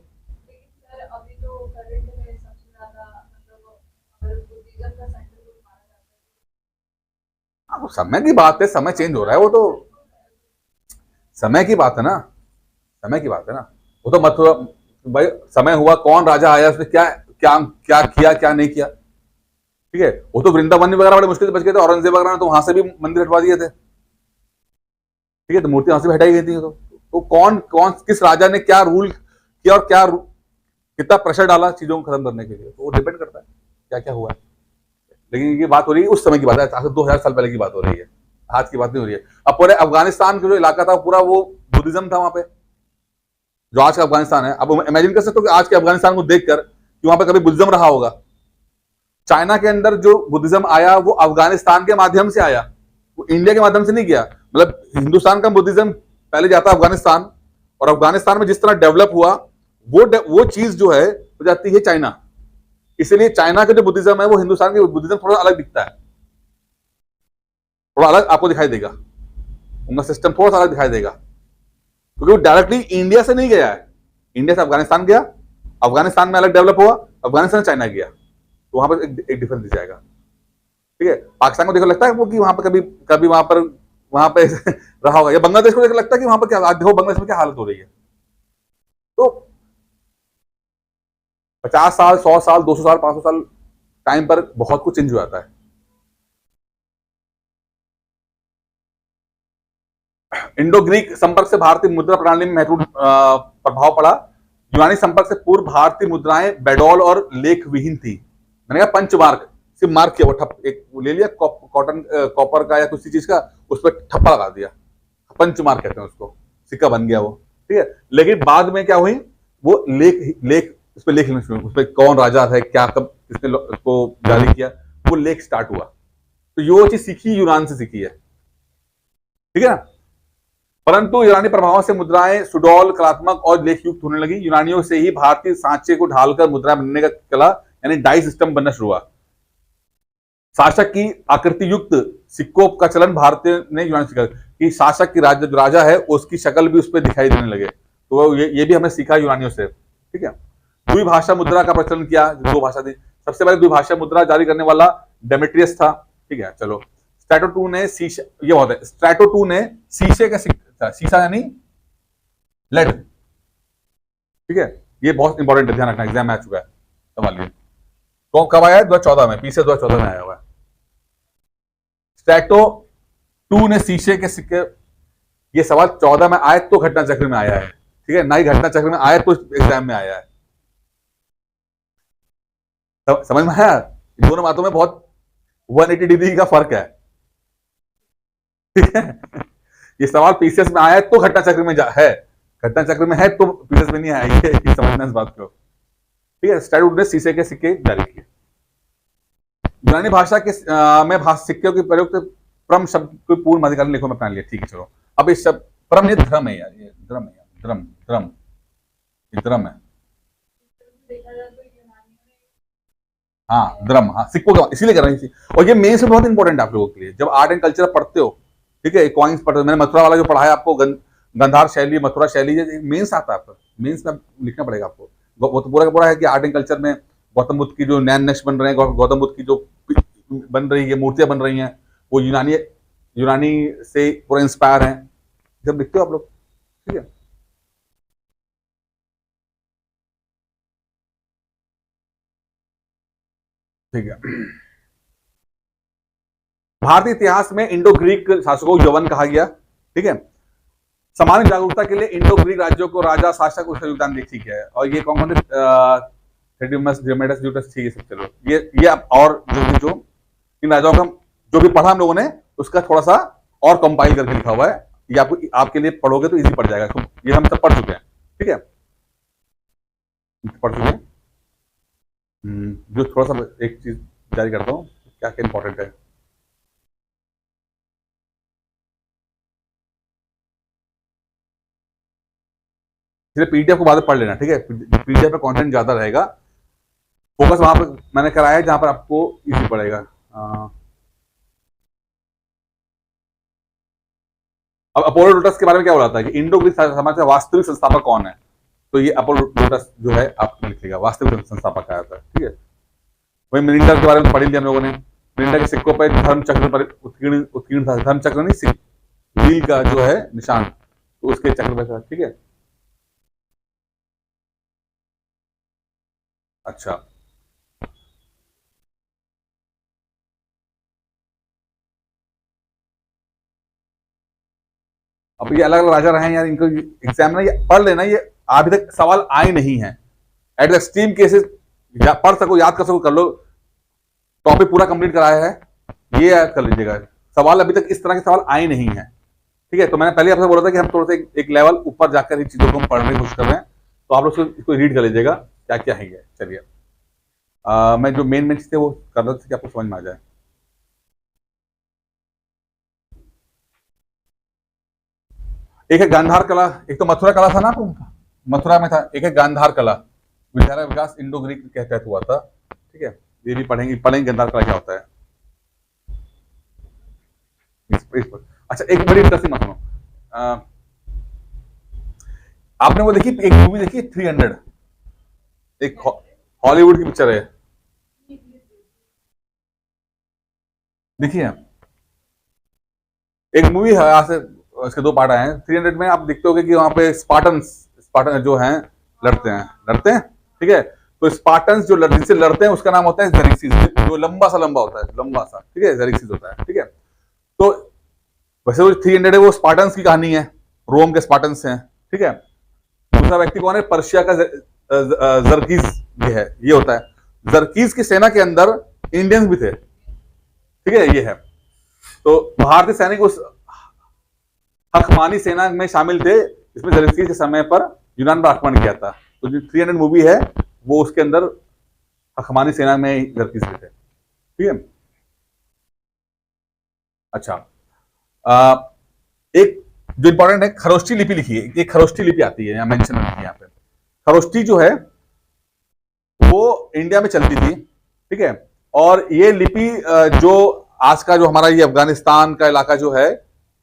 Speaker 1: समय की बात है, समय चेंज हो रहा है, वो तो समय की बात है ना, समय की बात है ना। वो तो मथुरा भाई समय हुआ, कौन राजा आया, उसने क्या क्या क्या किया, क्या नहीं किया। ठीक है, वो तो वृंदावन वगैरह बड़े मुश्किल से बच गए थे, औरंगजेब वगैरह ने तो वहां से भी मंदिर हटवा दिए थे। ठीक है, तो मूर्ति वहां से भी हटाई गई थी। तो कौन कौन किस राजा ने क्या रूल किया और कितना प्रेशर डाला चीजों को खत्म करने के लिए, तो वो डिपेंड करता है क्या क्या हुआ है। लेकिन ये बात हो रही है उस समय की बात है, 2000 साल पहले की बात हो रही है, आज की बात नहीं हो रही है। अब पूरे अफगानिस्तान का जो इलाका था पूरा वो बुद्धिज्म था वहां पे, जो आज का अफगानिस्तान है। अब इमेजिन कर सकते हो कि आज के अफगानिस्तान को देखकर कि वहां पे कभी बुद्धिज्म रहा होगा। चाइना के अंदर जो बुद्धिज्म आया वो अफगानिस्तान के माध्यम से आया, वो इंडिया के माध्यम से नहीं गया। मतलब हिंदुस्तान का बुद्धिज्म पहले जाता अफगानिस्तान, और अफगानिस्तान में जिस तरह डेवलप हुआ वो चीज जो है हो जाती है चाइना। इसलिए चाइना का जो बुद्धिज्म है वो हिंदुस्तान के बुद्धिज्म थोड़ा अलग दिखता है, थोड़ा अलग आपको दिखाई देगा, उनका सिस्टम थोड़ा सा अलग दिखाई देगा, क्योंकि वो डायरेक्टली इंडिया से नहीं गया है। इंडिया से अफगानिस्तान गया, अफगानिस्तान में अलग डेवलप हुआ, अफगानिस्तान से चाइना गया, तो वहां पर एक डिफरेंस दिख जाएगा। ठीक है, पाकिस्तान को देखो लगता है वो कि वहां पर कभी वहां पे रहा होगा, या बांग्लादेश को देखो लगता है कि वहां पर क्या, देखो बांग्लादेश में क्या हालत हो रही है। तो 50 साल, 100 साल, 200 साल, 500 साल टाइम पर बहुत कुछ चेंज हो जाता है। इंडो ग्रीक संपर्क से भारतीय मुद्रा प्रणाली में महत्वपूर्ण प्रभाव पड़ा। यूनानी संपर्क से पूर्व भारतीय मुद्राएं बेडोल और लेख विहीन थी। मैंने कहा पंचमार्क, सिर्फ मार्क किया, वो ठप एक ले लिया कॉटन कॉपर का या किसी चीज का, उस पर ठप्पा लगा दिया, पंचमार्क कहते हैं उसको, सिक्का बन गया वो। ठीक है, लेकिन बाद में क्या हुई, वो लेख उस पर लेख लिखना शुरू, उस पर कौन राजा था, क्या कब किसने उसको जारी किया, वो लेख स्टार्ट हुआ। तो ये चीज सीखी यूनान से सीखी है। ठीक है ना, परंतु यूनानी प्रभावों से मुद्राएं सुडौल, कलात्मक और लेख युक्त होने लगी। यूनानियों से ही भारतीय सांचे को ढालकर मुद्रा बनने का कला यानी डाई सिस्टम बनना शुरू हुआ। शासक की आकृति युक्त सिक्कों का चलन भारतीय ने यूनानी सीखा कि शासक की राजा है उसकी शक्ल भी उस पर दिखाई देने लगे, तो ये भी हमें सीखा यूनानियों से। ठीक है, द्विभाषा मुद्रा का प्रचलन किया, दो भाषा थी। सबसे पहले द्विभाषा मुद्रा जारी करने वाला डेमेट्रियस था। ठीक है, चलो स्ट्रैटो 2 ने शीशे, ये होता है स्ट्रैटो 2 ने शीशे का शीशा यानी लेड। ठीक है, ये बहुत इंपॉर्टेंट है, ध्यान रखना, एग्जाम में आ चुका है, समझ लीजिए। तो कब आया है? 2014 में, पीछे 2014 में आया हुआ है। स्ट्रैटो 2 ने शीशे के सिक्के, ये सवाल 14 में आया तो घटना चक्र में आया है। ठीक है, ना ही घटना चक्र में आया तो एग्जाम में आया है। समझ में आया? दोनों बातों में बहुत 180 डिग्री का फर्क है। ठीक है, ये सवाल पीसीएस में आया तो घटना चक्र में है, घटना चक्र में है तो पीसीएस में नहीं आया, ये समझना इस बात को। ठीक है, स्ट्रैटो ने शीशे के सिक्के जारी किए। यूनानी भाषा के में सिक्कों के प्रयोग प्रम शब्द को पूर्ण अधिकारी लेखों में अपना लिया। ठीक है, चलो अब इस शब्द प्रम, ये धर्म है यार, ये धर्म है, धर्म धर्म ये धर्म है। हाँ, धर्म, हाँ सिक्कों का, इसीलिए कर रही थी। और ये मेन से बहुत इंपॉर्टेंट आप लोगों के लिए, जब आर्ट एंड कल्चर पढ़ते हो ठीक है, कॉइन्स पढ़ते, मैंने मथुरा वाला जो पढ़ा है आपको, गंधार शैली, मथुरा शैली, मेंस आता है आपको, मेंस में लिखना पड़ेगा आपको। वो तो पूरा का पूरा है कि आर्ट एंड कल्चर में गौतम बुद्ध की जो नैन नक्श बन रहे हैं, गौतम बुद्ध की जो बन रही है मूर्तियां बन रही हैं, वो यूनानी यूनानी से पूरा इंस्पायर हैं, जब लिखते हो आप लोग। ठीक है, ठीक है। भारतीय इतिहास में इंडो ग्रीक शासकों को यवन कहा गया। ठीक है, सामान्य जागरूकता के लिए इंडो ग्रीक राज्यों को राजा शासक उसका योगदान देख, ठीक है। और ये कौन कौन थे? थेडिमस, डियोमेडस, यूटस, ठीक है, सब चलो ये और जो इन राजाओं का जो भी पढ़ा हम लोगों ने, उसका थोड़ा सा और कंपाइल करके लिखा हुआ है, ये आपको आपके लिए पढ़ोगे तो इजी पड़ जाएगा। तो ये हम सब पढ़ चुके हैं, ठीक है, पढ़ चुके हैं। जो थोड़ा सा एक चीज जारी करता हूँ, क्या क्या इंपॉर्टेंट है। इसलिए पीडीएफ को बाद में पढ़ लेना, ठीक है, पीडीएफ पे कंटेंट ज्यादा रहेगा, फोकस वहां पर मैंने कराया है जहां पर आपको इजी पड़ेगा। अब अपोलोडोटस के बारे में क्या बोला था कि इंडो ग्रीक समाज का वास्तविक संस्थापक कौन है? तो ये अपोलोडोटस जो है आपको लिखेगा, वास्तविक संस्थापक आया था। ठीक है, वही मिलिंडा के बारे में पढ़ लिया हम लोगों ने। मिलिंडा के सिक्कों पर धर्म चक्र पर उत्कीर्ण उत्कीर्ण था, धर्म चक्र नहीं, व्हील का जो है निशान, तो उसके चक्र पर था। ठीक है, अच्छा, अब ये अलग अलग राजा रहे हैं यार, इनको एग्जाम में ये पढ़ लेना, ये अभी तक सवाल आए नहीं है। एट एक्सट्रीम केसेस पढ़ सको, याद कर सको, कर लो, टॉपिक पूरा कंप्लीट कराया है, ये याद कर लीजिएगा। सवाल अभी तक इस तरह के सवाल आए नहीं है। ठीक है, तो मैंने पहले आपसे बोला था कि हम थोड़ा सा एक लेवल ऊपर जाकर इन चीजों को हम पढ़ने की कोशिश कर रहे हैं, तो आप लोग इसको रीड कर लीजिएगा क्या क्या है ये। चलिए, मैं जो मेन चीज थे वो कर रहा था कि आपको समझ में आ जाए। एक है गांधार कला, एक तो मथुरा कला था ना आपको, मथुरा में था। एक है गांधार कला, विद्यालय विकास इंडो ग्रीक के तहत हुआ था। ठीक है, ये भी पढ़ेंगे गांधार कला क्या होता है। अच्छा, एक बड़ी इंटरेस्टिंग बात सुनो, आपने वो देखी, एक मूवी देखी 300, एक हॉलीवुड की पिक्चर है, देखिए एक मूवी है, आज से इसके 2 पार्ट आए हैं। 300 में आप देखते होगे कि वहां पे स्पार्टन जो हैं लड़ते हैं। ठीक है, तो स्पार्टन्स जो जिनसे लड़ते हैं उसका नाम होता है जेरिक्सिस, जो लंबा होता है, लंबा सा। ठीक है, जेरिक्सिस होता है। ठीक है, तो वैसे वो 300 है, वो स्पार्टन्स की कहानी है, रोम के स्पार्टन्स हैं। ठीक है, दूसरा व्यक्ति कौन है? पर्शिया का जरकीज ये होता है। जरकीज की सेना के अंदर इंडियंस भी थे। ठीक है, ये है। तो भारतीय सैनिक उस हकमानी सेना में शामिल थे, इसमें जेलेंस्की के समय पर यूनान पर आक्रमण किया था। तो जो 300 मूवी है वो उसके अंदर हकमानी सेना में जेलेंस्की थे। ठीक है, अच्छा, एक जो इंपॉर्टेंट है, खरोष्टी लिपि लिखी है, एक खरोष्टी लिपि आती है, यहाँ मेंशन है यहाँ पे। खरोष्टी जो है वो इंडिया में चलती थी। ठीक है, और ये लिपि जो आज का जो हमारा ये अफगानिस्तान का इलाका जो है,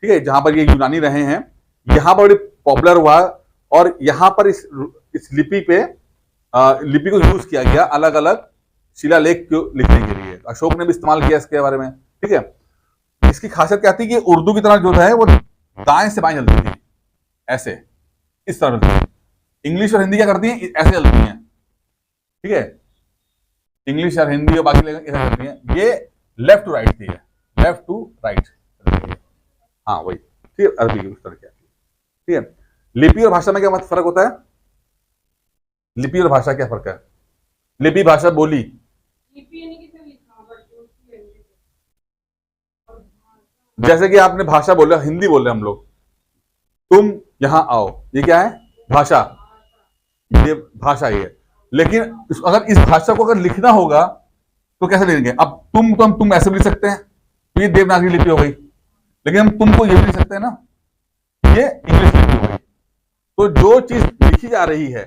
Speaker 1: ठीक है, जहां पर ये यूनानी रहे हैं, यहां पर बड़ी पॉपुलर हुआ, और यहां पर इस लिपि पे लिपि को यूज किया गया अलग अलग शिलालेख को लिखने के लिए। अशोक ने भी इस्तेमाल किया इसके बारे में। ठीक है, इसकी खासियत क्या थी कि उर्दू की तरह जो है वो दाएं से बाएं चलती थी, ऐसे, इस तरह चलती थी। इंग्लिश और हिंदी क्या करती है? ऐसे चलती है। ठीक है, इंग्लिश और हिंदी और बाकी ऐसे चलती है, ये लेफ्ट टू राइट थी, लेफ्ट टू राइट। हाँ वही, ठीक है, अरबी की उस तरह की। ठीक है, लिपि और भाषा में क्या फर्क होता है? लिपि और भाषा क्या फर्क है? लिपि भाषा बोली, जैसे कि आपने भाषा बोला, हिंदी बोल रहे हम लोग, तुम यहां आओ, ये क्या है? भाषा, ये भाषा ही है। लेकिन अगर इस भाषा को अगर लिखना होगा तो कैसे लिखेंगे? अब तुम ऐसे भी लिख सकते हैं, तो ये देवनागरी लिपि हो गई, लेकिन हम तुमको ये भी लिख सकते हैं ना, ये इंग्लिश लिपि हो गई। तो जो चीज लिखी जा रही है,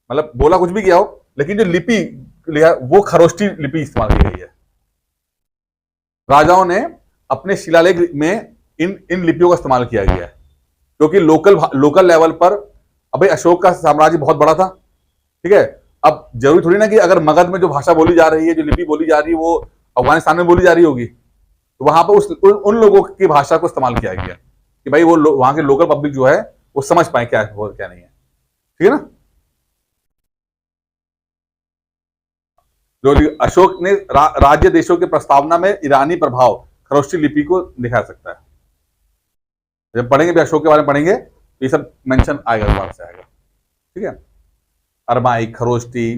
Speaker 1: मतलब बोला कुछ भी किया हो, लेकिन जो लिपि लिया वो खरोष्टी लिपि इस्तेमाल की गई है। राजाओं ने अपने शिलालेख में इन इन लिपियों का इस्तेमाल किया गया है, क्योंकि लोकल लेवल पर अबे अशोक का साम्राज्य बहुत बड़ा था, ठीक है। अब जरूरी थोड़ी ना कि अगर मगध में जो भाषा बोली जा रही है, जो लिपि बोली जा रही है, वो अफगानिस्तान में बोली जा रही होगी, तो वहां पर उन लोगों की भाषा को इस्तेमाल किया गया कि भाई वो वहां के लोकल पब्लिक जो है वो समझ पाए क्या है क्या नहीं है, ठीक है ना। जो अशोक ने राज्य देशों की प्रस्तावना में ईरानी प्रभाव खरोष्टी लिपि को दिखा सकता है। जब पढ़ेंगे भी अशोक के बारे में पढ़ेंगे तो ये सब मेंशन आएगा, दोबारा से आएगा, ठीक है। अरमाइक, खरोष्टी,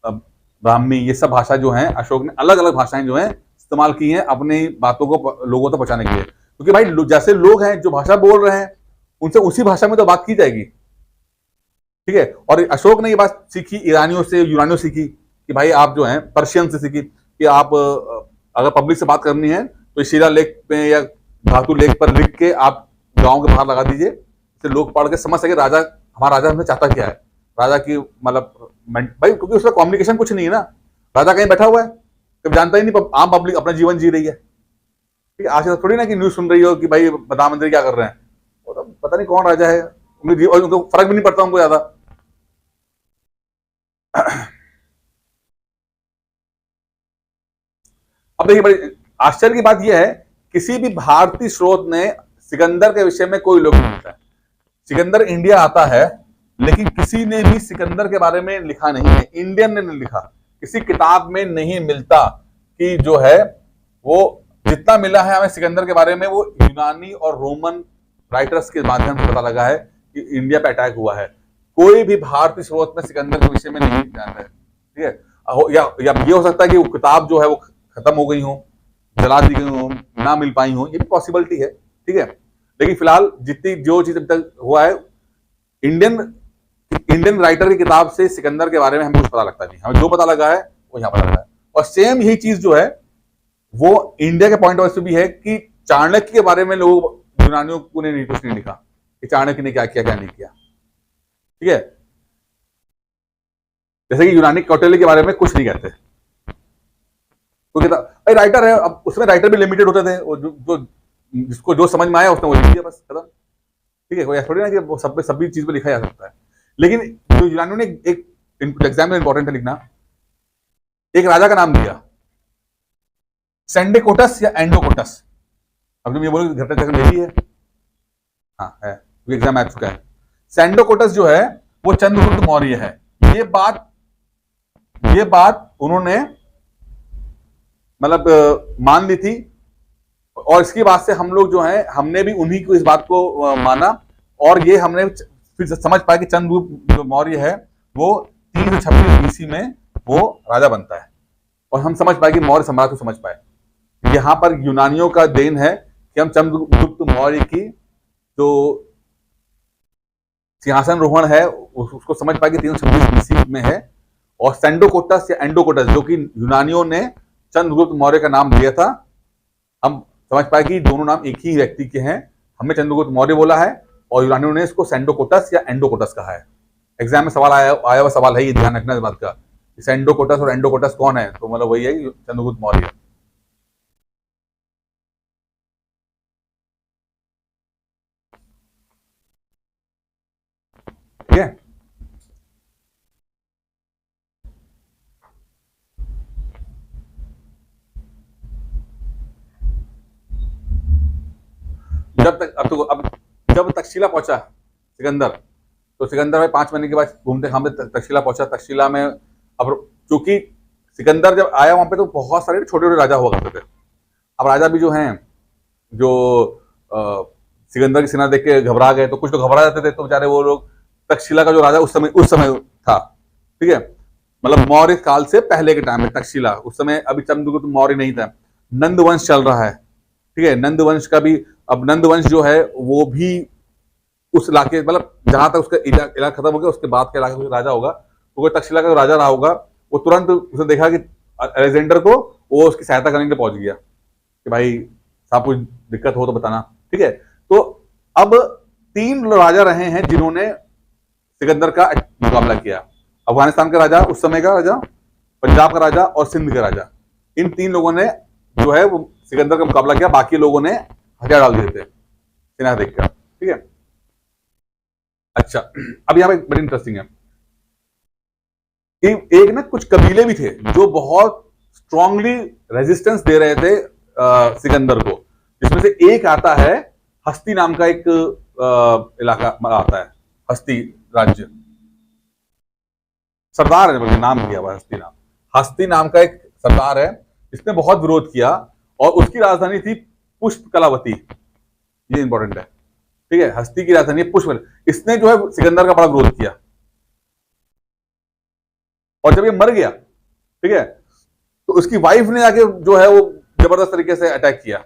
Speaker 1: ब्राह्मी, ये सब भाषा जो है अशोक ने अलग अलग भाषाएं जो है इस्तेमाल की हैं अपनी बातों को लोगों तक पहुंचाने के लिए, क्योंकि भाई जैसे लोग हैं जो भाषा बोल रहे हैं उनसे उसी भाषा में तो बात की जाएगी, ठीक है। और अशोक ने ये बात सीखी ईरानियों से, यूनानियों से सीखी कि भाई आप जो है पर्शियन से सीखी कि आप अगर पब्लिक से बात करनी है तो शिला लेख पे या धातु लेख पर लिख के आप गांव के बाहर लगा दीजिए, इससे लोग पढ़ के समझ सके राजा, हमारा राजा हमसे चाहता क्या है, राजा की मतलब भाई, क्योंकि उसका कम्युनिकेशन कुछ नहीं है ना, राजा कहीं बैठा हुआ है, कभी जानता ही नहीं, आम पब्लिक अपना जीवन जी रही है, ठीक है। आज थोड़ी ना कि न्यूज सुन रही हो कि भाई प्रधानमंत्री क्या कर रहे हैं, वो तो पता नहीं कौन राजा है, उनको फर्क भी नहीं पड़ता उनको ज्यादा। अब देखिए, बड़ी आश्चर्य की बात यह है, किसी भी भारतीय स्रोत ने सिकंदर के विषय में कोई उल्लेख नहीं लिखा है। सिकंदर इंडिया आता है लेकिन किसी ने भी सिकंदर के बारे में लिखा नहीं है, इंडियन ने नहीं लिखा, किसी किताब में नहीं मिलता कि जो है वो जितना मिला है हमें सिकंदर के बारे में वो यूनानी और रोमन राइटर्स के माध्यम से पता लगा है कि इंडिया पे अटैक हुआ है। कोई भी भारतीय स्रोत में सिकंदर के विषय में नहीं जानता है, ठीक है। या ये हो सकता है कि वो किताब जो है वो खत्म हो गई हो, जला दी गई हो, ना मिल पाई हो, ये भी पॉसिबिलिटी है, ठीक है। लेकिन फिलहाल जितनी जो चीज अभी तक हुआ है, इंडियन राइटर की किताब से सिकंदर के बारे में हमें कुछ पता लगता नहीं, हमें जो पता लगा है वो यहाँ पता लगा है। और सेम यही चीज जो है वो इंडिया के पॉइंट ऑफ व्यू भी है कि चाणक्य के बारे में लोग यूनानियों को ने कुछ नहीं लिखा कि चाणक्य ने क्या किया क्या नहीं किया, ठीक है। जैसे कि यूनानी कौटिल्य के बारे में कुछ नहीं कहते, क्योंकि राइटर है, अब उसमें राइटर भी लिमिटेड होते थे, जो जिसको जो समझ में आया उसने वो लिख दिया, बस खत्म, ठीक है। कोई थोड़ी ना कि वो सब सभी चीज में लिखा जा सकता है। लेकिन जो यूनानियों ने एक एग्जाम में इंपॉर्टेंट है लिखना, एक राजा का नाम दिया, सेंडेकोटस या एंडोकोटस। अब तुम ये बोलो घर पे मेरी है, हाँ है, एग्जाम आ चुका है। सेंडोकोटस जो है वो चंद्रगुप्त मौर्य है। ये बात उन्होंने मतलब मान ली थी, और इसकी बात से हम लोग जो है हमने भी उन्हीं को इस बात को माना, और ये हमने फिर समझ पाया कि चंद्रगुप्त जो मौर्य है वो 326 बीसी में वो राजा बनता है, और हम समझ पाए कि मौर्य सम्राट को समझ पाए। यहां पर यूनानियों का देन है कि हम चंद्रगुप्त मौर्य की जो सिंहासन रोहण है उसको समझ पाए कि 326 बीसी में है, और सेंडोकोटस या एंडोकोटस जो कि यूनानियों ने चंद्रगुप्त मौर्य का नाम दिया था, हम समझ पाए कि दोनों नाम एक ही व्यक्ति के हैं। हमने चंद्रगुप्त मौर्य बोला है और यूनानियों ने इसको सेंडोकोटस या एंडोकोटस कहा है। एग्जाम में सवाल आया हुआ सवाल है, ये ध्यान रखना इस बात का, सेंडोकोटस और एंडोकोटस कौन है, तो मतलब वही है चंद्रगुप्त मौर्य, ठीक है। अब जब तक्षशिला पहुंचा सिकंदर, तो सिकंदर में 5 महीने के बाद घूमते घामते तक्षशिला पहुंचा। तक्षशिला में अब चूंकि सिकंदर जब आया वहां पे तो बहुत सारे छोटे छोटे राजा हुआ करते थे। अब राजा भी जो हैं जो सिकंदर की सेना देख के घबरा गए, तो कुछ तो घबरा जाते थे, तो बेचारे वो लोग तक्षशिला का जो राजा उस समय था, ठीक है, मतलब मौर्य काल से पहले के टाइम में तक्षशिला, उस समय अभी चंद्रगुप्त मौर्य नहीं था, नंद वंश चल रहा है, ठीक है। नंद वंश का भी, अब नंद वंश जो है वो भी उस इलाके मतलब जहां तक उसका इलाका खत्म हो गया उसके बाद का इलाका राजा होगा, तो कोई तक्षशिला का राजा रहा होगा, वो तुरंत उसने देखा कि अलेक्जेंडर को, वो उसकी सहायता करने के लिए पहुंच गया कि भाई साहब कुछ दिक्कत हो तो बताना, ठीक है। तो अब 3 राजा रहे हैं जिन्होंने सिकंदर का मुकाबला किया। अफगानिस्तान का राजा, उस समय का राजा, पंजाब का राजा और सिंध का राजा, इन 3 लोगों ने जो है वो सिकंदर का मुकाबला किया। बाकी लोगों ने हथियार डाल दिए थे सेना देखकर, ठीक है। अच्छा, अब यहाँ पे बड़ी इंटरेस्टिंग है कि एक ना कुछ कबीले भी थे जो बहुत स्ट्रांगली रेजिस्टेंस दे रहे थे सिकंदर को, जिसमें से एक आता है हस्ती नाम का एक इलाका आता है, हस्ती राज्य, सरदार है, बल्कि नाम दिया हुआ हस्ती नाम, हस्ती नाम का एक सरदार है जिसने बहुत विरोध किया, और उसकी राजधानी थी पुष्प कलावती, ये इंपॉर्टेंट है, ठीक है। हस्ती की राजधानी है पुष्प, इसने जो है सिकंदर का बड़ा विरोध किया, और जब ये मर गया, ठीक है, तो उसकी वाइफ ने आके जो है वो जबरदस्त तरीके से अटैक किया।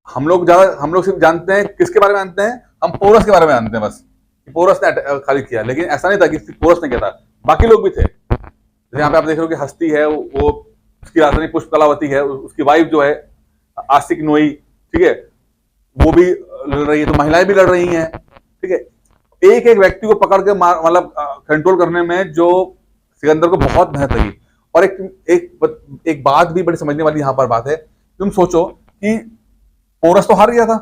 Speaker 1: हम लोग सिर्फ जानते हैं किसके बारे में जानते हैं, हम पोरस के बारे में जानते हैं बस, पोरस ने खाली किया, लेकिन ऐसा नहीं था कि पोरस ने किया था, बाकी लोग भी थे। जैसे यहाँ पे आप देख रहे हो कि हस्ती है वो उसकी राजधानी पुष्प कलावती है, उसकी वाइफ जो है आसिक नोई, ठीक है, वो भी लड़ रही है, तो महिलाएं भी लड़ रही हैं, ठीक है। एक एक व्यक्ति को पकड़ के मतलब कंट्रोल करने में जो सिकंदर को बहुत मेहनत लगी। और एक बात भी बड़ी समझने वाली यहां पर बात है, तुम सोचो कि पोरस तो हार गया था,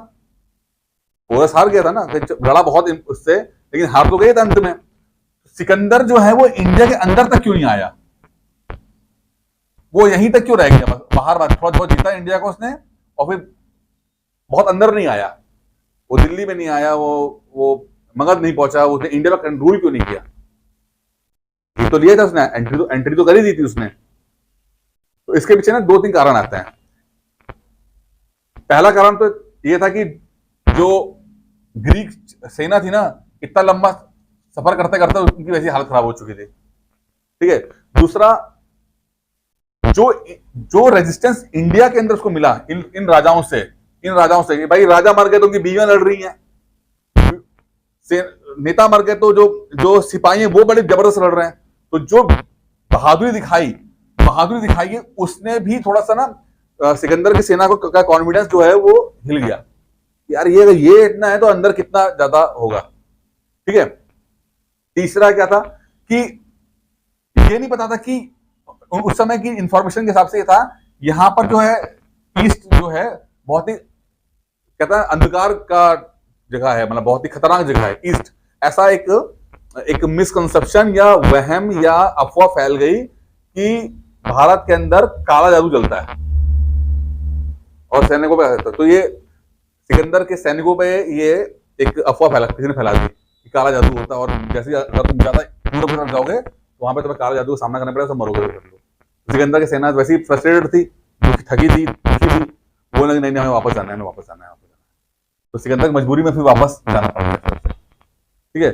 Speaker 1: पोरस हार गया था ना, लड़ा बहुत उससे, लेकिन हार तो गए थे अंत में। सिकंदर जो है वो इंडिया के अंदर तक क्यों नहीं आया, वो यहीं तक क्यों रह गया, बाहर थोड़ा बहुत जीता इंडिया को उसने, और फिर बहुत अंदर नहीं आया, वो दिल्ली में नहीं आया, वो मगध नहीं पहुंचा, उसने इंडिया में रूल क्यों नहीं किया। ये तो लिया था उसने, एंट्री तो कर ही दी थी उसने। तो इसके पीछे ना दो तीन कारण आते हैं। पहला कारण तो ये था कि जो ग्रीक सेना थी ना, इतना लंबा सफर करते करते उनकी वैसी हालत खराब हो चुकी थी, ठीक है। दूसरा, जो रेजिस्टेंस इंडिया के अंदर उसको मिला इन राजाओं से, भाई राजा मर गए तो उनकी बीवियां लड़ रही हैं, नेता मर गए तो जो सिपाही हैं वो बड़े जबरदस्त लड़ रहे हैं। तो जो बहादुरी दिखाई है, उसने भी थोड़ा सा ना सिकंदर की सेना को का कॉन्फिडेंस जो है वो हिल गया, यार ये इतना है तो अंदर कितना ज्यादा होगा, ठीक है। तीसरा क्या था कि ये नहीं पता था कि उस समय की इंफॉर्मेशन के हिसाब से ये था, यहां पर जो है ईस्ट जो है बहुत ही कहता है अंधकार का जगह है, मतलब बहुत ही खतरनाक जगह है ईस्ट। ऐसा एक मिसकंसेप्शन या वहम या अफवाह फैल गई कि भारत के अंदर काला जादू चलता है और सैनिकों पे, तो ये सिकंदर के सैनिकों पे ये एक अफवाह किसी ने फैला दी कि काला जादू होता है, और जैसे अगर तुम ज्यादा दूर जाओगे तो वहां पे तुम्हें काला जादू का सामना करना पड़ेगा, सब मरोगे। सिकंदर की सेना वैसे ही फ्रस्ट्रेटेड थी, थकी थी, वो लगे नहीं हमें वापस जाना है, तो सिकंदर की मजबूरी में फिर वापस जाना पड़ा, ठीक है।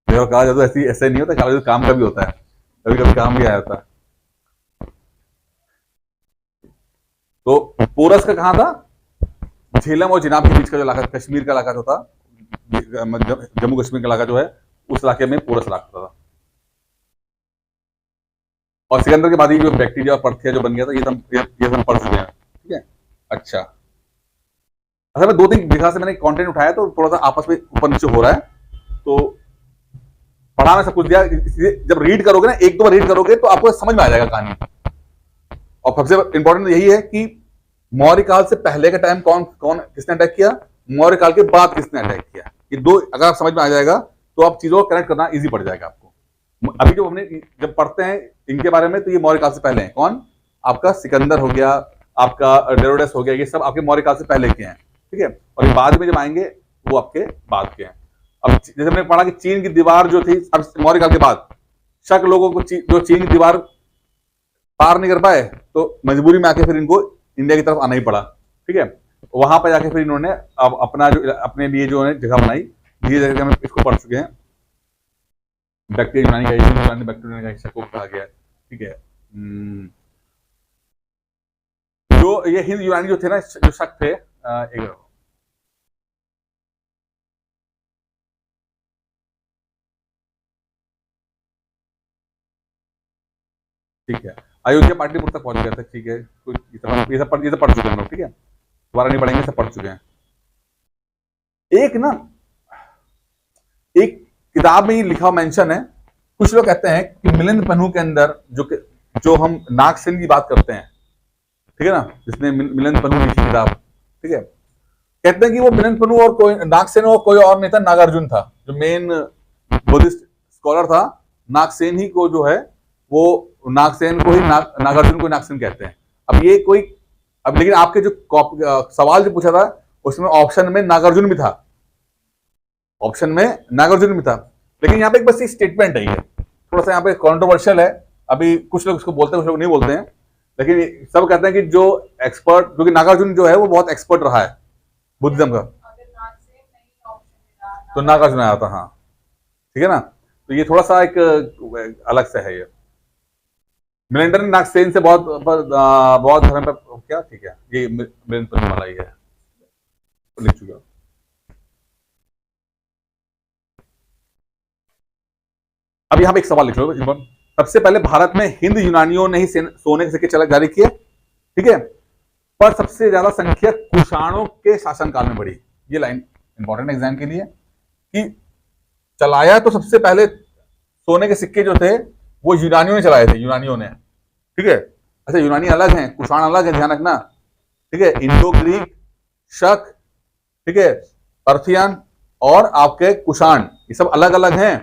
Speaker 1: काला जादू ऐसे नहीं होता, काला जादू काम का भी होता है, कभी कभी काम भी आया होता है। तो पोरस का कहां था, झेलम और जिनाब के बीच का जो इलाका, कश्मीर का इलाका जो था, जम्मू कश्मीर का इलाका जो है, उस इलाके में पोरस इलाका था। और सिकंदर के बाद ही जो बैक्टीरिया और परथिया जो बन गया था, ये सब पढ़ चुके हैं, ठीक है। अच्छा, मैं दो तीन जगह से मैंने कंटेंट उठाया तो थोड़ा सा आपस में ऊपर नीचे हो रहा है, तो पढ़ा मैं सब कुछ दिया, जब रीड करोगे ना, एक दो बार रीड करोगे तो आपको समझ में आ जाएगा कहानी। और सबसे इंपॉर्टेंट यही है कि मौर्य काल से पहले का टाइम कौन किसने अटैक किया, मौर्य काल के बाद किसने अटैक किया, ये दो अगर आप समझ में आ जाएगा तो आप चीजों को कनेक्ट करना इजी पड़ जाएगा आपको। अभी जो हमने जब पढ़ते हैं इनके बारे में, तो ये मौर्य काल से पहले है, कौन, आपका सिकंदर हो गया, आपका डेरोडस हो गया, ये सब आपके मौर्य काल से पहले के हैं, ठीक है। और ये बाद में जब आएंगे वो आपके बाद के हैं। अब जैसे हमने पढ़ा कि चीन की दीवार जो थी, अब मौर्य काल के बाद शक लोगों को जो चीन की दीवार पार नहीं कर पाए, तो मजबूरी में आके फिर इनको इंडिया की तरफ आना ही पड़ा, ठीक है। वहां पर जाके फिर इन्होंने अब अपने लिए जो है जगह बनाई, धीरे धीरे हम इसको पढ़ चुके हैं, बैक्टीरिया यूनानी बैक्टीरिया शक को कहा गया, ठीक है। जो ये हिंद यूनानी जो थे ना, जो शक थे, एक ठीक है, अयोध्या पाटलिपुत्र तक पहुंच गया था, ठीक है। ये सब पढ़ चुके हैं हम लोग, ठीक है, दोबारा नहीं पढ़ेंगे, सब पढ़ चुके हैं। एक ना एक किताब में लिखा मेंशन है, कुछ लोग कहते हैं कि मिलिंद पन्नू के अंदर जो हम नागसेन की बात करते हैं, ठीक है ना, जिसने मिलन पन्नू लिखी किताब, ठीक है। कहते हैं कि वो मिलन पन्नू और कोई नागसेन और कोई और नहीं था, नागार्जुन था जो मेन बुद्धिस्ट स्कॉलर था। नागसेन ही को जो है वो नागसेन को ही नागार्जुन को नागसेन कहते हैं। अब ये कोई, अब लेकिन आपके जो सवाल जो पूछा था उसमें ऑप्शन में नागार्जुन भी था, ऑप्शन में नागार्जुन भी था, लेकिन यहाँ पे एक बस एक स्टेटमेंट है, ये थोड़ा सा यहाँ पे कंट्रोवर्शियल है। अभी कुछ लोग इसको बोलते हैं, कुछ लोग नहीं बोलते हैं, लेकिन सब कहते हैं कि जो एक्सपर्ट, क्योंकि नागार्जुन जो है वो बहुत एक्सपर्ट रहा है बुद्धिज्म का, तो नागार्जुन आया था, हाँ ठीक है ना। तो ये थोड़ा सा एक अलग से है। ये मिलिंडर ने नागसेन से बहुत धर्म पर क्या, ठीक है, ये मिलिंदर वाला ही है, लिख चुका। अब यहां पे एक सवाल लिख लो, सबसे पहले भारत में हिंद यूनानियों ने ही सोने के सिक्के जारी किए, ठीक है, पर सबसे ज्यादा संख्या कुषाणों के शासनकाल में बढ़ी। ये लाइन इंपॉर्टेंट एग्जाम के लिए कि चलाया तो सबसे पहले सोने के सिक्के जो थे वो यूनानियों ने चलाए थे, यूनानियों ने, ठीक है। अच्छा, यूनानी अलग हैं, कुषाण अलग है, ध्यान रखना, ठीक है। इंडो ग्रीक, शक, ठीक है, पर्थियन और आपके कुषाण, ये सब अलग अलग हैं।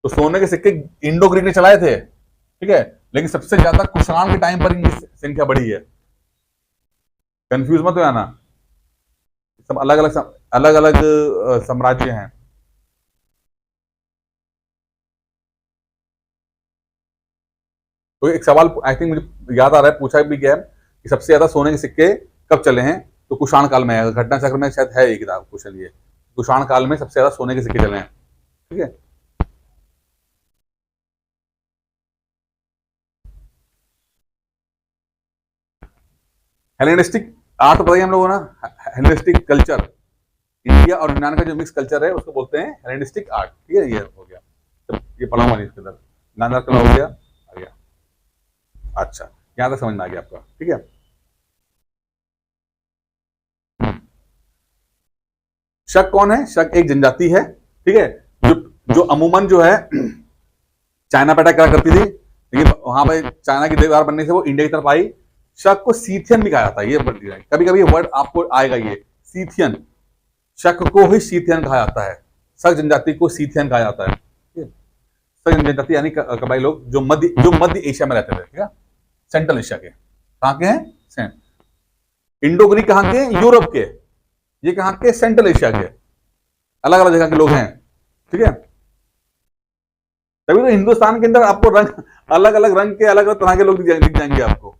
Speaker 1: तो सोने के सिक्के इंडो ग्रीक ने चलाए थे, ठीक है, लेकिन सबसे ज्यादा कुषाण के टाइम पर इनकी संख्या बढ़ी है। कंफ्यूज मत हो जाना, सब अलग अलग साम्राज्य हैं। तो एक सवाल आई थिंक मुझे याद आ रहा है, पूछा भी गया है कि सबसे ज्यादा सोने के सिक्के कब चले हैं, तो कुषाण काल में है। घटना चक्र में शायद है ये किताब, क्वेश्चन ये, कुषाण काल में सबसे ज्यादा सोने के सिक्के चले हैं, ठीक है। हेलेनिस्टिक आर्ट बताइए हम लोगों ना, हेलेनिस्टिक कल्चर, इंडिया और यूनान का जो मिक्स कल्चर है उसको बोलते हैं हेलेनिस्टिक आर्ट, ठीक है। ये हो गया, तो ये पढ़ा हुआ नहीं इसके अंदर, गांधार कला हो गया, आ गया, अच्छा यहां तक समझ में आ गया आपका, ठीक है। शक कौन है? शक एक जनजाति है, ठीक है, जो अमूमन जो है चाइना पे अटैक करा करती थी, लेकिन वहां पे चाइना की दीवार बनने से वो इंडिया की तरफ आई। शक को सीथियन भी कहा जाता है, ये कभी कभी ये वर्ड आपको आएगा, ये सीथियन, शक को ही सीथियन कहा जाता है, शक जनजाति को सीथियन कहा जाता है, शक जनजाति यानी कबाई लोग जो मध्य एशिया में रहते थे, ठीक है, सेंट्रल एशिया के। कहां के हैं? इंडो ग्रीक कहां के? यूरोप के। ये कहां के? सेंट्रल एशिया के, अलग अलग जगह के लोग हैं, ठीक है। तभी तो हिंदुस्तान के अंदर आपको रंग अलग अलग रंग के, अलग अलग तरह के लोग दिख जाएंगे आपको,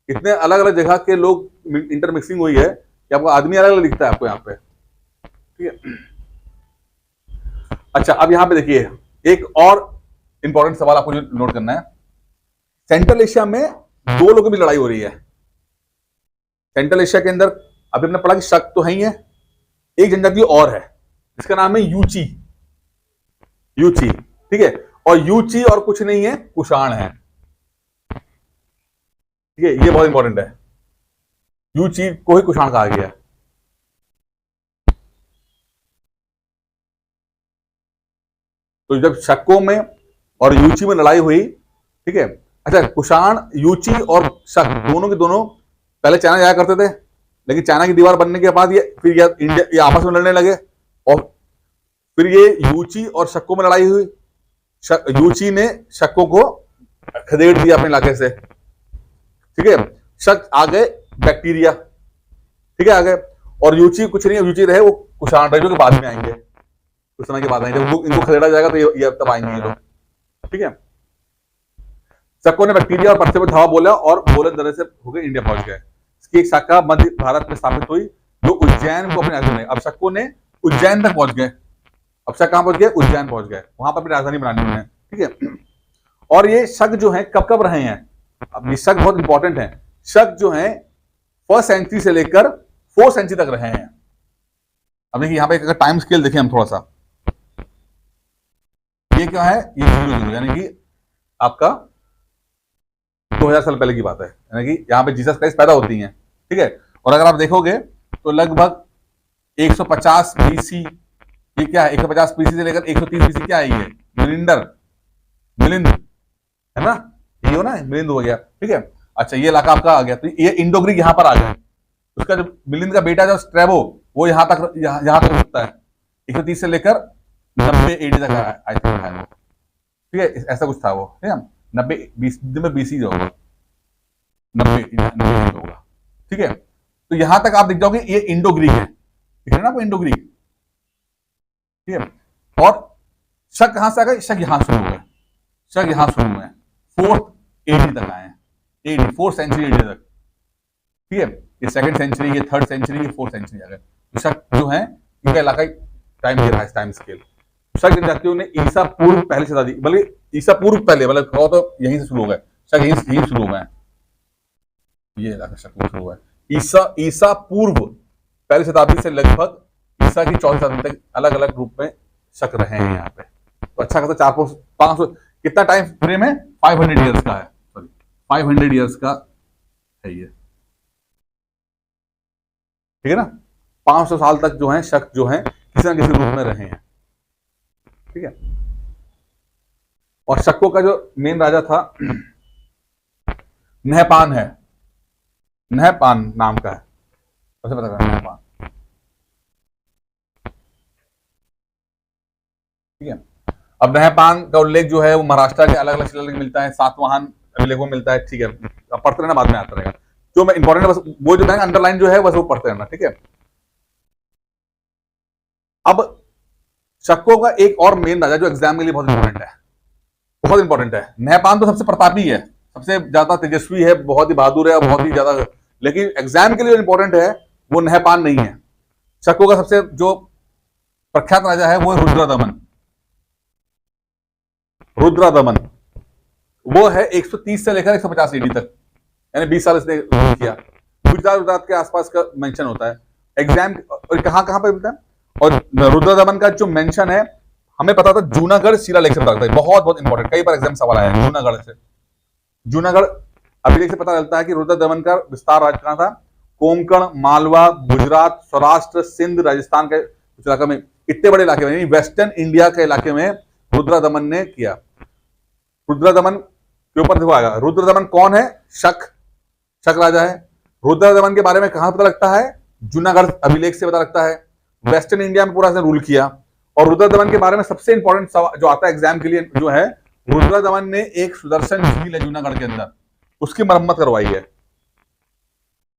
Speaker 1: इतने अलग अलग जगह के लोग इंटरमिक्सिंग हुई है कि आपको आदमी अलग अलग दिखता है आपको यहाँ पे, ठीक है। अच्छा, अब यहां पे देखिए एक और इंपॉर्टेंट सवाल आपको जो नोट करना है, सेंट्रल एशिया में दो लोगों की लड़ाई हो रही है। सेंट्रल एशिया के अंदर अभी हमने पढ़ा कि शक तो है ही है, एक जनजाति और है जिसका नाम है यूची, यूची, ठीक है, और यूची और कुछ नहीं है, कुषाण है, ठीक है, ये बहुत इंपॉर्टेंट है, यूची को ही कुषाण कहा गया। तो जब शकों में और यूची में लड़ाई हुई, ठीक है, अच्छा कुषाण, यूची और शक दोनों के दोनों पहले चाइना जाया करते थे, लेकिन चाइना की दीवार बनने के बाद ये फिर इंडिया ये आपस में लड़ने लगे, और फिर ये यूची और शकों में लड़ाई हुई। यूची ने शकों को खदेड़ दिया अपने इलाके से, ठीक है, शक आ गए बैक्टीरिया, ठीक है, आ गए, और यूची कुछ नहीं, यूची रहे वो कुषाण रहे जो कि बाद में आएंगे, कुछ समय के बाद आएंगे, जब इनको खदेड़ा जाएगा तो ये तब आएंगे ये लोग, ठीक है। शकों ने बैक्टीरिया और पत्ते पर धावा बोला और बोले तरह से होकर इंडिया पहुंच गए। इसकी एक शाखा मध्य भारत में स्थापित हुई जो उज्जैन को अपनी राजधानी बनाई। अब शकों ने उज्जैन तक पहुंच गए, अब शक कहां पहुंच गए? उज्जैन पहुंच गए, वहां पर अपनी राजधानी बनानी उन्हें, ठीक है। और ये शक जो है कब कब रहे हैं, अब ये शक बहुत इंपॉर्टेंट है, शक जो है 1st सेंचुरी से लेकर 4th सेंचुरी तक रहे हैं। अब देखिए यहां पे अगर टाइम स्केल देखें हम थोड़ा सा, ये क्या है? ये 0 यानी कि आपका 2000 साल पहले की बात है, यानी कि यहाँ पे जीसस क्राइस्ट पैदा होती हैं, ठीक है। और अगर आप देखोगे तो लगभग 150 बीसी, ये क्या है? 150 बीसी से लेकर 130 बीसी क्या है? ये मिलिंद है ना, ये हो ना, मिलिंद हो गया, ठीक है। अच्छा ये इलाका आपका आ गया, तो ये इंडो ग्रीक यहाँ पर आ गया। उसका जो मिलिंद का बेटा जो स्ट्रैबो, वो यहाँ तक रुकता है, 130 से लेकर 90 एडी तक आई थिंक है वो, ठीक है, ऐसा कुछ था वो, ठीक है, 90 में बीसी जो होगा, 90 होगा, ठीक है। तो यहां तक आप देख जाओगे ये इंडो ग्रीक है, दिख रहा है ना आपको, इंडो ग्रीक, ठीक है। और शक कहां से आ गए, शक यहां शुरू हुए, शक यहां शुरू हुए, 4th एडी तक आए हैं, एडी 4th सेंचुरी एडी तक, ठीक है। ये 2nd सेंचुरी, ये 3rd सेंचुरी, ये 4th सेंचुरी आ गए। तो शक जो है इनका इलाका टाइम दे रहा है, टाइम स्केल। शक जनजातियों ने ईसा पूर्व पहले शताब्दी, बल्कि ईसा पूर्व पहले, मतलब कहो तो यहीं से शुरू हो गए, शक यहीं शुरू हो गए, ये इलाका शक शुरू हुआ है। ईसा पूर्व पहली शताब्दी से लगभग ईसा की 4वीं शताब्दी तक अलग अलग रूप में शक रहे हैं यहाँ पे। तो अच्छा खासा 400-500 कितना टाइम फ्रेम है, 500 ईयर्स का है, सॉरी 500 ईयर्स का है ये, ठीक है ना। 500 साल तक जो है शक जो है किसी ना किसी रूप में रहे हैं, ठीक है। और शकों का जो मेन राजा था नहपान है, नहपान नाम का है, उसे पता करना, नहपान, ठीक है। अब नहपान का उल्लेख जो है वो महाराष्ट्र के अलग अलग शिलालेख मिलता है, सातवाहन अभिलेखों में मिलता है, ठीक है। अब पढ़ते रहना, बाद में आता रहेगा, जो मैं इंपॉर्टेंट है बस वो जो है अंडरलाइन जो है बस वो पढ़ते रहना, ठीक है। अब शकों का एक और मेन राजा जो एग्जाम के लिए बहुत इंपॉर्टेंट है, बहुत इंपॉर्टेंट है। नहपान तो सबसे प्रतापी है, सबसे ज्यादा तेजस्वी है, बहुत ही बहादुर है, बहुत ही ज्यादा, लेकिन एग्जाम के लिए इंपॉर्टेंट है वो नहपान नहीं है। शकों का सबसे जो प्रख्यात राजा है वो रुद्रदमन, रुद्रदमन वो है 130 से लेकर 150 ईडी तक, यानी 20 साल इसने किया। गुजरात के आसपास का मेंशन होता है एग्जाम, और कहां कहां पे मिलता है। और रुद्रदमन का जो मेंशन है हमें पता था जूनागढ़ शिलालेख से पता लगता है, बहुत बहुत इंपॉर्टेंट, कई बार एग्जाम सवाल आया है जूनागढ़ से। जूनागढ़ अभिलेख से पता चलता है कि रुद्रदमन का विस्तार राज्य कहां था, कोंकण, मालवा, गुजरात, सौराष्ट्र, सिंध, राजस्थान के इलाके में, इतने बड़े इलाके में, वेस्टर्न इंडिया के इलाके में रुद्रदमन ने किया। रुद्रदमन के ऊपर देखो आएगा, रुद्रदमन कौन है, शक राजा है। रुद्रदमन के बारे में कहां पता लगता है, जूनागढ़ अभिलेख से पता लगता है। वेस्टर्न इंडिया में पूरा से रूल किया। और रुद्रदमन के बारे में सबसे इंपॉर्टेंट जो आता है एग्जाम के लिए जो है, रुद्रदमन ने एक सुदर्शन झील है जूनागढ़ के अंदर, उसकी मरम्मत करवाई है।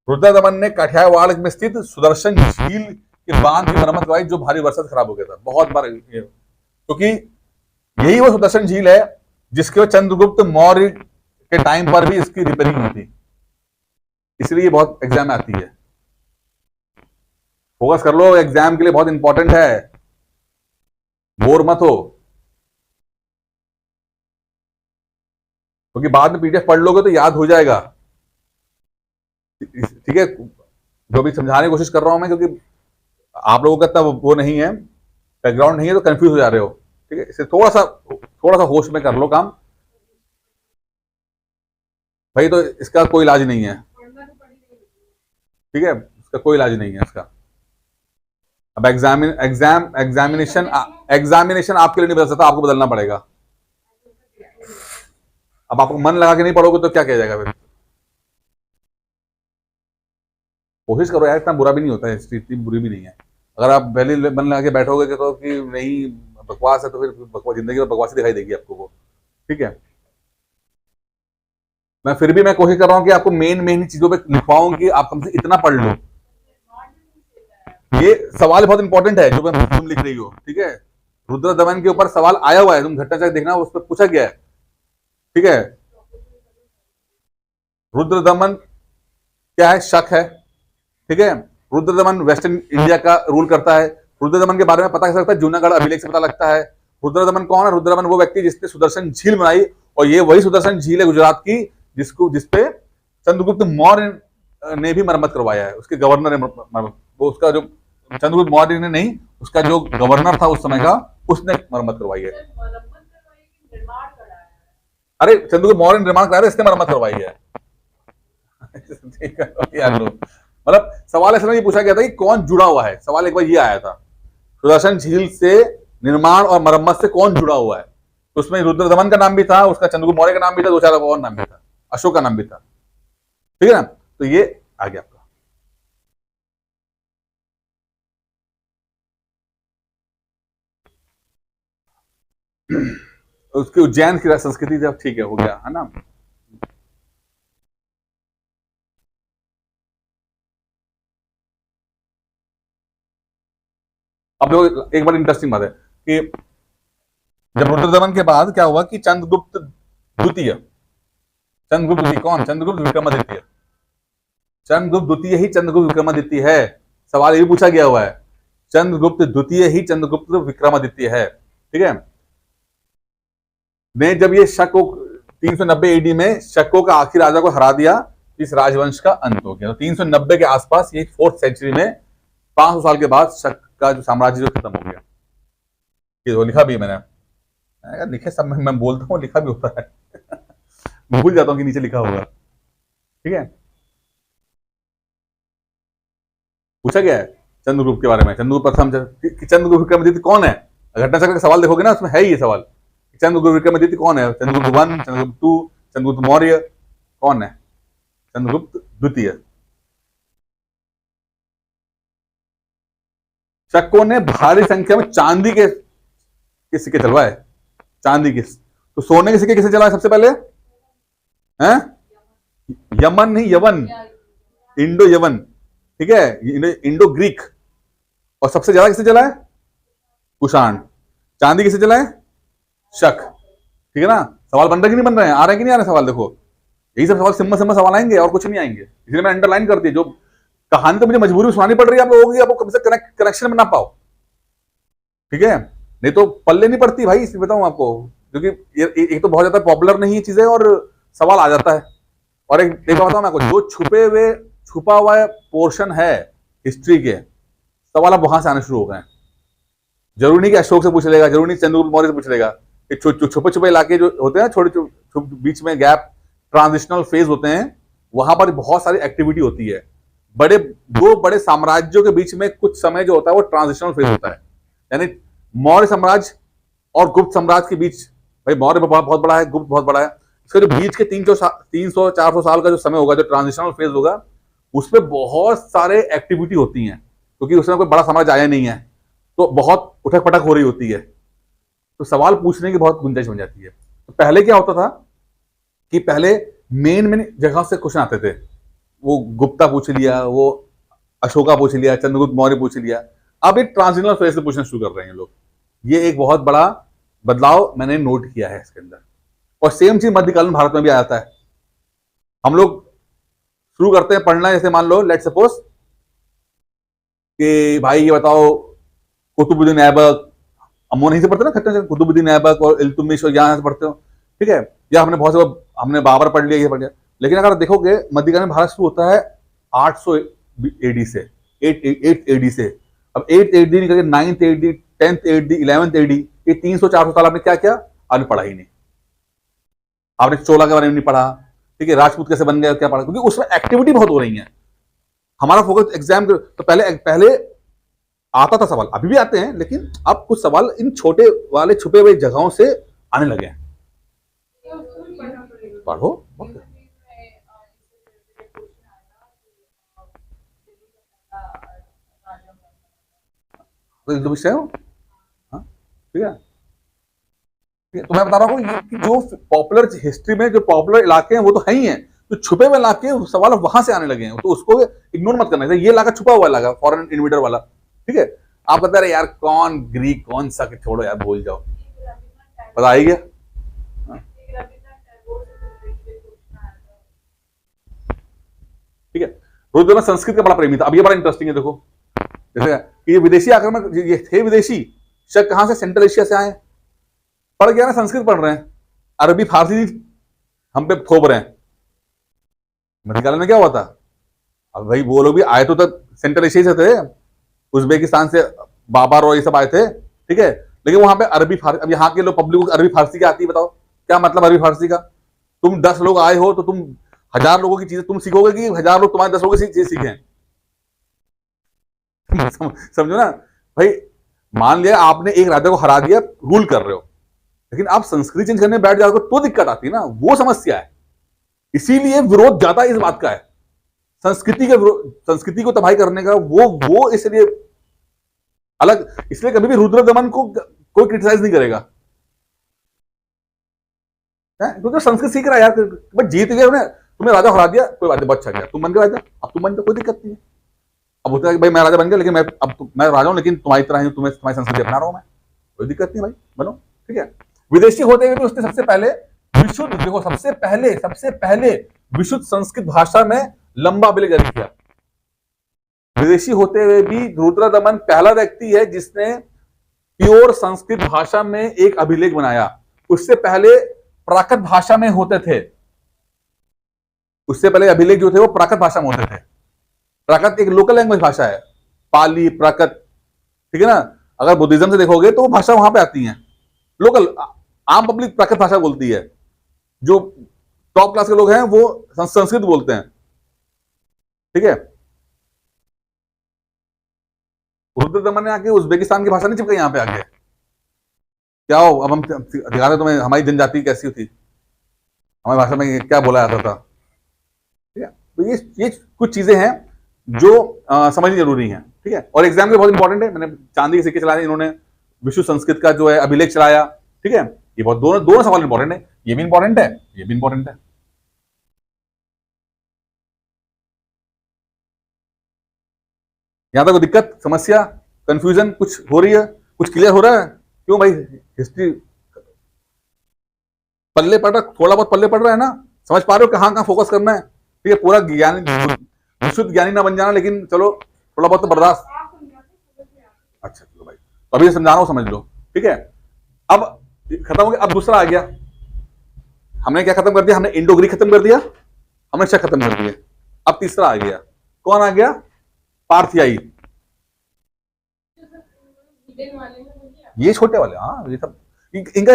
Speaker 1: रुद्रदमन ने काठियावाड़ में स्थित सुदर्शन झील के बांध की मरम्मत करवाई, जो भारी वर्षा से खराब हो गया था बहुत बार, क्योंकि यही वो सुदर्शन झील है जिसके चंद्रगुप्त मौर्य के टाइम पर भी इसकी रिपेयरिंग हुई थी, इसलिए ये बहुत एग्जाम में आती है। फोकस कर लो, एग्जाम के लिए बहुत इंपॉर्टेंट है, बोर मत हो, क्योंकि बाद में पीडीएफ पढ़ लोगे तो याद हो जाएगा, ठीक है। जो भी समझाने की कोशिश कर रहा हूं मैं, क्योंकि आप लोगों का इतना वो नहीं है, बैकग्राउंड नहीं है, तो कंफ्यूज हो जा रहे हो, ठीक है। इसे थोड़ा सा होश में कर लो काम भाई, तो इसका कोई इलाज नहीं है, ठीक है, इसका कोई इलाज नहीं है इसका। अब एग्जामिनेशन आपके लिए नहीं बदल सकता, आपको बदलना पड़ेगा। अब आपको मन लगा के नहीं पढ़ोगे तो क्या किया जाएगा फिर। कोशिश करो यार, इतना बुरा भी नहीं होता है, इतनी बुरी भी नहीं है। अगर आप पहले मन लगा के बैठोगे तो कि नहीं बकवास है, तो फिर बकवास, जिंदगी में बकवास दिखाई देगी आपको वो, ठीक है। मैं फिर भी कोशिश कर रहा हूं कि आपको मेन चीजों पे लिखवाऊं कि आप कम से इतना पढ़ लो। ये सवाल बहुत इंपॉर्टेंट है जो तुम लिख रही हो, ठीक है। रुद्रदमन के ऊपर सवाल आया हुआ है, तुम घटना चक्र देखना, उस पर पूछा गया है, ठीक है। रुद्रदमन क्या है, शक है, ठीक है। रुद्रदमन वेस्टर्न इंडिया का रूल करता है। रुद्रदमन के बारे में पता कर सकता है, जूनागढ़ अभिलेख से पता लगता है। रुद्रदमन कौन है, रुद्रदमन वो व्यक्ति जिसने सुदर्शन झील बनाई, और ये वही सुदर्शन झील है गुजरात की जिसपे चंद्रगुप्त मौर्य ने भी मरम्मत करवाया है, उसके गवर्नर ने वो उसका जो चंद्रगुप्त मौर्य ने नहीं, उसका जो गवर्नर था उस समय का, उसने मरम्मत करवाई है। अरे चंद्रगुप्त मौर्य ने निर्माण कराया, इसने मरम्मत करवाई है। मतलब सवाल ऐसा नहीं पूछा गया था कि कौन जुड़ा हुआ है, सवाल एक बार ये आया था, सुदर्शन झील से निर्माण और मरम्मत से कौन जुड़ा हुआ है। तो उसमें रुद्रदमन का नाम भी था, उसका चंद्रगुप्त मौर्य का नाम भी था, 2-4 और नाम भी था, अशोक का नाम भी था, ठीक है ना। तो ये आ गया आपका। उसकी उज्जैन की संस्कृति जब ठीक है, हो गया है ना। अब देखो एक बड़ी इंटरेस्टिंग बात है कि जब रुद्रदमन के बाद क्या हुआ कि चंद्रगुप्त द्वितीय, चंद्रगुप्त द्वितीय कौन? चंद्रगुप्त विक्रमादित्य। चंद्रगुप्त द्वितीय ही चंद्रगुप्त विक्रमादित्य है। सवाल ये भी पूछा गया हुआ है, चंद्रगुप्त द्वितीय ही चंद्रगुप्त विक्रमादित्य है। ठीक है। ने जब ये शक को 390 एडी में शकों का आखिरी राजा को हरा दिया, इस राजवंश का अंत हो गया। तो 390 के आसपास, ये 4th सेंचुरी में 500 साल के बाद शक का जो साम्राज्य जो खत्म हो गया। ये तो लिखा भी है मैंने, लिखे सब मैं बोलता हूँ, लिखा भी होता है भूल जाता हूँ कि नीचे लिखा होगा। ठीक है। पूछा गया है चंद्रगुप्त के बारे में, चंद्रगुप्त प्रथम, चंद्रगुप्त विक्रमादित्य कौन है? घटना चक्र का सवाल देखोगे ना, उसमें है ये सवाल, चंद्रगुप्त विक्रमादित्य कौन है? चंद्रगुप्त 1, चंद्रगुप्त 2, चंद्रगुप्त मौर्य, कौन है? चंद्रगुप्त द्वितीय। शकों ने भारी संख्या में चांदी के सिक्के चलवाए, चांदी के। तो सोने के सिक्के किसे चलाए सबसे पहले? हैं? यमन नहीं, यवन, इंडो यवन। ठीक है, इंडो ग्रीक। और सबसे ज्यादा किसे चलाए? कुषाण। चांदी किसे चलाए? शक। ठीक है ना। सवाल बन रहे कि नहीं बन रहे हैं? आ रहे कि नहीं आ रहे सवाल? देखो यही सब सवाल, सिंपल सवाल आएंगे और कुछ नहीं आएंगे, इसलिए मैं अंडरलाइन कर दी। जो कहानी तो मुझे मजबूरी में सुनानी पड़ रही है आप लोगों की, आपको कम से कनेक्शन बना पाओ। ठीक है, नहीं तो पल्ले नहीं पड़ती भाई, इसलिए बताऊं आपको, क्योंकि एक तो बहुत ज्यादा पॉपुलर नहीं है चीजें और सवाल आ जाता है। और एक बताऊं मैं आपको, जो छुपा हुआ पोर्शन है हिस्ट्री के, सवाल अब वहां से आने शुरू हो गए। जरूरी नहीं कि अशोक से पूछ लेगा, जरूरी नहीं चंद्रगुप्त मौर्य से पूछ लेगा। छुपे छुपे इलाके जो होते हैं, छोटे बीच में गैप, ट्रांजिशनल फेज होते हैं, वहां पर बहुत सारी एक्टिविटी होती है। दो बड़े साम्राज्यों के बीच में कुछ समय जो होता है वो ट्रांजिशनल फेज होता है। यानी मौर्य साम्राज्य और गुप्त साम्राज्य के बीच, भाई मौर्य बहुत बड़ा है, गुप्त बहुत बड़ा है, इसका जो बीच के 300-400 साल का जो समय होगा, जो ट्रांजिशनल फेज होगा, उसमें बहुत सारे एक्टिविटी होती हैं, क्योंकि उसमें कोई बड़ा साम्राज्य आया नहीं है, तो बहुत उठक पटक हो रही होती है। तो सवाल पूछने की बहुत गुंजाइश बन जाती है। तो पहले क्या होता था कि पहले मेन जगह से क्वेश्चन आते थे, वो गुप्ता पूछ लिया, वो अशोका पूछ लिया, चंद्रगुप्त मौर्य पूछ लिया। अब एक ट्रांजिशनल फेज से पूछना शुरू कर रहे हैं लोग। ये एक बहुत बड़ा बदलाव मैंने नोट किया है इसके अंदर। और सेम चीज मध्यकालीन भारत में भी आ जाता है। हम लोग शुरू करते हैं पढ़ना, जैसे मान लो लेट सपोज कि भाई ये बताओ कुतुबुद्दीन ऐबक, हम नहीं से पढ़ते ना खट्टे से, कुतुबुद्दीन ऐबक और इल्तुतमिश, और यहाँ से पढ़ते हो, ठीक है, या हमने बाबर पढ़ लिया, ये पढ़ लिया। लेकिन अगर देखोगे मध्यकालीन भारत शुरू होता है 800 एडी से, 8 एडी से। अब 8 एडी निकल के 9th AD, 10th AD, 11th AD, ये 300-400 साल आपने क्या किया? आपने पढ़ा ही नहीं। आपने चोला के बारे में नहीं पढ़ा, ठीक है, राजपूत कैसे बन गए क्या पढ़ा, क्योंकि उसमें एक्टिविटी बहुत हो रही है। हमारा फोकस एग्जाम तो पहले आता था सवाल, अभी भी आते हैं, लेकिन अब कुछ सवाल इन छोटे वाले छुपे हुए जगहों से आने लगे हैं। पढ़ो। तो विषय हो, ठीक है। तो मैं बता रहा हूँ कि जो पॉपुलर हिस्ट्री में जो पॉपुलर इलाके हैं वो तो है ही हैं, तो छुपे हुए इलाके सवाल वहां से आने लगे हैं, तो उसको इग्नोर मत करना। ये इलाका छुपा हुआ इलाका, फॉरेन इन्वेडर वाला, ठीक है। आप बता रहे यार कौन ग्रीक, कौन सा, छोड़ो यार, भूल जाओ, पता ही गया। ठीक है। रुद्रदमन संस्कृत का बड़ा प्रेमी था। अब ये बड़ा इंटरेस्टिंग है, देखो जैसे ये विदेशी आक्रमण, ये थे विदेशी शक, कहां से? सेंट्रल एशिया से आए, पढ़ गया ना, संस्कृत पढ़ रहे हैं, अरबी फारसी हम पे थोप रहे हैं। मध्यकाल में क्या हुआ था? अब भाई वो लोग भी आए तो तक सेंट्रल एशिया से थे, उज्बेकिस्तान से बाबर और ये सब आए थे, ठीक है, लेकिन वहां पे अरबी फारसी। अब यहाँ के लोग पब्लिक को अरबी फारसी क्या आती है बताओ? क्या मतलब अरबी फारसी का? तुम 10 लोग आए हो तो तुम 1000 लोगों की चीजें तुम सीखोगे कि 1000 लोग तुम्हारे 10 लोगों की चीज सीखे? समझो ना भाई, मान लिया आपने एक राजा को हरा दिया, रूल कर रहे हो, लेकिन आप संस्कृति चेंज करने बैठ जाओगे तो दिक्कत आती है ना, वो समस्या है। इसीलिए विरोध ज्यादा इस बात का है संस्कृति को तबाही करने का वो इसलिए अलग, इसलिए कभी भी रुद्रदमन को कोई क्रिटिसाइज नहीं करेगा। तो संस्कृत सीख रहा है यार, बस जीत गया उन्हें, तुम्हें राजा हरा दिया, कोई बात नहीं, बहुत अच्छा गया, तुम बन गए राजा, अब तुम बन गए, कोई दिक्कत नहीं है। अब होता है कि भाई मैं राजा बन गया, लेकिन मैं राजा हूं, लेकिन तुम्हारी तरह ही तुम्हारी संस्कृति अपना रहा हूं मैं, कोई दिक्कत नहीं भाई, बनो, ठीक है। विदेशी होते हुए भी उसने सबसे पहले विशुद्ध, देखो सबसे पहले विशुद्ध संस्कृत भाषा में लंबा अभिलेख जारी किया। विदेशी होते हुए भी रुद्रदमन पहला व्यक्ति है जिसने प्योर संस्कृत भाषा में एक अभिलेख बनाया। उससे पहले प्राकृत भाषा में होते थे, उससे पहले अभिलेख जो थे वो प्राकृत भाषा में होते थे। प्राकृत एक लोकल लैंग्वेज भाषा है, पाली, प्राकृत, ठीक है ना। अगर बुद्धिज्म से देखोगे तो वो भाषा वहां पे आती है, लोकल आम पब्लिक प्राकृत भाषा बोलती है, जो टॉप क्लास के लोग हैं वो संस्कृत बोलते हैं, ठीक है। रुद्रदमन ने आके उज्बेकिस्तान की भाषा नहीं चिपकाई यहाँ पे आके, क्या हो, अब हम दिखा रहे तुम्हें हमारी जनजाति कैसी थी, हमारी भाषा में क्या बोला जाता था, ठीक है। तो ये कुछ चीजें हैं जो समझनी जरूरी है, ठीक है। और एग्जाम के बहुत इंपॉर्टेंट है, मैंने चांदी के सिक्के चलाए, इन्होंने विश्व संस्कृत का जो है अभिलेख चलाया, ठीक है। ये बहुत दोनों सवाल इंपॉर्टेंट है, ये भी इंपॉर्टेंट है, ये भी इंपॉर्टेंट है। यहां तक कोई दिक्कत, समस्या, कंफ्यूजन कुछ हो रही है, कुछ क्लियर हो रहा है? क्यों भाई, हिस्ट्री पल्ले पड़ रहा, थोड़ा बहुत पल्ले पड़ रहा है ना, समझ पा रहे हो कहां कहां फोकस करना है, ठीक है। पूरा ज्ञानी विशुद्ध ज्ञानी ना बन जाना, लेकिन चलो थोड़ा बहुत तो बर्दाश्त। अच्छा चलो भाई, तो अभी समझा रहा हूं, समझ लो, ठीक है। अब खत्म हो गया, अब दूसरा आ गया, हमने क्या खत्म कर दिया, हमने इंडो ग्रीक खत्म कर दिया, हमने शक खत्म कर दिया। अब तीसरा आ गया, कौन आ गया? पार्थियाई। ये छोटे वाले, हाँ ये सब इनका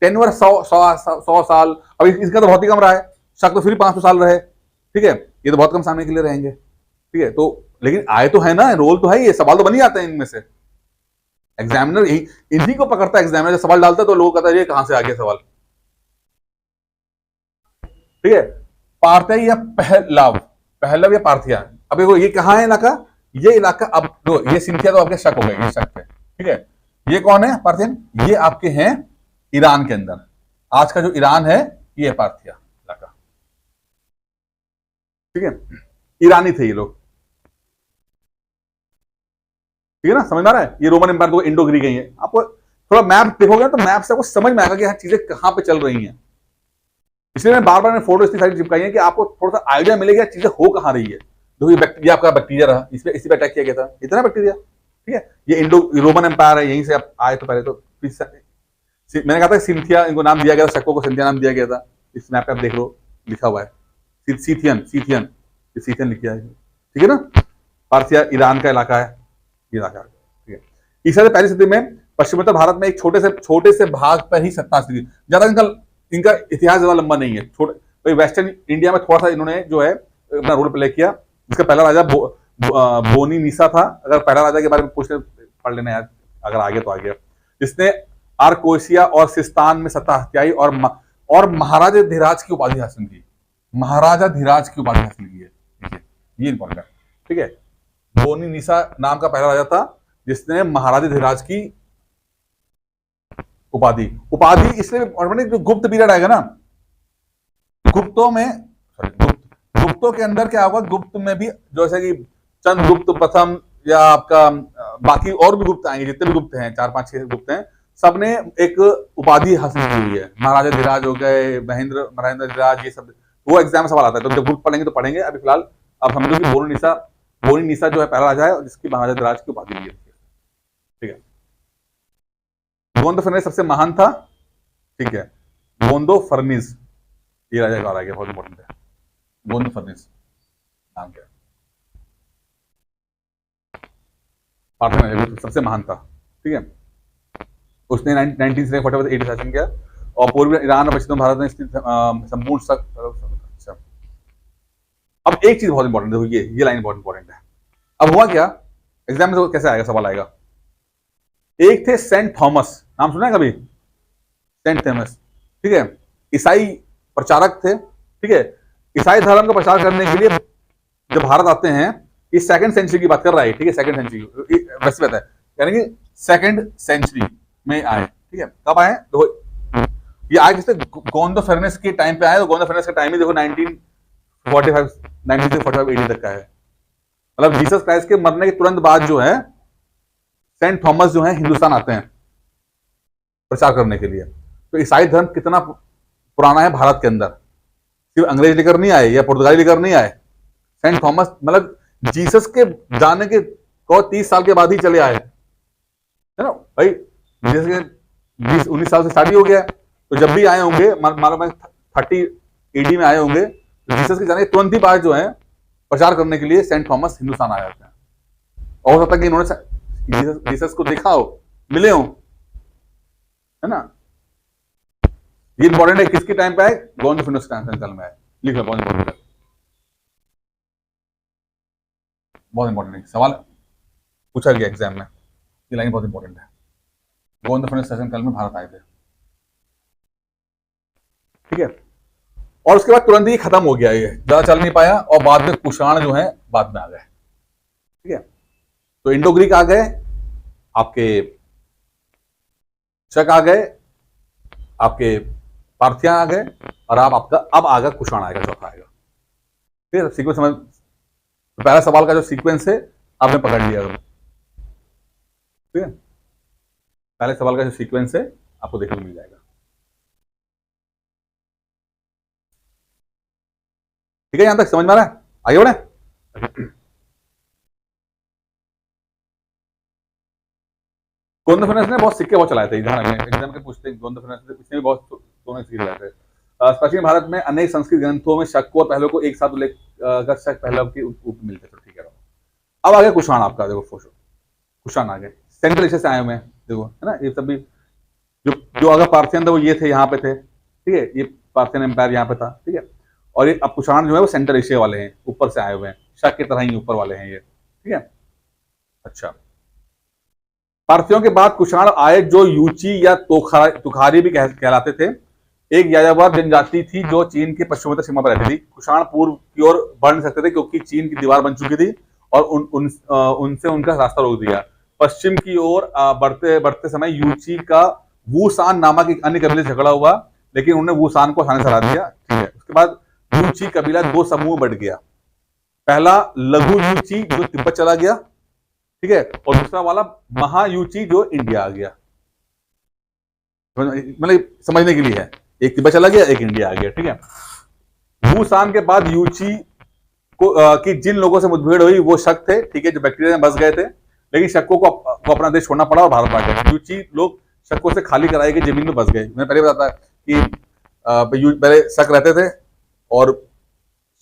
Speaker 1: 10 वर्ष 100 साल, अब इसका तो बहुत ही कम रहा है, शक तो फिर 500 साल रहे, ठीक है। ये तो बहुत कम समय के लिए रहेंगे, ठीक है। तो लेकिन आए तो है ना, रोल तो है, ये सवाल तो बन ही आते हैं इनमें से। एग्जामिनर इन्हीं को पकड़ता है, एग्जामिनर जब सवाल डालता है तो लोगों को कहता है ये कहां से आ गया सवाल, ठीक है। पार्थिया या पहलव या पार्थिया, अब देखो ये कहां है इलाका, ये इलाका, अब ये सिंथिया तो आपके शक हो गए, ये शक है, ठीक है। ये कौन है पार्थियन? ये आपके हैं ईरान के अंदर, आज का जो ईरान है ये पार्थिया इलाका, ठीक है। ईरानी थे ये लोग, ठीक है ना, समझ में आ रहा है। ये रोमन एम्पायर को इंडो ग्रीक है। आपको थोड़ा मैप देखोगे तो मैप से आपको समझ में आएगा कि चीजें कहां पे चल रही हैं। इसलिए मैं बार बार फोटो इतनी सारी चिपकाई है कि आपको थोड़ा सा आइडिया मिलेगा चीजें हो कहां रही है। देखो ये आपका बैक्टीरिया रहा, इसी पे अटैक किया गया था, इतना बैक्टीरिया, ठीक है। ये इंडो रोमन एम्पायर है, यहीं से आप आए तो पहले तो मैंने कहा था सिंथिया, इनको नाम दिया गया था, शक्को को सिंथिया नाम दिया गया था। इस मैप पे आप देख लो लिखा हुआ है सीथियन लिखा है, ठीक है ना। पार्थिया ईरान का इलाका है, इलाका, ठीक है। ईसा से पहली सदी में पश्चिमोत्तर भारत में एक छोटे से भाग पर ही सत्ता थी, ज्यादा इनका इतिहास ज्यादा लंबा नहीं है। छोटे वेस्टर्न इंडिया में थोड़ा सा इन्होंने जो है अपना रोल प्ले किया। इसका पहला राजा बोनी निसा था, अगर पहला राजा के बारे में पूछते पढ़ लेना यार, अगर आगे तो आ गया। इसने आर्कोसिया और सिस्तान में सत्ता हथियाई और महाराजा धीराज की उपाधि हासिल की, महाराजा धीराज की उपाधि हासिल की है, ये इंपॉर्टेंट है, ठीक है। बोनी निसा नाम का पहला राजा था जिसने महाराजा धीराज की उपाधि इसलिए, जो गुप्त पीरियड आएगा ना, गुप्तों के अंदर क्या होगा, गुप्त में भी जैसे कि चंद्रगुप्त प्रथम या आपका बाकी और भी गुप्त आएंगे, जितने भी गुप्त हैं 4-5-6 गुप्त हैं, सबने एक उपाधि हासिल की हुई है। महाराजा धीराज हो गए, महेंद्र धीराज, ये सब वो एग्जाम में सवाल आता है, तो जब गुप्त पढ़ेंगे तो पढ़ेंगे। अभी फिलहाल आप समझो कि बोनी निसा जो है पहला राजा है जिसकी महाराजा धीराज की उपाधि ली है, ठीक है। गोंदो फर्नेस सबसे महान था, ठीक है। गोंदो फर्नेस ये राजा का गया, बहुत इंपॉर्टेंट है। गोंदो फर्नेस नाम क्या है, पार्थेन सबसे महान था, ठीक है। उसने 19 से 80 शासन किया और पूर्वी ईरान और पश्चिम भारत में स्थित संपूर्ण अच्छा। अब एक चीज बहुत इंपॉर्टेंट देखो, ये लाइन बहुत इंपॉर्टेंट है। अब हुआ क्या, एग्जाम में कैसे आएगा, सवाल आएगा। एक थे सेंट थॉमस, नाम सुना है कभी? सेंट थॉमस, ठीक है, ईसाई प्रचारक थे, ठीक है। ईसाई धर्म का प्रचार करने के लिए जब भारत आते हैं, ये सेकंड सेंचुरी की बात कर रहा है, ठीक है, सेकंड सेंचुरी वैसे बात है, यानी कि सेकंड सेंचुरी में आए, ठीक है। कब आए? देखो ये आए किससे? गोविंद फर्नेस के टाइम पे आए। तो गोविंद फर्नेस का टाइम ही देखो 1945 1945 एडी तक का है। मतलब जीसस क्राइस्ट के मरने के तुरंत बाद जो है सेंट थॉमस जो है हिंदुस्तान आते हैं प्रचार करने के लिए। तो ईसाई धर्म कितना पुराना है भारत के अंदर, सिर्फ अंग्रेज लेकर नहीं आए या पुर्तगाली लेकर नहीं आए। सेंट थॉमस मतलब जीसस के जाने के 30 साल के बाद ही चले आए, है ना भाई। जीसस के 20-19 साल से स्टार्ट हो गया, तो जब भी आए होंगे, मालूम है 30 एडी में आए होंगे, तो जीसस के जाने के तुरंत ही बाद जो है प्रचार करने के लिए सेंट थॉमस हिंदुस्तान आ जाते हैं। और हो सकता है कि इन्होंने जीसस को देखा हो, मिले हो, है ना। ये इंपॉर्टेंट है, किसके टाइम पे आए? गोविंद फर्नेस काल में आए। लिखो, बहुत इंपॉर्टेंट है, बहुत इंपॉर्टेंट है, सवाल पूछा गया एग्जाम में, ये लाइन बहुत इंपॉर्टेंट है। गोविंद फर्नेस काल में भारत आए थे, ठीक है। और उसके बाद तुरंत ही खत्म हो गया, ये ज्यादा चल नहीं पाया, और बाद में कुषाण जो है बाद में आ गए, ठीक है। तो इंडो ग्रीक आ गए, आपके शक आ गए, आपके पार्थियान आ गए, और आपका अब आएगा कुषाण, आएगा चौथा आएगा। फिर सीक्वेंस समझ, तो पहला सवाल का जो सीक्वेंस है आपने पकड़ लिया, ठीक है। पहले सवाल का जो सीक्वेंस है आपको देखने को मिल जाएगा, ठीक है। यहां तक समझ में आ रहा है? आगे बढ़े। गोविंद फर्नेस ने बहुत सिक्के बहुत चलाए थे, एग्जाम के पूछते हैं। गोविंद फर्नेस ने इसने भी बहुत सोने सिक्के चलाए थे। प्राचीन भारत में अनेक संस्कृत ग्रंथों में शक और पहलुओं को एक साथ उल्लेख कर शक पहलू के रूप मिलते थे, ठीक है। अब आ गया कुषाण, आपका देखो कुषाण आ गए, सेंट्रल एशिया से आए हुए हैं, देखो, है ना। ये सब भी जो जो अगर पार्थियन थे वो ये थे, यहाँ पे थे, ठीक है। ये पार्थियन एम्पायर यहाँ पे था, ठीक है। और ये अब कुषाण जो है वो सेंट्रल एशिया वाले हैं, ऊपर से आए हुए हैं, शक की तरह ही ऊपर वाले हैं ये, ठीक है। अच्छा, पार्थियों के बाद कुषाण आए जो यूची या तुखारी भी कहलाते थे। एक यायावर जनजाति थी जो चीन के पश्चिमोत्तर सीमा पर रहती थी। कुषाण पूर्व की ओर बढ़ नहीं सकते थे क्योंकि चीन की दीवार बन चुकी थी और उनसे उनका रास्ता रोक दिया। पश्चिम की ओर बढ़ते बढ़ते समय यूची का वूसान नामक एक अन्य कबीले से झगड़ा हुआ, लेकिन उन्होंने वूसान को आसानी से हरा दिया, ठीक है। उसके बाद यूची कबीला दो समूह बढ़ गया। पहला लघु यूची जो तिब्बत चला गया, ठीक है, और दूसरा वाला महायूची जो इंडिया आ गया। मतलब समझने के लिए है, एक तिब्बत चला गया, एक इंडिया आ गया, ठीक है। वूसान के बाद यूची को कि जिन लोगों से मुठभेड़ हुई वो शक थे, ठीक है, जो बैक्टीरिया में बस गए थे, लेकिन शक्कों को अपना देश छोड़ना पड़ा और भारत आ गए। यूची लोग शक्कों से खाली कराई गई जमीन में बस गए। मैंने पहले बताया कि पहले शक रहते थे और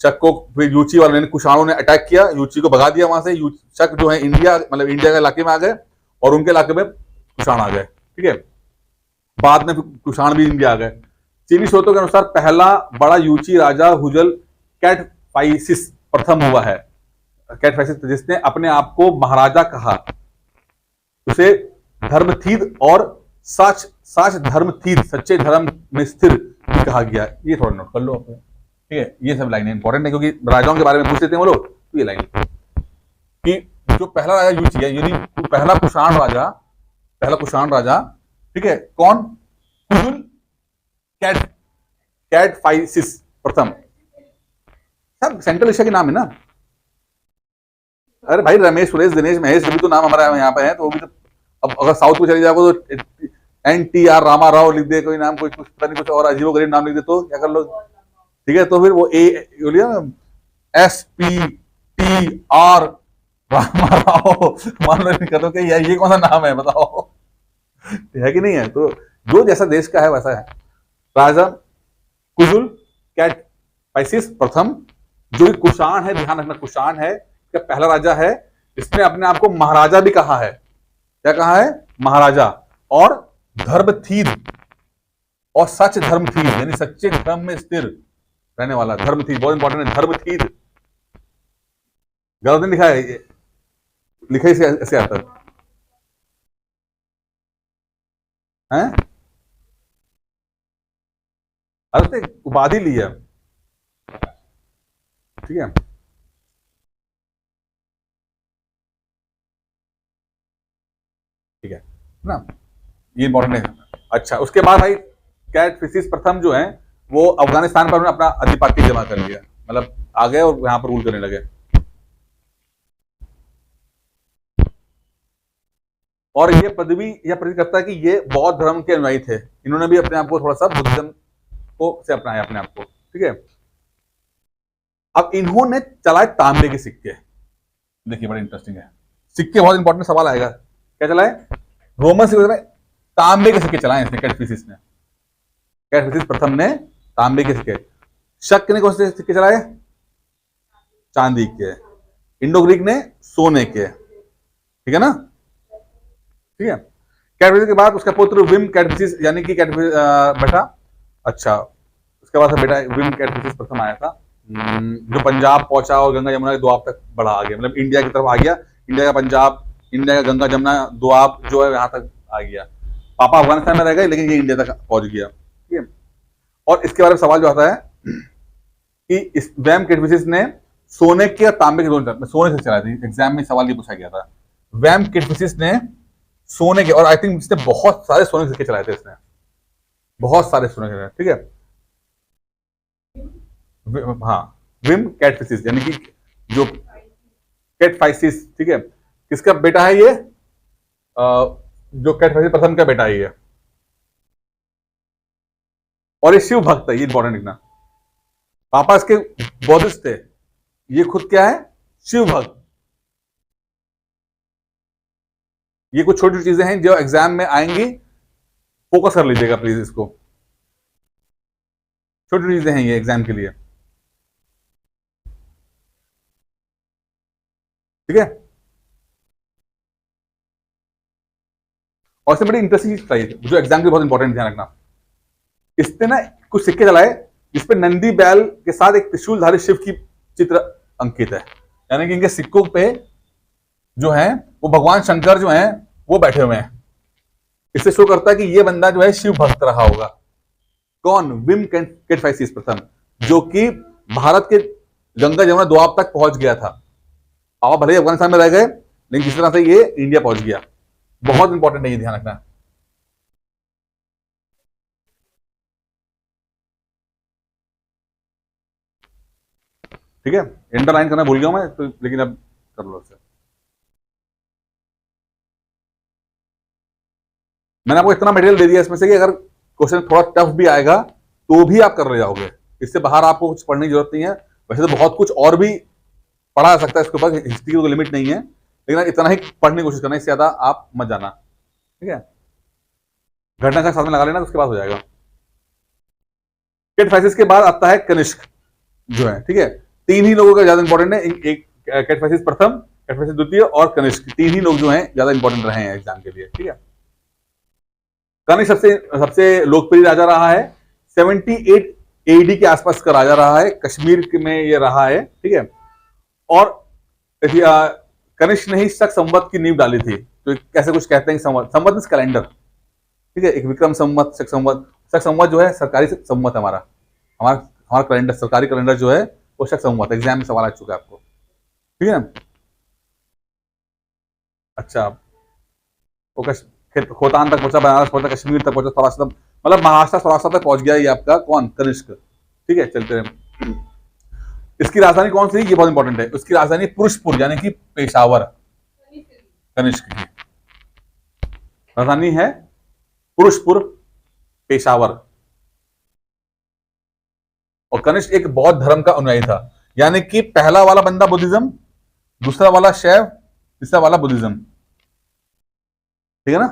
Speaker 1: शक को फिर यूची वाले कुषाणों ने अटैक किया, यूची को भगा दिया वहां से। शक जो है इंडिया मतलब इंडिया के इलाके में आ गए और उनके इलाके में कुषाण आ गए, ठीक है। बाद में कुषाण भी इंडिया आ गए। चीनी स्रोतों के अनुसार पहला बड़ा यूची राजा हुजल कैटफाइसिस प्रथम हुआ है। कैटफाइसिस जिसने अपने आप को महाराजा कहा, उसे धर्मथीद और साच साच धर्मथीद सच्चे धर्म में स्थिर भी कहा गया। ये थोड़ा नोट कर लो आप, ठीक है। ये सब लाइनें इंपॉर्टेंट है क्योंकि राजाओं के बारे में पूछ लेते हैं वो लोग, तो ये लाइन कि जो पहला राजा यूची है, यानी पहला कुषाण राजा, ठीक है, कौन? कुजुल कैटफाइसिस प्रथम। सब सेंट्रल एशिया के नाम है ना। अरे भाई रमेश, सुरेश, दिनेश, महेश भी तो नाम हमारा यहाँ पे है, तो वो भी तो। अब अगर साउथ को चले जाओगे तो NTR रामा राव लिख दे कोई नाम, कोई कुछ पता नहीं, कुछ और अजीबो गरीब नाम लिख दे तो क्या कर लो, ठीक है। तो फिर वो SPTR रामा राव मान लो, कहते कि ये कौन सा नाम है बताओ, है कि नहीं है। तो जो जैसा देश का है वैसा है। राजा कुजुल कैटफाइसिस प्रथम, जो कुषाण है, ध्यान रखना कुषाण है, क्या पहला राजा है। इसने अपने आप को महाराजा भी कहा है। क्या कहा है? महाराजा। और धर्मथीद और सच धर्मथीद, यानी सच्चे धर्म में स्थिर रहने वाला। धर्मथीद बहुत इंपॉर्टेंट है। धर्मथीद गलत नहीं लिखा है, लिखा ऐसे आता है, अरे उपाधि ली है, ठीक है। ना, ये इंपॉर्टेंट है। अच्छा, उसके बाद भाई कैटफिशिस प्रथम जो है वो अफगानिस्तान पर उन्होंने अपना अधिपत्य जमा कर लिया, मतलब आ गए और यहाँ पर रूल करने लगे। और ये पदवी यह प्रतीत करता है कि ये बौद्ध धर्म के अनुयायी थे, इन्होंने भी अपने आप को थोड़ा सा बुद्धिज्म को से अपनाया अपने आप को, ठीक है। अब इन्होंने चलाए तांबे के सिक्के, देखिए बड़ा इंटरेस्टिंग है, सिक्के बहुत इंपॉर्टेंट सवाल आएगा। क्या चलाए? रोमन सिक्के चलाए, तांबे के सिक्के चलाए इसने, कैटफिशिस ने, कैटफिशिस प्रथम ने तांबे के सिक्के। शक ने कौन से सिक्के चलाए? चांदी के। इंडो ग्रीक ने सोने के, ठीक है ना, ठीक है। कैटफिशिस के बाद उसका पुत्र विम कैटफिशिस, यानी कि कैटफिशिस बेटा, अच्छा उसके बाद बेटा विम कैटफिशिस प्रथम आया था, जो पंजाब पहुंचा और गंगा यमुना के दोआब तक बढ़ा आ गया, मतलब इंडिया की तरफ आ गया, इंडिया का पंजाब, इंडिया का गंगा जमुना दोआब जो है यहाँ तक आ गया। पापा अफगानिस्तान में रह गए लेकिन ये इंडिया तक पहुंच गया, ठीक है। और इसके बारे में सवाल जो आता है कि इस वैम कैटफिशिस ने सोने के और तांबे के दोनों, सोने से चला थी, एग्जाम में सवाल ये पूछा गया था। वैम कैटफिशिस ने सोने के, और आई थिंक इसने बहुत सारे सोने के सिक्के चलाए थे इसने, बहुत सारे सोने के, ठीक है। हाँ, विम कैटफिशिस यानी कि जो कैटफाइसिस, ठीक है, किसका बेटा है ये? जो कैटफाइसिस प्रथम का बेटा है ये, और ये शिव भक्त है, ये इंपॉर्टेंट लिखना। पापा इसके बौद्धिस्ट थे, ये खुद क्या है? शिव भक्त। ये कुछ छोटी चीजें हैं जो एग्जाम में आएंगी, फोकस कर लीजिएगा प्लीज इसको, छोटी चीजें हैं ये एग्जाम के लिए, ठीक है। और इससे बड़ी इंटरेस्टिंग चीज चाहिए जो एग्जाम के लिए बहुत इंपॉर्टेंट, ध्यान रखना। इसने ना कुछ सिक्के चलाए जिसपे नंदी बैल के साथ एक त्रिशूलधारी शिव की चित्र अंकित है, यानी कि इनके सिक्कों पे जो है वो भगवान शंकर जो है वो बैठे हुए हैं। इससे शो करता है कि ये बंदा जो है शिव भक्त रहा होगा। कौन? विम कैटफाइसिस प्रथम, जो कि भारत के गंगा जमुना दोआब तक पहुंच गया था। पापा भले ही अफगानिस्तान में रह गए लेकिन किस तरह से ये इंडिया पहुंच गया, बहुत इंपॉर्टेंट है ये, ध्यान रखना। ठीक है, इंटरलाइन करना भूल गया मैं तो, लेकिन अब कर लो उससे। मैंने आपको इतना मटेरियल दे दिया इसमें से कि अगर क्वेश्चन थोड़ा टफ भी आएगा तो भी आप कर ले जाओगे, इससे बाहर आपको कुछ पढ़ने की जरूरत नहीं है। वैसे तो बहुत कुछ और भी पढ़ा जा सकता है इसके ऊपर, हिस्ट्री की कोई लिमिट नहीं है, लेकिन इतना ही पढ़ने की कोशिश करना, इससे ज्यादा आप मत जाना, ठीक है। घटना का साथ में लगा लेना तो उसके बाद हो जाएगा। कैटफाइसिस के बाद आता है कनिष्क जो है, ठीक है। तीन ही लोगों का ज्यादा इंपॉर्टेंट है, एक कैटफाइसिस प्रथम, कैटफाइसिस द्वितीय और कनिष्क, तीन ही लोग जो हैं ज्यादा इंपॉर्टेंट रहे हैं एग्जाम के लिए, ठीक है। कनिष्क सबसे सबसे लोकप्रिय राजा रहा है, 78 एडी के आसपास का राजा रहा है, कश्मीर में ये रहा है, ठीक है। और कनिष्क ने ही शक संवत की नींव डाली थी, तो कैसे कुछ कहते हैं संवत, संवत मींस कैलेंडर, ठीक है। एक विक्रम संवत, शक संवत, शक संवत जो है सरकारी संवत है हमारा, हमारा हमारा कैलेंडर, सरकारी कैलेंडर जो है वो शक संवत, एग्जाम में सवाल आ चुका है आपको, ठीक है। अच्छा, वो खोतान तक पहुंचा, बनारस पहुंचा, कश्मीर तक पहुंचा, सौराष्ट्र तक, मतलब महाराष्ट्र सौराष्ट्र तक पहुंच गया ये आपका कौन? कनिष्क, ठीक है। चलते हैं, इसकी राजधानी कौन सी? ये बहुत इंपॉर्टेंट है, उसकी राजधानी पुरुषपुर यानी कि पेशावर, कनिष्क की राजधानी है पुरुषपुर, पेशावर। और कनिष्क एक बौद्ध धर्म का अनुयायी था, यानी कि पहला वाला बंदा बुद्धिज्म, दूसरा वाला शैव, तीसरा वाला बुद्धिज्म, ठीक है ना।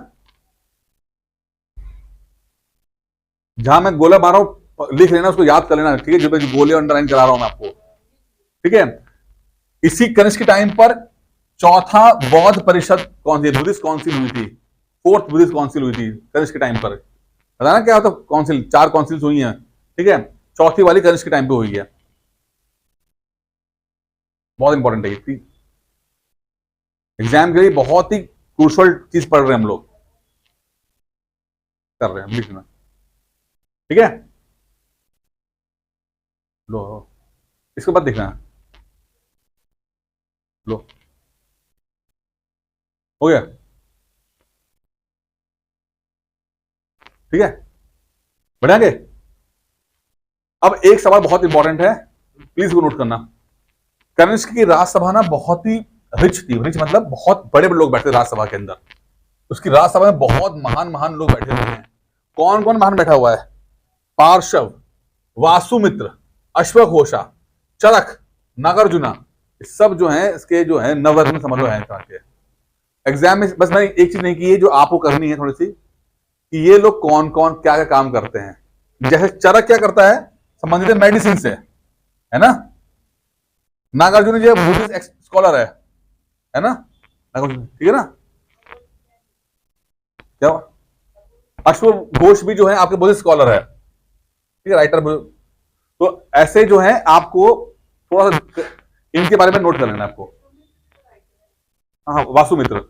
Speaker 1: जहां मैं गोला मार रहा हूं लिख लेना, उसको याद कर लेना, ठीक है, जो गोले अंडरलाइन करा रहा हूं मैं आपको, ठीक है। इसी कनिष्क के टाइम पर चौथा बौद्ध परिषद कौन सी, बुद्धिस्ट काउंसिल हुई थी, फोर्थ बुद्धिस्ट काउंसिल हुई थी कनिष्क के टाइम पर। बताना क्या होता काउंसिल, 4 काउंसिल्स हुई हैं, ठीक है, चौथी वाली कनिष्क के टाइम पे हुई है, बहुत इंपॉर्टेंट है, एग्जाम के लिए बहुत ही क्रूशल चीज पढ़ रहे हैं हम लोग, कर रहे हैं लिखना, ठीक है। लो, इसके बाद देखना, लो, हो गया। ठीक है, बढ़ेंगे। अब एक सवाल बहुत इंपॉर्टेंट है, प्लीज वो नोट करना। कनिष्क की राज्यसभा ना बहुत ही रिच थी, रिच मतलब बहुत बड़े बड़े लोग बैठे थे राज्यसभा के अंदर। उसकी राज्यसभा में बहुत महान महान लोग बैठे हुए हैं। कौन कौन महान बैठा हुआ है? पार्श्व, वासुमित्र, अश्वघोषा, चरक, नागार्जुना, सब जो है इसके जो है नवरत्न समझ लो है के। एग्जाम में बस मैंने एक चीज नहीं की है जो आपको करनी है थोड़ी सी, कि ये लोग कौन कौन क्या क्या काम करते हैं। जैसे चरक क्या करता है, संबंधित है मेडिसिन से, है ना। नागार्जुन जी बुद्धिस्ट स्कॉलर है ना, ठीक है ना। क्या अश्व घोष भी जो है आपके बुद्धिस्ट स्कॉलर है, ठीक है, राइटर। तो ऐसे जो है आपको थोड़ा सा इनके बारे में नोट कर लेना आपको। हाँ, वासुमित्र,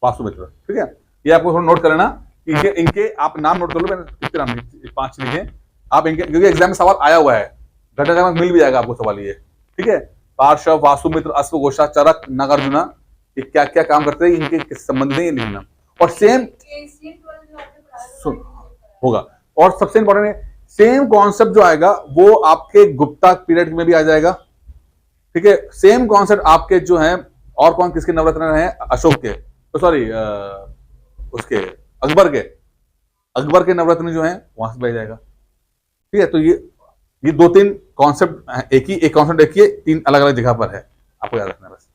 Speaker 1: वासुमित्र, ठीक है, ये आपको थोड़ा नोट कर लेना। इनके इनके आप नाम नोट कर लो, मैंने कितने नाम 5 लिखे आप इनके, क्योंकि एग्जाम में सवाल आया हुआ है, घटा मिल भी जाएगा आपको सवाल ये, ठीक है। पार्श्व, वासुमित्र, अश्वघोषा, चरक, नागार्जुना, ये क्या क्या काम करते हैं, इनके किस संबंध में ये लिखना। और सेम होगा। और सबसे इंपॉर्टेंट है, सेम कॉन्सेप्ट जो आएगा वो आपके गुप्ता पीरियड में भी आ जाएगा, ठीक है। सेम कॉन्सेप्ट आपके जो है और कौन किसके नवरत्न हैं, अशोक के, तो सॉरी उसके अकबर के नवरत्न जो है वहां से भी आ जाएगा, ठीक है। तो ये 2-3 कॉन्सेप्ट एक कॉन्सेप्ट एक ही 3 अलग अलग जगह पर है, आपको याद रखना बस।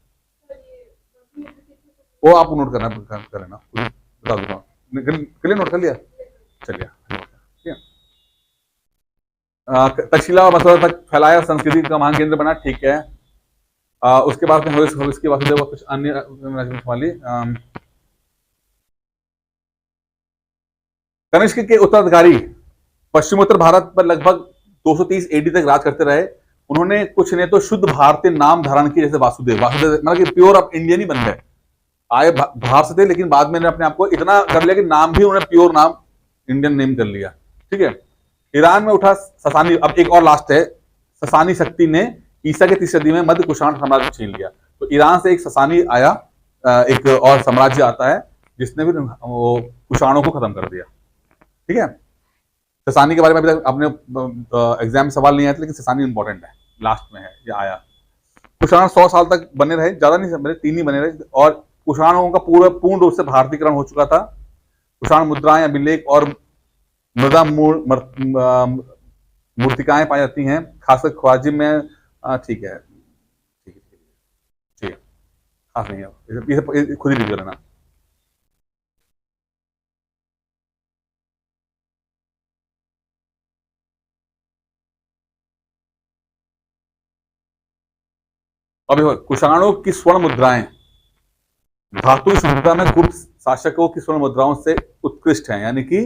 Speaker 1: वो आप नोट करना कर लेना, बता दूंगा। क्लियर, नोट कर लिया, चलिए, ठीक है। तक्षशिला और मथुरा तक फैलाया, संस्कृति का महान केंद्र बना, ठीक है। उसके बाद में इसके वासुदेव कुछ अन्य वाली कनिष्क के उत्तराधिकारी पश्चिमोत्तर भारत पर लगभग 230 एडी तक राज करते रहे। उन्होंने कुछ ने तो शुद्ध भारतीय नाम धारण किए, जैसे वासुदेव मतलब कि प्योर अब इंडियन ही बन गए। आए बाहर से थे लेकिन बाद में अपने आप को इतना कर लिया कि नाम भी उन्होंने प्योर नाम इंडियन नेम कर लिया, ठीक है। ईरान में उठा ससानी, अब एक और लास्ट है, ससानी शक्ति ने ईसा के 30वीं सदी में मध्य कुषाण साम्राज्य छीन लिया। तो ईरान से एक ससानी आया, एक और साम्राज्य आता है जिसने भी वो कुषाणों को खत्म कर दिया, ठीक है। ससानी के बारे में अभी तक आपने एग्जाम में सवाल नहीं आया था, लेकिन ससानी इंपॉर्टेंट है, लास्ट में है ये आया। कुषाण 100 साल तक बने रहे, ज्यादा नहीं बने, 3 ही बने रहे, और कुषाणों का पूर्ण रूप से भारतीयकरण हो चुका था। कुषाण मुद्राएं, अभिलेख और मृदा मूर्तिकाएं पाई जाती हैं, खासकर ख्वाजिम में। ठीक है, ठीक है, ठीक है, खास नहीं है, ये खुद ही लिख लेना। अब कुषाणों की स्वर्ण मुद्राएं धातु शुद्धता में गुप्त शासकों की स्वर्ण मुद्राओं से उत्कृष्ट हैं, यानी कि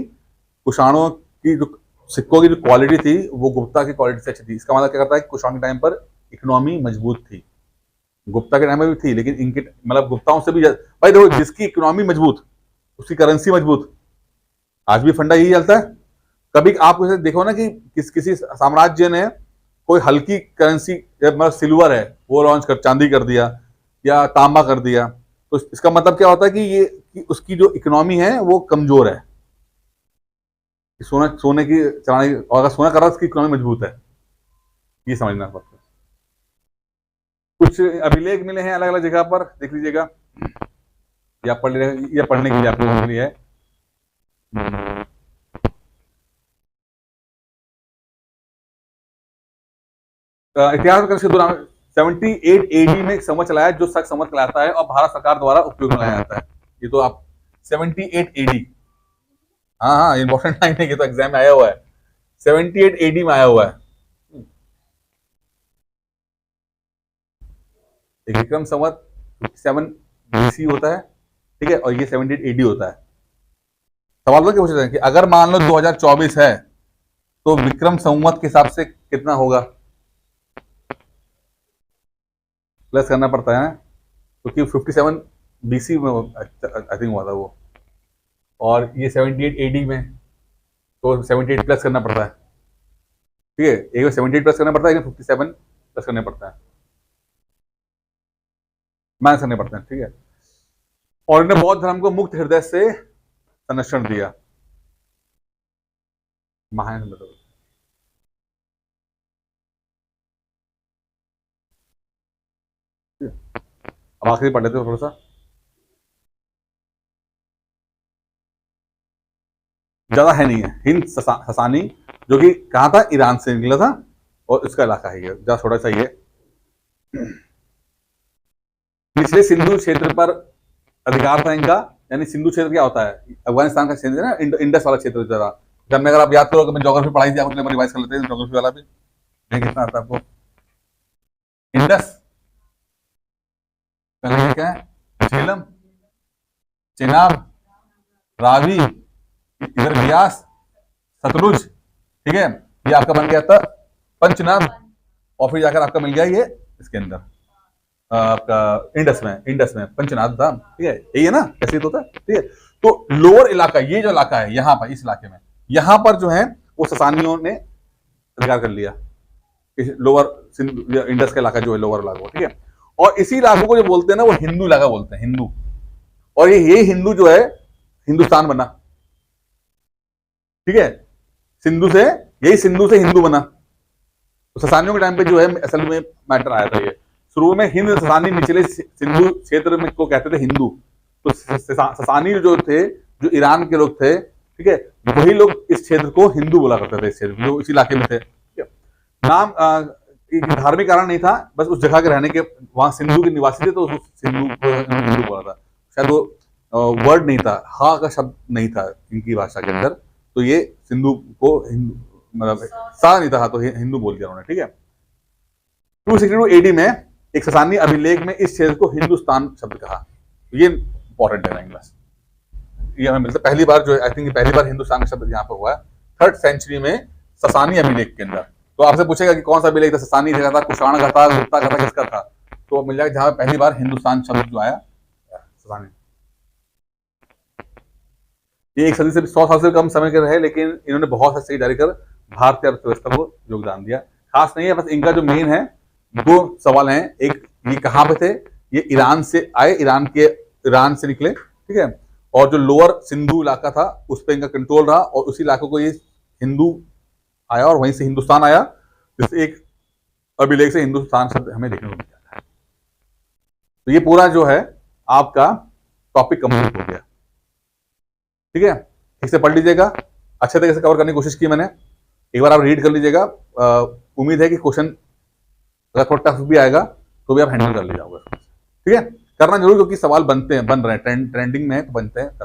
Speaker 1: कुषाणों की जो सिक्कों की जो क्वालिटी थी वो गुप्ता की क्वालिटी से अच्छी थी। इसका मतलब क्या करता है कि कुषाण के टाइम पर इकोनॉमी मजबूत थी, गुप्ता के टाइम में भी थी, लेकिन इनके मतलब गुप्ताओं से भी भाई देखो, जिसकी इकोनॉमी मजबूत उसकी करेंसी मजबूत। आज भी फंडा यही चलता है। कभी आप देखो ना कि किसी साम्राज्य ने कोई हल्की करेंसी, मतलब सिल्वर है वो लॉन्च कर, चांदी कर दिया या तांबा कर दिया, तो इसका मतलब क्या होता है कि उसकी जो इकोनॉमी है वो कमजोर है। सोने की चलाने, और अगर सोना कर रहा है उसकी इकोनॉमी मजबूत है, ये समझना पड़ता है। कुछ अभिलेख मिले हैं अलग अलग जगह पर, देख लीजिएगा, या पढ़ ले, या पढ़ने के लिए आप लोगों के लिए है। इतिहास के दौरान 78 एडी में एक समझ चलाया, जो सख्त समझ कहलाता है और भारत सरकार द्वारा उपयोग में लाया जाता है। ये तो आप 78 एडी, हाँ हाँ, इंपॉर्टेंट लाइन है, ये तो एग्जाम में आया हुआ है, 78 एडी में आया हुआ है। विक्रम संवत 57 बीसी होता है, ठीक है, और ये 78 एडी होता है। सवाल तो क्या पूछ रहे हैं कि अगर मान लो 2024 है तो विक्रम संवत के हिसाब से कितना होगा, प्लस करना पड़ता है, क्योंकि 57 बीसी में आई थिंक हुआ था वो, और ये 78 एडी में, तो 78 प्लस करना पड़ता है, ठीक है। एक बार 78 प्लस करना पड़ता है, 57 प्लस करना पड़ता है, माइनस करने पड़ते हैं, ठीक है। और इन्हें बौद्ध धर्म को मुक्त हृदय से संरक्षण दिया। महायान सभ्यता बोलते हैं। अब आखिरी पढ़ लेते हो थोड़ा सा। ज्यादा है नहीं है, हिंद ससानी, जो कि कहा था, ईरान से निकला था, और इसका इलाका है ये, जरा थोड़ा सा ये निचले सिंधु क्षेत्र पर अधिकार था इनका। यानी सिंधु क्षेत्र क्या होता है, अफगानिस्तान का क्षेत्र है ना, इंडस वाला क्षेत्र। जरा जब में अगर आप याद करो, मैं ज्योग्राफी पढ़ाई थी आपको, रिवाइज कर लेते हैं ज्योग्राफी वाला भी, नहीं कितना आता है आपको। इंडस, पहले क्या है, झेलम, चेनाब, रावी, इधर ब्यास, सतलुज, ठीक है, ये आपका बन गया था पंचनाब, और फिर जाकर आपका मिल गया ये इसके अंदर आपका इंडस में पंचनाद धाम, ठीक है, यही है ना, ऐसे तो होता है, ठीक है। तो लोअर इलाका, ये जो इलाका है यहाँ पर, इस इलाके में, यहाँ पर जो है वो ससानियों ने अधिकार कर लिया, इस लोअर इंडस का इलाका जो है, लोअर इलाका, ठीक है। और इसी इलाकों को जो बोलते हैं ना, वो हिंदू इलाका बोलते हैं, हिंदू। और ये हिंदू जो है हिंदुस्तान बना, ठीक है, सिंधु से, यही सिंधु से हिंदू बना। तो ससानियों के टाइम पे जो है असल में मैटर आया था ये। शुरू में हिंद ससानी निचले सिंधु क्षेत्र में को कहते थे हिंदू। तो ससानी जो थे, जो ईरान के लोग थे, ठीक है, वही लोग इस क्षेत्र को हिंदू बोला करते थे, इस क्षेत्र जो इस इलाके में थे, ठीक है। नाम धार्मिक कारण नहीं था, बस उस जगह के रहने के, वहां सिंधु के निवासी थे, तो उस सिंधु को हिंदू बोला था। शायद वो वर्ड नहीं था, हाँ का शब्द नहीं था इनकी भाषा के अंदर, तो ये सिंधु को हिंदू, मतलब सा नहीं था, तो हिंदू बोल दिया उन्होंने, ठीक है। 262 एडी में एक ससानी अभिलेख में इस क्षेत्र को हिंदुस्तान शब्द कहा। ये इंपॉर्टेंट है बस, ये हमें मिलता है पहली बार, जो आई थिंक पहली बार हिंदुस्तान का शब्द यहाँ पर हुआ है 3rd सेंचुरी में, ससानी अभिलेख के अंदर। तो आपसे पूछेगा कि कौन सा अभिलेख था, ससानी का था, कुषाण का था, गुप्ता का था, किसका था, तो मिल जाएगा जहां पहली बार हिंदुस्तान शब्द जो आया, ससानी। ये 1 सदी से 100 साल से कम समय के रहे, लेकिन इन्होंने बहुत से जारी कर भारतीय अर्थव्यवस्था को योगदान दिया। खास नहीं है, बस इनका जो मेन है, 2 सवाल हैं। एक, ये कहां पे थे, ये ईरान से आए, ईरान से निकले, ठीक है, और जो लोअर सिंधु इलाका था उस पर इनका कंट्रोल रहा, और उसी इलाके को ये हिंदू आया, और वहीं से हिंदुस्तान आया, जिससे एक अभिलेख से हिंदुस्तान शब्द हमें देखने को मिल जाता है। तो ये पूरा जो है आपका टॉपिक कंप्लीट हो गया, ठीक है। ठीक से पढ़ लीजिएगा, अच्छे तरीके से कवर करने की कोशिश की मैंने, एक बार आप रीड कर लीजिएगा। उम्मीद है कि क्वेश्चन अगर थोड़ा टफ भी आएगा तो भी आप हैंडल कर ले जाओगे, ठीक है। करना जरूर, क्योंकि सवाल बन रहे हैं, ट्रेंडिंग में है, तो बनते हैं।